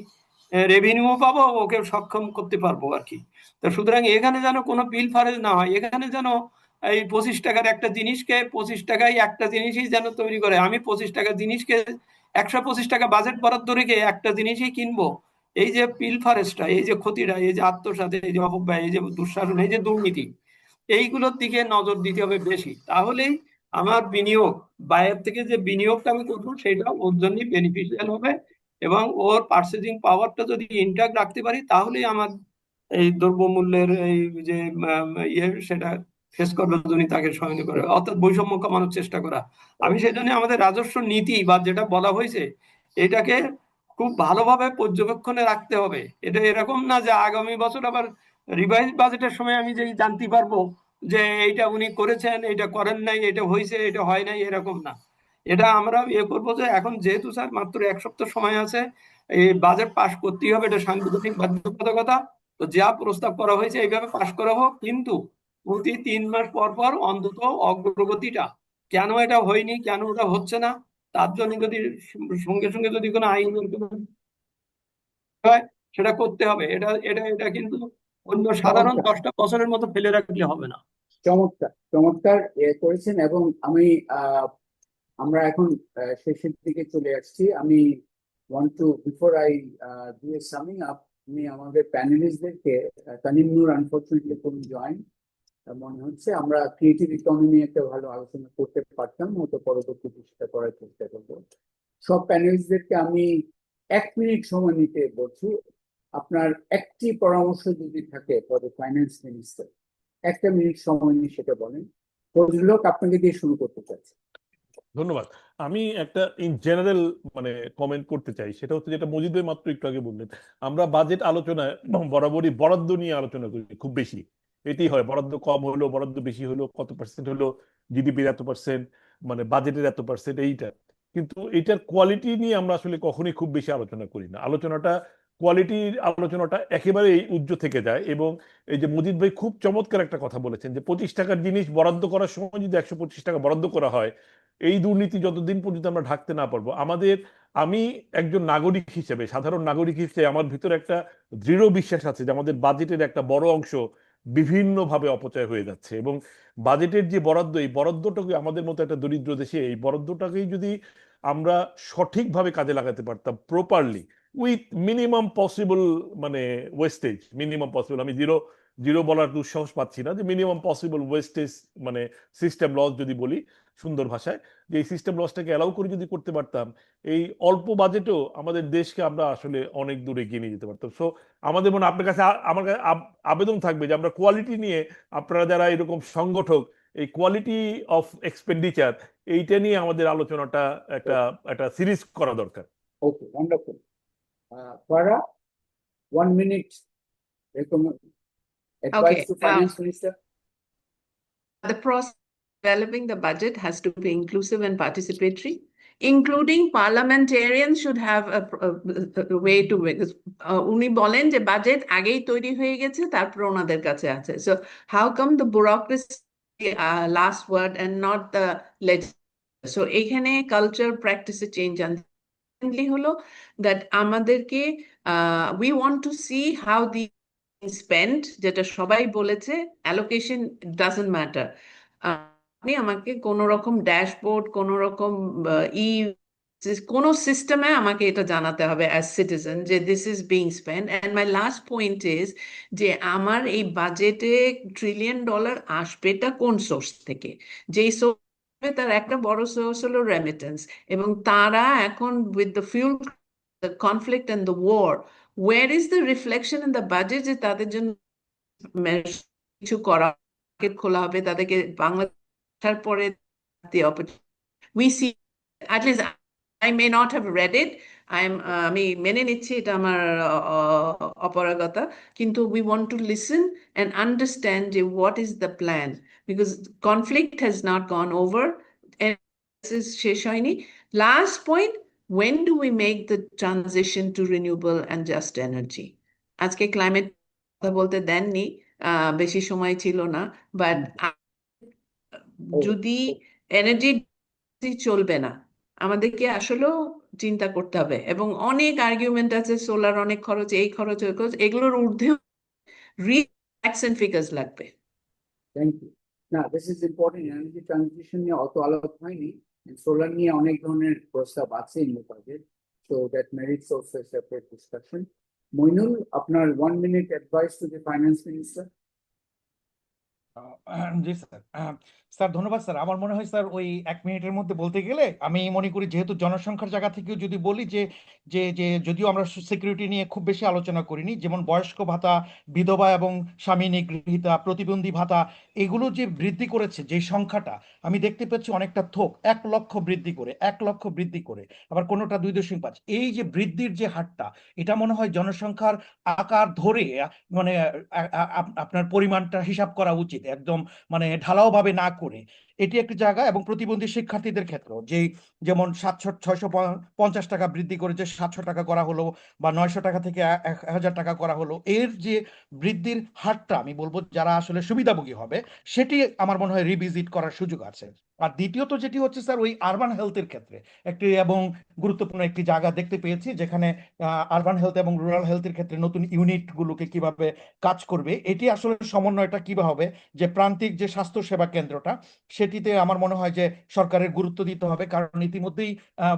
রেভিনিউ পাবো, ওকে সক্ষম করতে পারবো আর কি। তো সুতরাং এখানে যেন কোনো বিল ফারেজ না হয়, এখানে যেন এই 25 টাকার একটা জিনিসকে 25 টাকায় একটা জিনিসই যেন তৈরি করে, আমি 25 টাকার জিনিসকে 125 টাকা বাজেট বরাদ্দ রেখে একটা জিনিসই কিনবো। এই যে পিল ফারেজটা, এই যে ক্ষতিটা, এই যে আত্মসাৎ, এই যে অপব্যয়, এই যে দুঃশাসন, এই যে দুর্নীতি, এইগুলোর দিকে নজর দিতে হবে বেশি। তাহলেই আমার বিনিয়োগ, বাইরের থেকে যে বিনিয়োগটা আমি করবো সেটা ওর জন্য বেনিফিশিয়াল হবে, এবং ওর পার্চেসিং পাওয়ারটা যদি ইন্ট্যাক্ট রাখতে পারি তাহলেই আমার এই দ্রব্যমূল্যের এই যে সেটা ফেস করবার জন্য তাকে সহায়তা করে, অর্থাৎ বৈষম্য কমানোর চেষ্টা করা। আমি সেই জন্য আমাদের রাজস্ব নীতি বা যেটা বলা হয়েছে এটাকে খুব ভালোভাবে পর্যবেক্ষণে রাখতে হবে। এটা এরকম না যে আগামী বছর আবার রিভাইজ বাজেটের সময় আমি যেই জানতে পারবো যে এইটা উনি করেছেন, এটা করেন নাই, এটা হয়েছে, এটা হয় নাই, এরকম না। এটা আমরা করবো যে এখন যেহেতু স্যার মাত্র 1 সপ্তাহ সময় আছে, এই বাজেট পাস করতেই হবে, এটা সাংবিধানিক বাধ্যবাধকতা। তো যা প্রস্তাব করা হয়েছে এইভাবে পাস করা হোক, কিন্তু প্রতি 3 মাস পর পর অন্তত অগ্রগতিটা, কেন এটা হয়নি, কেন ওটা হচ্ছে না, তার জন্য যদি সঙ্গে সঙ্গে যদি কোনো আইনের হয় সেটা করতে হবে। এটা এটা এটা কিন্তু অন্য সাধারণ 10টা বছরের মতো ফেলে রাখলে হবে না। চমৎকার চমৎকার করেছেন। এবং আমি আমরা এখন শেষের দিকে চলে আসছি। আমি want to before I do a summing up, আমি আমাদের প্যানেলিস্টদেরকে, তানিম নূর আনফরচুনেটলি কোন জয়েন, মনে হচ্ছে আমরা ক্রিয়েটিভ ইকোনমি একটা ভালো আলোচনা করতে পারতাম, হয়তো পরবর্তীতে সেটা করার চেষ্টা করবো। সব প্যানেলিস্টদেরকে আমি 1 মিনিট সময় নিতে বলছি। আপনার একটি পরামর্শ যদি থাকে for the finance minister, 1 minute সময় নিয়ে সেটা বলেন। ফজলুল হক, আপনাকে দিয়ে শুরু করতে চাচ্ছি। ধন্যবাদ। আমি একটা ইন জেনারেল মানে কমেন্ট করতে চাই, সেটা হচ্ছে যেটা মজিদ ভাই মাত্র একটু আগে বললেন, আমরা বাজেট আলোচনায় বরাবরই বরাদ্দ নিয়ে আলোচনা করি খুব বেশি। এটি হয়, বরাদ্দ কম হলো, বরাদ্দ বেশি হলো, কত পার্সেন্ট হলো, জিডিপির এত পার্সেন্ট, মানে বাজেটের এত পার্সেন্ট, এইটা। কিন্তু এটার কোয়ালিটি নিয়ে আমরা আসলে কখনোই খুব বেশি আলোচনা করি না। কোয়ালিটির আলোচনাটা একেবারেই উজ্জ্বল থেকে যায়। এবং এই যে মজিদ ভাই খুব চমৎকার একটা কথা বলেছেন যে 25 টাকার জিনিস বরাদ্দ করার সময় যদি 125 টাকা বরাদ্দ করা হয়, এই দুর্নীতি যতদিন পর্যন্ত আমরা ঢাকতে না পারবো, আমি একজন নাগরিক হিসেবে, সাধারণ নাগরিক হিসেবে আমার ভিতরে একটা দৃঢ় বিশ্বাস আছে যে আমাদের বাজেটের একটা বড় অংশ বিভিন্নভাবে অপচয় হয়ে যাচ্ছে। এবং বাজেটের যে বরাদ্দ, এই বরাদ্দটাকে আমাদের মতো একটা দরিদ্র দেশে এই বরাদ্দটাকেই যদি আমরা সঠিকভাবে কাজে লাগাতে পারতাম, প্রপারলি, উইথ মিনিমাম পসিবল মানে ওয়েস্টেজ, মিনিমাম পসিবল, আমি জিরো জিরো বলার দুঃসাহস পাচ্ছি না, যে মিনিমাম পসিবল ওয়েস্টেজ মানে সিস্টেম লস যদি বলি সুন্দর ভাষায়, যে এই সিস্টেম লসটাকে অ্যালাউ করে যদি করতে পারতাম, এই অল্প বাজেটেও আমাদের দেশকে আমরা আসলে অনেক দূরে এগিয়ে নিয়ে যেতে পারতাম। সো আমাদের মনে আপনার কাছে আমার কাছে আবেদন থাকবে যে আমরা কোয়ালিটি নিয়ে, আপনারা যারা এরকম সংগঠক, এই কোয়ালিটি অফ এক্সপেন্ডিচার, এইটা নিয়ে আমাদের আলোচনাটা একটা সিরিজ করা দরকার। ওকে, wonderful. Farah, 1 minute advice to finance minister. The process of developing the budget has to be inclusive and participatory, including parliamentarians should have a way to উনি বলেন যে বাজেট আগেই তৈরি হয়ে গেছে, তারপর ওনাদের কাছে আছে। So how come the bureaucracy last word and not the legislature? So এখানে culture practice change আনতে হলো that আমাদেরকে we want to see how the spent, যেটা সবাই বলেছে, allocation doesn't matter. আপনি আমাকে কোন রকম ড্যাশবোর্ড, কোন রকম কোনো সিস্টেমে আমাকে এটা জানাতে হবে অ্যাজ সিটিজেন যে this is being spend. And my last point is যে আমার এই বাজেটে $1 ট্রিলিয়ন আসবেটা কোন সোর্স থেকে? যেই সোর্স তার একটা বড় সোর্স হলো রেমিটেন্স, এবং তারা এখন with the fuel the conflict and the war, war is the reflection in the budget যে তাদের জন্য কিছু করা, মার্কেট খোলা হবে তাদেরকে, বাংলাদেশের পরে the opportunity we see, at least I may not have read it, আমি মেনে নিচ্ছি এটা আমার অপারগতা, কিন্তু we want to listen and understand what is the plan, because conflict has not gone over and this is শেষ হয়নি. Last point, when do we make the transition to renewable and just energy? আজকে climate কথা বলতে দেননি, বেশি সময় ছিল না, বাট যদি এনার্জি চলবে না, আমাদেরকে আসলেও চিন্তা করতে হবে। এবং অনেক আর্গুমেন্ট আছে, সোলার অনেক খরচ, এই খরচ ওই খরচ, এগুলোর ঊর্ধ্বে ফ্যাক্টস এন্ড ফিগারস লাগবে। Thank you. না, this is important. Energy transition নিয়ে অত আলাপ হয়নি, সোলার নিয়ে অনেক ধরনের প্রস্তাব আছে in the budget, so that merits also separate discussion. Moinul, আপনার 1 minute advice to the finance minister. জি স্যার। স্যার ধন্যবাদ স্যার। আমার মনে হয় স্যার ওই 1 মিনিটের মধ্যে বলতে গেলে আমি মনে করি, যেহেতু জনসংখ্যার জায়গা থেকেও যদি বলি যে যে যে যদিও আমরা সিকিউরিটি নিয়ে খুব বেশি আলোচনা করিনি, যেমন বয়স্ক ভাতা, বিধবা এবং স্বামী নিগৃহীতা, প্রতিবন্ধী ভাতা, এগুলো যে বৃদ্ধি করেছে যে সংখ্যাটা আমি দেখতে পাচ্ছি অনেকটা থোক, 1 লক্ষ বৃদ্ধি করে, 1 লক্ষ বৃদ্ধি করে, আবার কোনোটা 2.5। এই যে বৃদ্ধির যে হারটা, এটা মনে হয় জনসংখ্যার আকার ধরে মানে আপনার পরিমাণটা হিসাব করা উচিত, একদম মানে ঢালাও ভাবে না করে। এটি একটি জায়গা। এবং প্রতিবন্ধী শিক্ষার্থীদের ক্ষেত্রেও যেমন 650 টাকা বৃদ্ধি করে যে 700 টাকা করা হলো, বা 900 টাকা থেকে 1000 টাকা করা হলো, এর যে বৃদ্ধির হারটা আমি বলবো যারা আসলে সুবিধাভোগী হবে সেটি আমার মনে হয় রিভিজিট করার সুযোগ আছে। আর দ্বিতীয়ত যেটি হচ্ছে স্যার, ওই আরবান হেলথের ক্ষেত্রে একটি এবং গুরুত্বপূর্ণ একটি জায়গা দেখতে পেয়েছি, যেখানে আরবান হেলথ এবং রুরাল হেলথের ক্ষেত্রে নতুন ইউনিটগুলোকে কিভাবে কাজ করবে, এটি আসলে সমন্বয়টা কিভাবে হবে, যে প্রান্তিক যে স্বাস্থ্য সেবা কেন্দ্রটা, সেটিতে আমার মনে হয় যে সরকারের গুরুত্ব দিতে হবে। কারণ ইতিমধ্যেই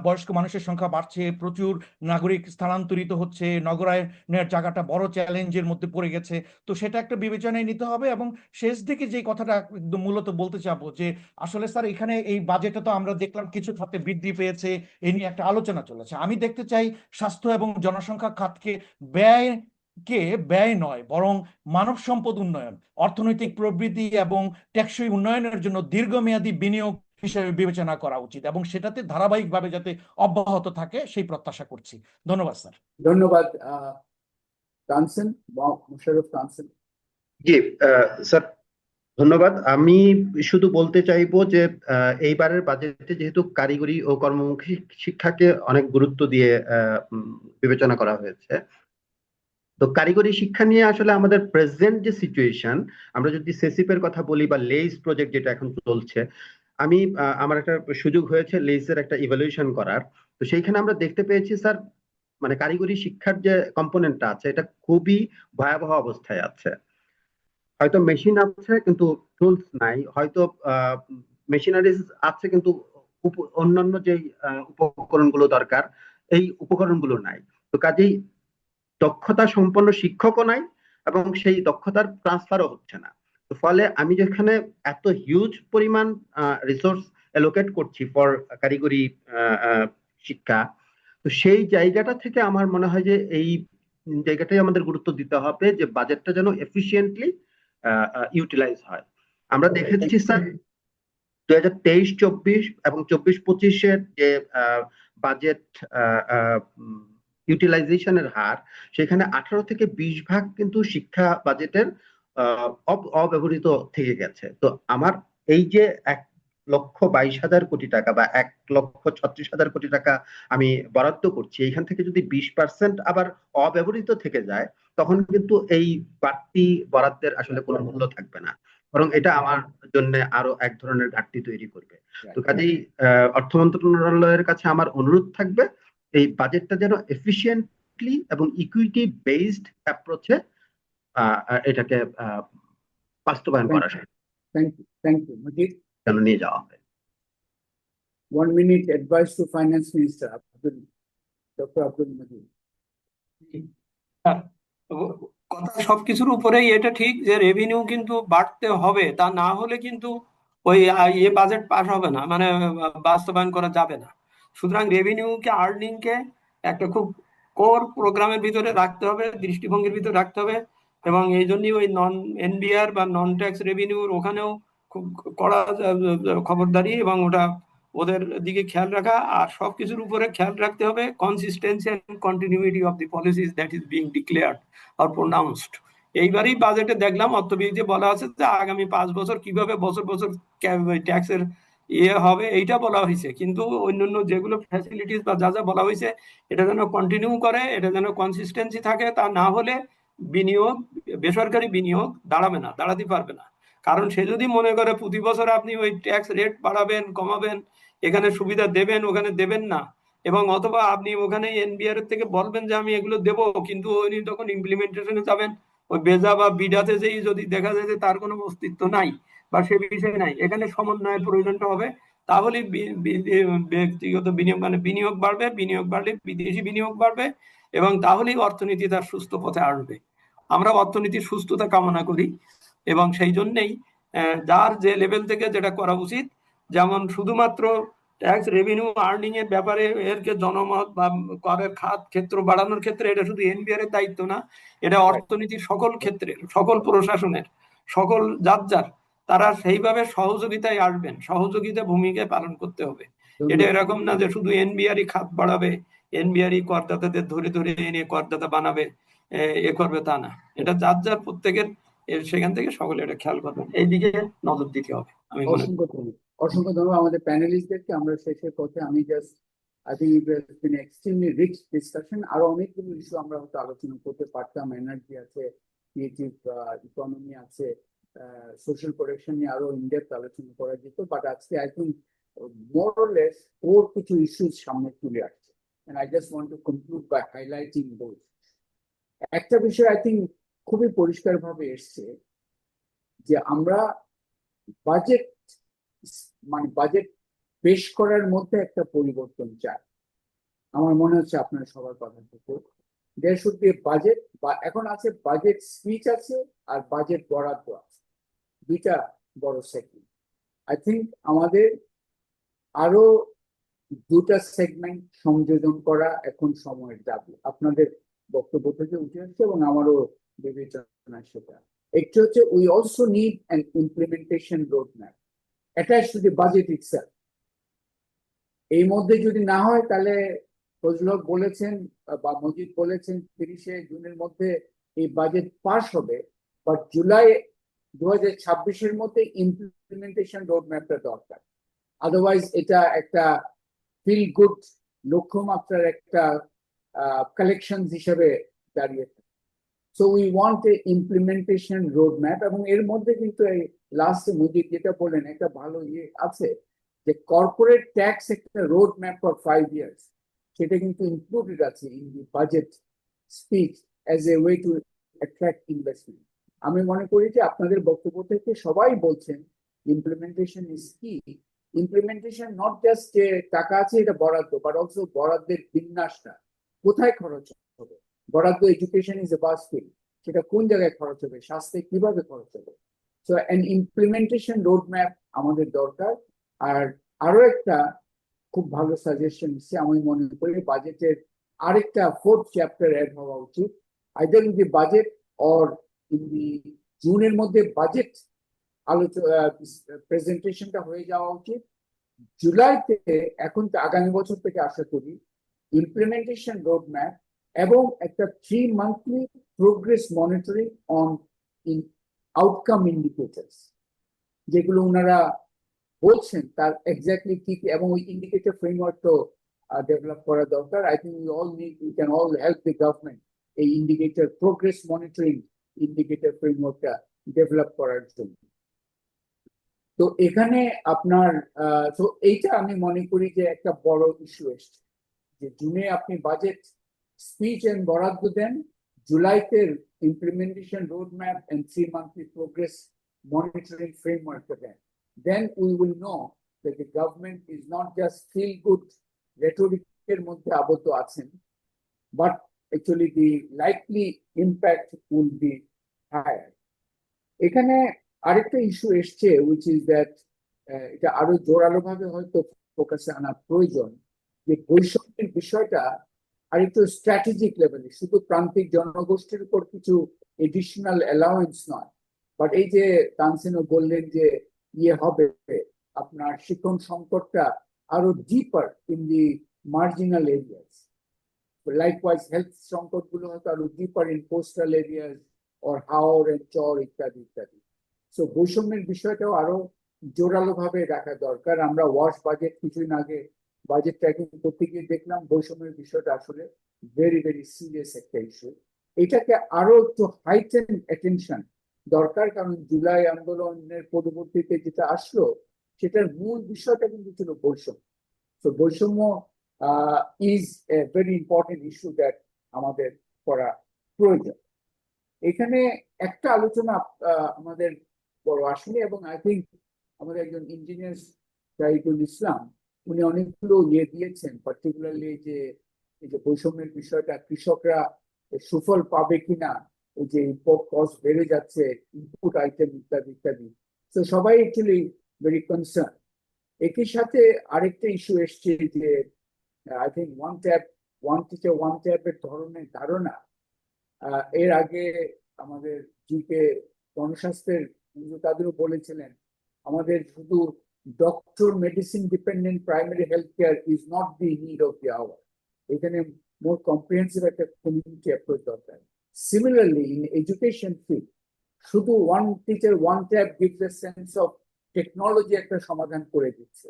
বয়স্ক মানুষের সংখ্যা বাড়ছে, প্রচুর নাগরিক স্থানান্তরিত হচ্ছে, নগরায়নের জায়গাটা বড় চ্যালেঞ্জের মধ্যে পড়ে গেছে। তো সেটা একটা বিবেচনায় নিতে হবে। এবং শেষ দিকে যে কথাটা একদম মূলত বলতে চাবো যে আসলে স্যার এখানে এই বাজেটে তো আমরা দেখলাম কিছু খাতে বৃদ্ধি পেয়েছে, এ নিয়ে একটা আলোচনা চলেছে। আমি দেখতে চাই স্বাস্থ্য এবং জনসংখ্যা খাতকে ব্যয় নয়, বরং মানব সম্পদ উন্নয়ন, অর্থনৈতিক প্রবৃদ্ধি এবং টেকসই উন্নয়নের জন্য দীর্ঘমেয়াদী বিনিয়োগ হিসেবে বিবেচনা করা উচিত, এবং সেটাতে ধারাবাহিকভাবে যাতে অব্যাহত থাকে সেই প্রত্যাশা করছি। ধন্যবাদ স্যার। ধন্যবাদ। কাঞ্চন, মোশাররফ কাঞ্চন। জি স্যার, ধন্যবাদ। আমি শুধু বলতে চাইবো যে এইবারের বাজেটে যেহেতু কারিগরি ও কর্মমুখী শিক্ষাকে অনেক গুরুত্ব দিয়ে বিবেচনা করা হয়েছে, তো কারিগরি শিক্ষা নিয়ে আসলে আমাদের প্রেজেন্ট যে সিচুয়েশন, আমরা যদি সেসিপের কথা বলি বা লেইস প্রজেক্ট যেটা এখন চলছে, আমার একটা সুযোগ হয়েছে লেইসের একটা ইভ্যালুয়েশন করার। তো সেইখানে আমরা দেখতে পেয়েছি স্যার, মানে কারিগরি শিক্ষার যে কম্পোনেন্টটা আছে এটা খুবই ভয়াবহ অবস্থায় আছে। হয়তো মেশিন আছে কিন্তু টুলস নাই, হয়তো মেশিনারিজ আছে কিন্তু অন্যান্য যে উপকরণগুলো দরকার এই উপকরণগুলো নাই। তো কাজেই দক্ষতা সম্পন্ন শিক্ষকও নাই এবং সেই দক্ষতার ট্রান্সফারও হচ্ছে না। তো ফলে আমি যেখানে এত হিউজ পরিমাণ রিসোর্স অ্যালোকেট করছি ফর কারিগরি শিক্ষা, তো সেই জায়গাটা থেকে আমার মনে হয় যে এই জায়গাটাই আমাদের গুরুত্ব দিতে হবে যে বাজেটটা যেন এফিশিয়েন্টলি ইউটিলাইজ হয়। আমরা দেখেছি স্যার 2023-24 এবং 24-25-এর যে বাজেট ইউটিলাইজেশনের হার, সেখানে 18 থেকে 20 ভাগ কিন্তু শিক্ষা বাজেটের অব্যবহৃত থেকে গেছে। তো আমার এই যে 1,22,000 কোটি টাকা বা 1,36,000 কোটি টাকা আমি বরাদ্দ করছি, এইখান থেকে যদি 20% আবার অব্যবহৃত থেকে যায়, তখন কিন্তু এই বাড়তি বরাদ্দের আসলে কোনো মূল্য থাকবে না, বরং এটা আমার জন্য আরো এক ধরনের ঘাটতি তৈরি করবে। তো কাজেই অর্থ মন্ত্রণালয়ের কাছে আমার অনুরোধ থাকবে এই বাজেটটা যেন এফিশিয়েন্টলি এবং ইকুইটি বেসড অ্যাপ্রোচে এটাকে বাস্তবায়ন করা যায়, থ্যাংক ইউ। মুজিব, যেন নিয়ে যাওয়া হয়। 1 minute advice to Finance Minister Dr. Abdul Majid. হ্যাঁ, কথা সবকিছুর উপরেই এটা ঠিক যে রেভিনিউ কিন্তু বাড়তে হবে, তা না হলে কিন্তু ওই বাজেট পাস হবে না, মানে বাস্তবায়ন করা যাবে না। সুতরাং রেভিনিউকে আর্নিংকে একটা খুব কোর প্রোগ্রামের ভিতরে রাখতে হবে, দৃষ্টিভঙ্গির ভিতরে রাখতে হবে, এবং এই জন্যই ওই নন এনবিআর বা নন ট্যাক্স রেভিনিউর ওখানেও খুব কড়া খবরদারি এবং ওদের দিকে খেয়াল রাখা, আর সবকিছুর উপরে খেয়াল রাখতে হবে consistency and continuity of the policies that is being declared or pronounced. এইবারই বাজেটে দেখলাম অর্থবিধিতে বলা আছে যে আগামী 5 বছর কিভাবে বছর বছর ট্যাক্সের হবে এইটা বলা হয়েছে, কিন্তু অন্যান্য যেগুলো ফ্যাসিলিটিস বা যা যা বলা হয়েছে এটা যেন কন্টিনিউ করে, এটা যেন কনসিস্টেন্সি থাকে, তা না হলে বিনিয়োগ, বেসরকারি বিনিয়োগ দাঁড়াতে পারবে না। কারণ সে যদি মনে করে প্রতি বছর আপনি ওই ট্যাক্স রেট বাড়াবেন কমাবেন, এখানে সুবিধা দেবেন ওখানে দেবেন না, এবং অথবা আপনি ওখানে এনবিআর এর থেকে বলবেন যে আমি এগুলো দেবো, কিন্তু উনি তখন ইমপ্লিমেন্টেশনে যাবেন ওই বেজা বা বিডাতে যেই যদি দেখা যায় যে তার কোনো অস্তিত্ব নাই বা সে বিষয়ে নাই, এখানে সমন্বয়ের প্রয়োজনটা হবে। তাহলে ব্যক্তিগত বিনিয়োগ মানে বিনিয়োগ বাড়লে বিদেশি বিনিয়োগ বাড়বে, এবং তাহলেই অর্থনীতি তার সুস্থ পথে আসবে। আমরা অর্থনীতির সুস্থতা কামনা করি, এবং সেই জন্যেই যার যে লেভেল থেকে যেটা করা উচিত, যেমন শুধুমাত্র ট্যাক্স রেভিনিউ আর্নিং এর ব্যাপারে এরকে জনমত বা করের খাত ক্ষেত্র বাড়ানোর ক্ষেত্রে এটা শুধু এনবিআর এর দায়িত্ব না, এটা অর্থনীতির সকল ক্ষেত্রে সকল প্রশাসনের সকল যার তারা সেইভাবে সহযোগিতায় আসবেন, সহযোগিতা ভূমিকা পালন করতে হবে। এটা এরকম না যে শুধু এনবিআরই খাত বাড়াবে, এনবিআরই করদাতাদের ধরে ধরে এনে করদাতা বানাবে, এ করবে, তা না। এটা যার প্রত্যেকের সেখান থেকে সকলে এটা খেয়াল করবেন, এইদিকে নজর দিতে হবে আমি মনে করি। অসংখ্য ধন্যবাদ আমাদের প্যানেলিস্টদেরকে। আমরা শেষের পথে আমি just I think it has been extremely rich discussion. আরো অনেকগুলো ইস্যু আমরা হয়তো আলোচনা করতে পারতাম, এনার্জি আছে, ক্রিয়েটিভ ইকোনমি আছে, সোশ্যাল প্রোটেকশন নিয়ে আরো ইনডেপথ আলোচনা করা যেত, বাট আজকে I think more or less ওর কিছু ইস্যুস সামনে তুলে আসছে, and I just want to conclude by highlighting those. একটা বিষয় আই থিঙ্ক খুবই পরিষ্কার ভাবে এসছে যে আমরা বাজেট বাজেট পেশ করার মধ্যে একটা পরিবর্তন চাই। আমার মনে হচ্ছে আপনার সবার কথা থেকে দেয়ার শুড বি বাজেট, বা এখন আছে বাজেট স্পিচ আছে আর বাজেট বরাদ্দ আছে, দুইটা বড় সেগমেন্ট। আই থিঙ্ক আমাদের আরো দুটা সেগমেন্ট সংযোজন করা এখন সময়ের দাবি, আপনাদের বক্তব্য থেকে উঠে আসছে এবং আমারও বিবেচনা সেটা। একটি হচ্ছে we also need an implementation road map attached to the budget itself. এই মধ্যে যদি না হয় তাহলে ফজলক বলেছেন বা মজিদ বলেছেন 30শে জুনের মধ্যে এই বাজেট পাস হবে, বাট জুলাই 2026-এর মধ্যে ইমপ্লিমেন্টেশন রোড ম্যাপটা দরকার। আদারওয়াইজ এটা একটা ফিল গুড লক্ষ্যমাত্রার একটা কালেকশন হিসেবে দাঁড়িয়ে থাকে। So we want a implementation road map, এবং এর মধ্যে কিন্তু এই লাস্টে মুজিব যেটা বললেন একটা ভালো ইয়ে আছে যে কর্পোরেট ট্যাক্স একটা রোড ম্যাপ ফর 5 years, সেটা কিন্তু ইনক্লুডেড আছে in the budget speech as a way to attract investment. আমি মনে করি যে আপনাদের বক্তব্য থেকে সবাই বলছেন ইমপ্লিমেন্টেশন ইজ কি। ইমপ্লিমেন্টেশন নট জাস্ট যে টাকা আছে এটা বরাদ্দ, বাট অলসো বরাদ্দের বিন্যাসটা কোথায় খরচ হবে। বরাদ্দ এডুকেশন ইজ এ বাস্কেট, সেটা কোন জায়গায় খরচ হবে, স্বাস্থ্যে কিভাবে খরচ হবে। So an implementation road map আমাদের দরকার। আর আরো একটা খুব ভালো সাজেশন দিচ্ছে, আমি মনে করি বাজেটের আরেকটা 4th চ্যাপ্টার অ্যাড হওয়া উচিত, either in the budget or in the জুনের মধ্যে বাজেট আলোচনা প্রেজেন্টেশনটা হয়ে যাওয়া উচিত। জুলাইতে এখন আগামী বছর থেকে আশা করি ইমপ্লিমেন্টেশন রোড ম্যাপ এবং একটা 3 monthly progress monitoring on outcome indicators, যেগুলো ওনারা বলছেন তার এক্স্যাক্টলি কি কি, এবং ওই ইন্ডিকেটর ফ্রেমওয়ার্ক তো ডেভেলপ করা দরকার। I think we can all help the government এই ইন্ডিকেটর প্রোগ্রেস মনিটরিং ইন্ডিকেটর ফ্রেমওয়ার্কটা ডেভেলপ করার জন্য। তো এখানে আপনার তো এইটা আমি মনে করি যে একটা বড় ইস্যু এসছে যে জুনে আপনি বাজেট স্পিচ এন্ড বরাদ্দ দেন, জুলাইতে implementation road map and 3 monthly progress monitoring framework দেন, then we will know that the government is not just feel good rhetoric এর মধ্যে আবদ্ধ আছেন, but actually the likely impact will be higher. এখানে আরেকটা ইস্যু এসছে, which is that এটা আরো জোরালো ভাবে হয়তো ফোকাসে আনা প্রয়োজন, যে বৈষম্যের বিষয়টা আরেকটু স্ট্র্যাটেজিক লেভেলে, শুধু প্রান্তিক জনগোষ্ঠীর উপর কিছু এডিশনাল অ্যালাউয়েন্স নয়, বাট এই যে তানসিনও বললেন যে হবে আপনার শিক্ষণ সংকটটা আরো deeper in the marginal areas, likewise health সংকটগুলো হয়তো আরো deeper in coastal areas or হাওর এন্ড চর ইত্যাদি ইত্যাদি। সো বৈষম্যের বিষয়টাও আরো জোরালো ভাবে রাখা দরকার। আমরা ওয়াশ বাজেট কিছুদিন আগে বাজেট ট্র্যাকিং করতে গিয়ে দেখলাম বৈষম্যের বিষয়টা আসলে ভেরি ভেরি সিরিয়াস একটা ইস্যু। এটাকে আরো একটু হাইটেন অ্যাটেনশন দরকার, কারণ জুলাই আন্দোলনের পরবর্তীতে যেটা আসলো সেটার মূল বিষয়টা কিন্তু ছিল বৈষম্য। তো বৈষম্য is a very important issue that আমাদের করা প্রয়োজন। এখানে একটা আলোচনা আমাদের বড় আসলে, এবং আই থিঙ্ক আমাদের একজন ইঞ্জিনিয়ার জাহিদুল ইসলাম উনি অনেকগুলো দিয়েছেন, পার্টিকুলারলি এই যে বৈষম্যের বিষয়টা, কৃষকরা সুফল পাবে কিনা, এই যে ইম্পোর্ট কস্ট বেড়ে যাচ্ছে, ইনপুট আইটেম ইত্যাদি ইত্যাদি। তো সবাই অ্যাকচুয়ালি ভেরি কনসার্ন। একই সাথে আরেকটা ইস্যু এসছে যে I think one tap one teacher one ট্যাপের ধরনের ধারণা। এর আগে আমাদের জিকে গণস্বাস্থ্যের তাদেরও বলেছিলেন আমাদের শুধু doctor medicine dependent primary health care is not the need of the hour, এখানে মোর কম্প্রিহেন্সিভ একটা কমিউনিটি অ্যাপ্রোচ দরকার। সিমিলারলি ইন এডুকেশন ফিল্ড শুধু one teacher one tap gives a sense of technology একটা সমাধান করে দিচ্ছে।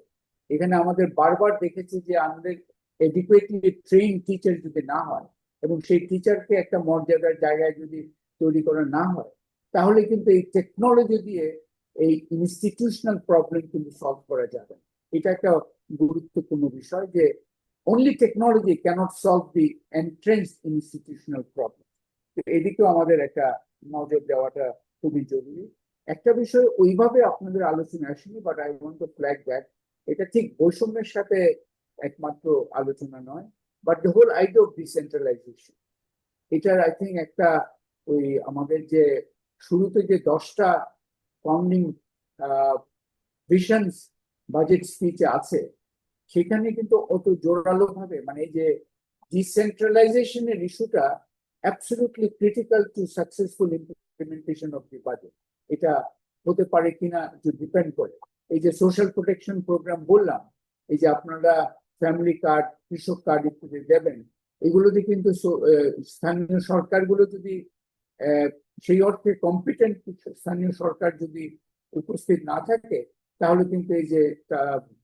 এখানে আমাদের বারবার দেখেছি যে আমাদের এডুকেটলি ট্রেন টিচার যদি না হয় এবং সেই টিচারকে একটা মর্যাদার জায়গায় যদি তৈরি করা না হয়, তাহলে কিন্তু এই টেকনোলজি দিয়ে এই ইনস্টিটিউশনাল প্রবলেম কিন্তু সলভ করা যাবে। এটা একটা গুরুত্বপূর্ণ বিষয় যে only technology cannot solve the entrance institutional problem. তো এদিকেও আমাদের একটা নজর দেওয়াটা খুবই জরুরি। একটা বিষয় ওইভাবে আপনাদের আলোচনা আসেনি, but I want to flag that এটা ঠিক বৈষম্যের সাথে একমাত্র আলোচনা নয়, but the whole idea of decentralization. এটার আই থিঙ্ক একটা ওই আমাদের যে শুরুতে যে 10টা ফাউন্ডিং ভিশনস বাজেট স্পিচে আছে, সেখানে কিন্তু অত জোরালো ভাবে মানে এই যে ডিসেন্ট্রালাইজেশনের ইস্যুটা absolutely critical to successful implementation of the budget. এটা হতে পারে কিনা ডিপেন্ড করে। এই যে সোশ্যাল প্রোটেকশন প্রোগ্রাম বললাম, এই যে আপনারা ফ্যামিলি কার্ড, কৃষক কার্ড ইত্যাদি দেবেন, এগুলোতে কিন্তু স্থানীয় সরকারগুলো যদি সেই অর্থে কম্পিটেন্ট স্থানীয় সরকার যদি উপস্থিত না থাকে, তাহলে কিন্তু এই যে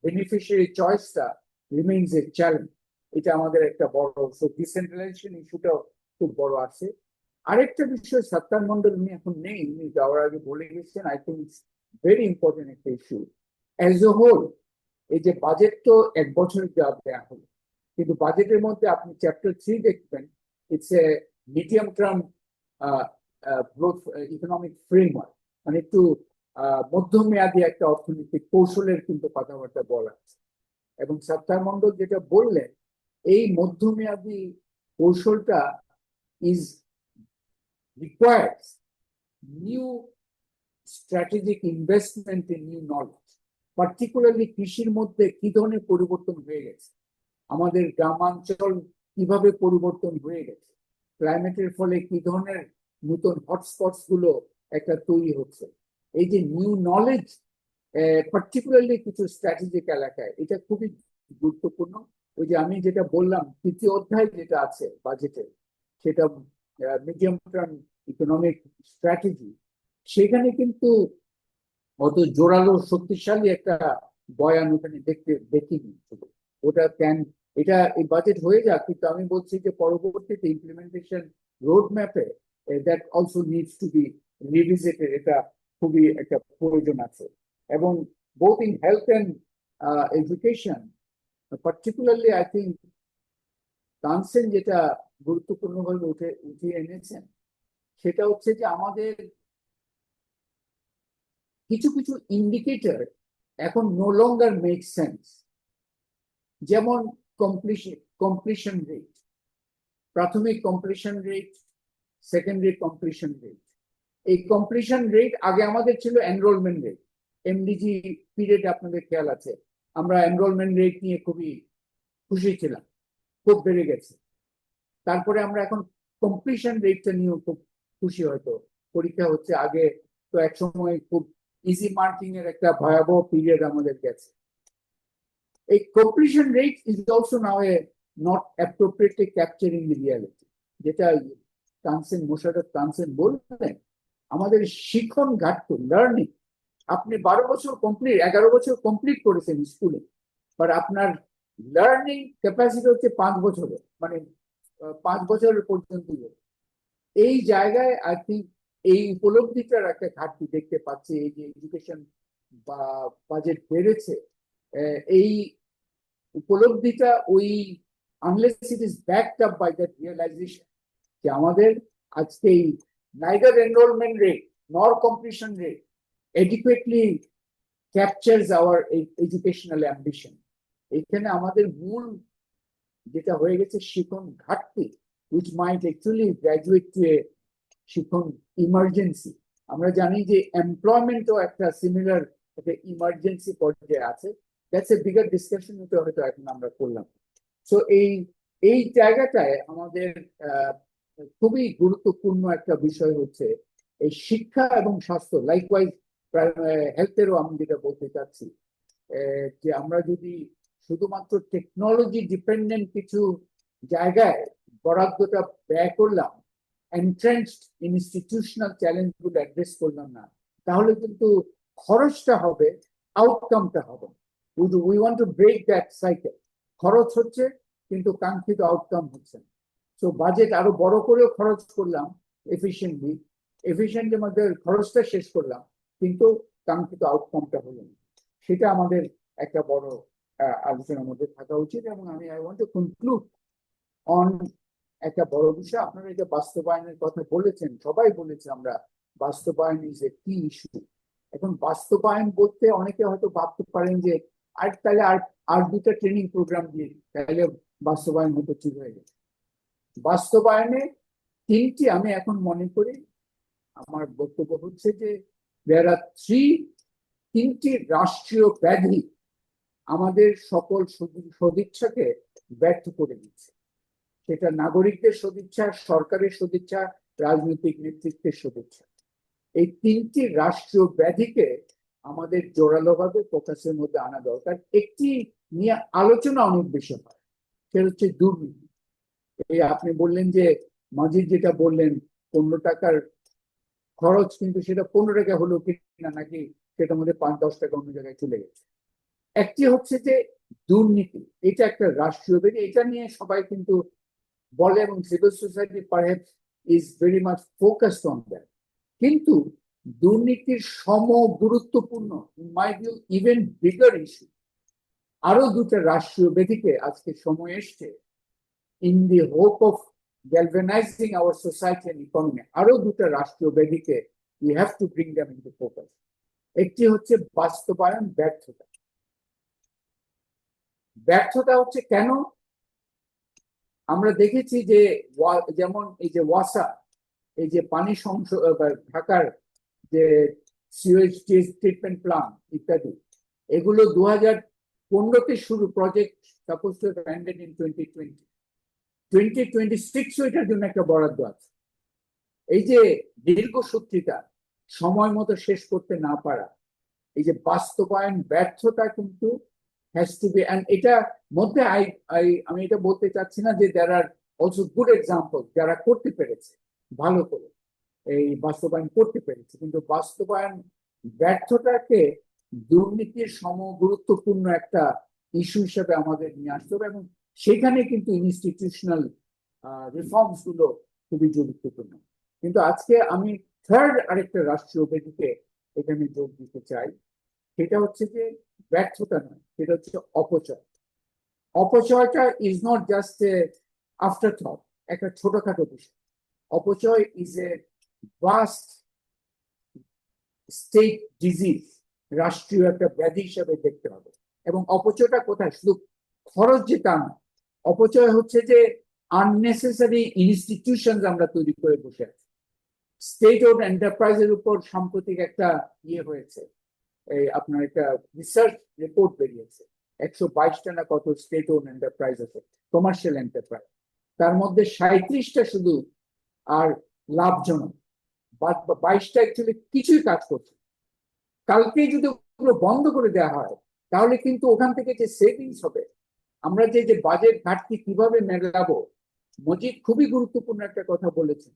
বেনিফিশিয়ারি চয়েসটা রিমেইনস এ চ্যালেঞ্জ। এটা আমাদের একটা বড় ডিসেন্ট্রালাইজেশন ইস্যুটাও খুব বড় আছে। আরেকটা বিষয় সত্তার মন্ডল উনি এখন নেই, উনি যাওয়ার আগে বলে গেছেন, I think it's very important একটা ইস্যু অ্যাজ এ হোল। এই যে বাজেট তো 1 বছরের দেওয়া হলো, কিন্তু বাজেটের মধ্যে আপনি চ্যাপ্টার 3 দেখবেন, it's a medium term growth economic framework, মানে একটু মধ্যমেয়াদী একটা অর্থনৈতিক কৌশলের কিন্তু কথাবার্তা বলা আছে। এবং সত্তার মন্ডল যেটা বললেন, এই মধ্যমেয়াদী কৌশলটা is requires new strategic investment in new knowledge. Particularly কৃষির মধ্যে কি ধরনের পরিবর্তন হয়ে গেছে, আমাদের গ্রামাঞ্চল কিভাবে পরিবর্তন হয়ে গেছে, ক্লাইমেটের ফলে কি ধরনের নতুন হটস্পটস গুলো একটা তৈরি হচ্ছে, এই যে নিউ নলেজ পার্টিকুলারলি কিছু স্ট্র্যাটেজিক এলাকায়, এটা খুবই গুরুত্বপূর্ণ। ওই যে আমি যেটা বললাম 3য় অধ্যায় যেটা আছে বাজেটে, সেটা মিডিয়াম টার্ম ইকোনমিক স্ট্র্যাটেজি, সেখানে কিন্তু অত জোরালো শক্তিশালী একটা বয়ান ওখানে দেখিনি। ওটা এটা এই বাজেট হয়ে যাক, কিন্তু আমি বলছি যে পরবর্তীতে ইমপ্লিমেন্টেশন রোড ম্যাপে that also needs to be revisited. এটা খুবই একটা প্রয়োজন আছে। এবং both in health and education particularly I think Tansen যেটা গুরুত্বপূর্ণভাবে উঠিয়ে এনেছেন, সেটা হচ্ছে যে আমাদের কিছু কিছু ইন্ডিকেটর এখন নো লঙ্গার মেক সেন্স। যেমন কমপ্লিশন রেট, প্রাথমিক completion rate, secondary completion rate. এই কমপ্লিশন রেট আগে আমাদের ছিল এনরোলমেন্ট রেট। এমডিজি পিরিয়ড আপনাদের খেয়াল আছে, আমরা এনরোলমেন্ট রেট নিয়ে খুবই খুশি ছিলাম, খুব বেড়ে গেছে। তারপরে আমরা এখন কমপ্লিশন রেটটা নিয়েও খুব খুশি। হয়তো পরীক্ষা হচ্ছে, আগে তো এক সময় খুব ইজি মার্কিং এর একটা ভয়াবহ পিরিয়ড আমাদের গেছে। এই completion rate is also now A not appropriately capturing the reality, যেটা মোশাররফ তানসেন বললেন, আমাদের শিখন ঘাটতি, লার্নিং। আপনি 11 বছর কমপ্লিট করেছেন স্কুলে, বাট আপনার লার্নিং ক্যাপাসিটি হচ্ছে 5 বছরের, মানে 5 বছরের পর্যন্ত। এই জায়গায় আই থিঙ্ক এই উপলব্ধিটার একটা ঘাটতি দেখতে পাচ্ছি। এই যে এডুকেশন বা বাজেট বেড়েছে, এই উপলব্ধিটা ওই unless it is backed up by that realization যে আমাদের আজকে এই neither enrollment rate nor completion rate adequately captures our educational ambition. এখানে আমাদের মূল যেটা হয়ে গেছে শিখন ঘাটতি, which might actually graduate to a শিখন ইমার্জেন্সি। আমরা জানি যে এমপ্লয়মেন্টও একটা সিমিলার একটা ইমার্জেন্সি পর্যায়ে আছে। দ্যাটস এ বিগার ডিসকাশন, হয়তো এখন আমরা করলাম। সো এই জায়গাটায় আমাদের খুবই গুরুত্বপূর্ণ একটা বিষয় হচ্ছে এই শিক্ষা এবং স্বাস্থ্য, লাইকওয়াইজ হেলথেরও আমি যেটা বলতে চাচ্ছি, যে আমরা যদি শুধুমাত্র টেকনোলজি ডিপেন্ডেন্ট কিছু জায়গায় বরাদ্দটা ব্যয় করলাম, এন্ট্রেন্সড ইনস্টিটিউশনাল চ্যালেঞ্জগুলো অ্যাড্রেস করলাম না, তাহলে কিন্তু খরচটা হবে, আউটকামটা হবে। We want to break that cycle. খরচ হচ্ছে কিন্তু কাঙ্ক্ষিত আউটকাম হচ্ছে না। সো বাজেট আরো বড় করেও খরচ করলাম এফিশিয়েন্টলি মধ্যে খরচটা শেষ করলাম, কিন্তু কাঙ্ক্ষিত আউটকামটা হলো না। সেটা আমাদের একটা বড় আলোচনার মধ্যে থাকা উচিত। এবং I want to conclude on একটা বড় বিষয়। আপনারা এটা বাস্তবায়নের কথা বলেছেন, সবাই বলেছে আমরা বাস্তবায়ন ইজ এ কি ইস্যু। এখন বাস্তবায়ন বলতে অনেকে হয়তো ভাবতে পারেন যে তাহলে আর দুটা ট্রেনিং প্রোগ্রাম দিয়ে তাহলে বাস্তবায়ন হতে ঠিক হয়ে গেছে। বাস্তবায়নে তিনটি, আমি এখন মনে করি আমার বক্তব্য হচ্ছে যে দেয়ার আর তিনটি রাষ্ট্রীয় ব্যাধি আমাদের সকল সদিচ্ছাকে ব্যর্থ করে দিচ্ছে। সেটা নাগরিকদের সদিচ্ছা, সরকারের সদিচ্ছা, রাজনৈতিক নেতৃত্বের সদিচ্ছা। এই তিনটি রাষ্ট্রীয় ব্যাধিকে আমাদের জোরালোভাবে ফোকাসের মধ্যে আনা দরকার। একটি নিয়ে আলোচনা অনেক বেশি হয়, সেটা হচ্ছে দুর্নীতি। এই আপনি বললেন যে মাঝির যেটা বললেন 15 টাকার খরচ, কিন্তু সেটা 15 টাকা হলো কিনা, নাকি সেটার মধ্যে 5-10 টাকা অন্য জায়গায় চলে গেছে। একটি হচ্ছে যে দুর্নীতি, এটা একটা রাষ্ট্রীয় ব্যাধি, এটা নিয়ে সবাই কিন্তু বলে এবং civil society perhaps is very much focused on that. কিন্তু দুর্নীতির সম গুরুত্বপূর্ণ, in my view even bigger issue, আরো দুটো রাষ্ট্রীয় ব্যাধিকে আজকে সময় এসছে, in the hope of galvanizing our society and economy, আরো দুটো রাষ্ট্রীয় ব্যাধিকে we have to bring them into focus. একটি হচ্ছে বাস্তবায়ন ব্যর্থতা। ব্যর্থতা হচ্ছে কেন? আমরা দেখেছি যে যেমন এই যে ওয়াসা, এই যে পানি ঢাকার যে সিওয়েজ ট্রিটমেন্ট প্লান্ট ইত্যাদি, এগুলো 2015-তে শুরু project, suppose to have ended in 2020। 2026 এটার জন্য একটা বরাদ্দ আছে। এই যে দীর্ঘসূত্রিতা, সময় মতো শেষ করতে না পারা, এই যে বাস্তবায়ন ব্যর্থতা কিন্তু হ্যাজ টু বি, এন্ড এটা মধ্যে আমি এটা বলতে চাচ্ছি না যে দেয়ার আর অলসো গুড এক্সাম্পল যারা করতে পেরেছে ভালো করে, এই বাস্তবায়ন করতে পেরেছে, কিন্তু বাস্তবায়ন ব্যর্থতাকে দুর্নীতির সম গুরুত্বপূর্ণ একটা ইস্যু হিসেবে আমাদের নিয়ে আসতে হবে। এবং সেখানে কিন্তু ইনস্টিটিউশনাল রিফর্মস গুলো খুবই গুরুত্বপূর্ণ। কিন্তু আজকে আমি থার্ড আরেকটা রাষ্ট্রীয় ব্যাধিকে এখানে যোগ দিতে চাই, সেটা হচ্ছে যে ব্যর্থতা নয়, সেটা হচ্ছে অপচয়। অপচয়টা is not just a afterthought, একটা ছোটখাটো বিষয়। অপচয় is a vast state disease রাষ্ট্রীয় একটা ব্যাধি হিসাবে দেখতে হবে। এবং অপচয়টা কোথায়? শুধু খরচ যে তা না, অপচয় হচ্ছে যে আননেসেসারি ইনস্টিটিউশন আমরা তৈরি করে বসে আছি। স্টেট ওন এন্টারপ্রাইজের উপর সাম্প্রতিক একটা হয়েছে, এই আপনার একটা রিসার্চ রিপোর্ট বেরিয়েছে, 122টা না কত স্টেট ওন এন্টারপ্রাইজ আছে, কমার্শিয়াল এন্টারপ্রাইজ, তার মধ্যে 37টা শুধু আর লাভজনক, 22টা অ্যাকচুয়ালি কিছুই কাজ করছে। কালকেই যদি ওগুলো বন্ধ করে দেওয়া হয় তাহলে কিন্তু ওখান থেকে যে সেভিংস হবে, আমরা যে বাজেট ঘাটতি কিভাবে মেলাবো, মজিদ খুবই গুরুত্বপূর্ণ একটা কথা বলেছেন।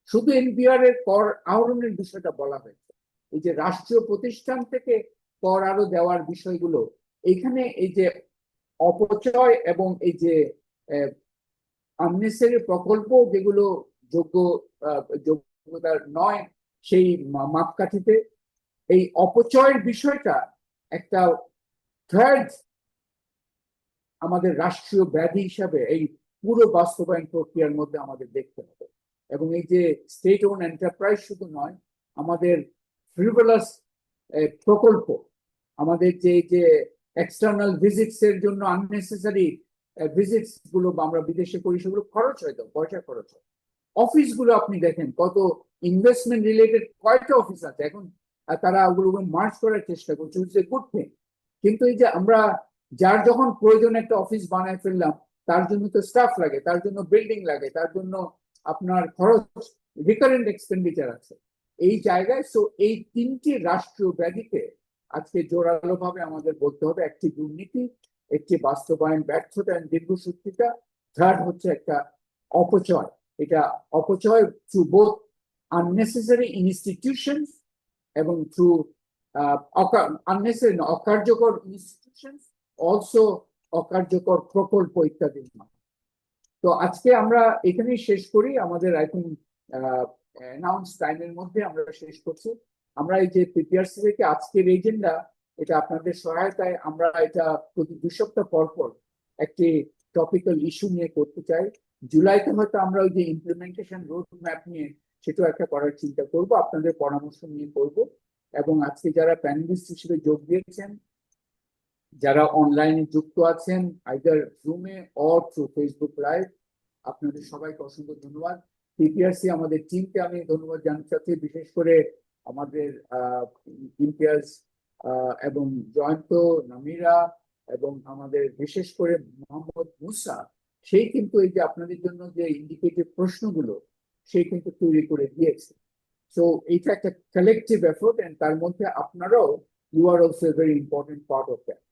শুধু এনবিআর এর কর আহরণের বিষয়টা বলা হয়েছে, এই যে রাষ্ট্রীয় প্রতিষ্ঠান থেকে কর আরো দেওয়ার বিষয়গুলো, এখানে এই যে অপচয় এবং এই যে আননেসেসারি প্রকল্প যেগুলো যোগ্যতার নয় সেই মাপকাঠিতে, এই অপচয়ের বিষয়টা একটা থার্ড আমাদের রাষ্ট্রীয় ব্যাধি হিসাবে এই পুরো বাস্তবায়ন প্রক্রিয়ার মধ্যে আমাদের দেখতে হবে। এবং এই যে স্টেট ওন এন্টারপ্রাইজ শুধু নয়, আমাদের ফ্রিভোলাস প্রকল্প, আমাদের যে এক্সটার্নাল ভিজিটস এর জন্য আননেসেসারি ভিজিটস গুলো আমরা বিদেশে করি, সেগুলো খরচ হয়, তো পয়সা খরচ হয়। অফিস গুলো আপনি দেখেন কত ইনভেস্টমেন্ট রিলেটেড কয়টা অফিস আছে এখন, তারা ওগুলোকে মার্চ করার চেষ্টা করছে, গুড থিং। কিন্তু এই যে আমরা যার যখন প্রয়োজন একটা অফিস বানায় ফেললাম, তার জন্য তো স্টাফ লাগে, তার জন্য বিল্ডিং লাগে, তার জন্য আপনার খরচ, রিকারেন্ট এক্সপেন্ডিচার আছে এই জায়গায়। সো এই তিনটি রাষ্ট্রীয় ব্যাধিকে আজকে জোরালো ভাবে আমাদের বলতে হবে, একটি দুর্নীতি, একটি বাস্তবায়ন ব্যর্থতা দীর্ঘসূত্রিতা, থার্ড হচ্ছে একটা অপচয়। এটা অপচয় থ্রু বোথ আননেসেসারি ইনস্টিটিউশনস এবং থ্রু unnecessary অকার্যকর ইনস্টিটিউশন, অলসো অকার্যকর প্রকল্প ইত্যাদি। তো আজকে আমরা এখানেই শেষ করি, আমাদের আই থিঙ্ক অ্যানাউন্স টাইমের মধ্যে আমরা শেষ করছি। আমরা এই যে পিপিআরসি থেকে আজকের এজেন্ডা, এটা আপনাদের সহায়তায় আমরা এটা প্রতি 2 সপ্তাহ পর পর একটি টপিক্যাল ইস্যু নিয়ে করতে চাই। জুলাইতে হয়তো আমরা ওই যে ইমপ্লিমেন্টেশন রোড ম্যাপ নিয়ে সেটাও একটা করার চিন্তা করব, আপনাদের পরামর্শ নিয়ে করব। এবং আজকে যারা প্যানেলিস্ট হিসেবে যোগ দিয়েছেন, যারা অনলাইনে যুক্ত আছেন আইদার জুমে অর থ্রু ফেসবুক লাইভ, আপনাদের সবাইকে অসংখ্য ধন্যবাদ। পিপিআরসি আমাদের টিমকে আমি ধন্যবাদ জানাতে চাচ্ছি, বিশেষ করে আমাদের ইমতিয়াজ এবং জয়ন্ত, নামিরা এবং আমাদের বিশেষ করে মোহাম্মদ মুসা, সেই কিন্তু এই যে আপনাদের জন্য যে ইন্ডিকেটিভ প্রশ্নগুলো সেই কিন্তু তৈরি করে দিয়েছে। সো এইটা একটা কালেকটিভ এফোর্ট, এন্ড তার মধ্যে আপনারাও, you are also a very important part of that.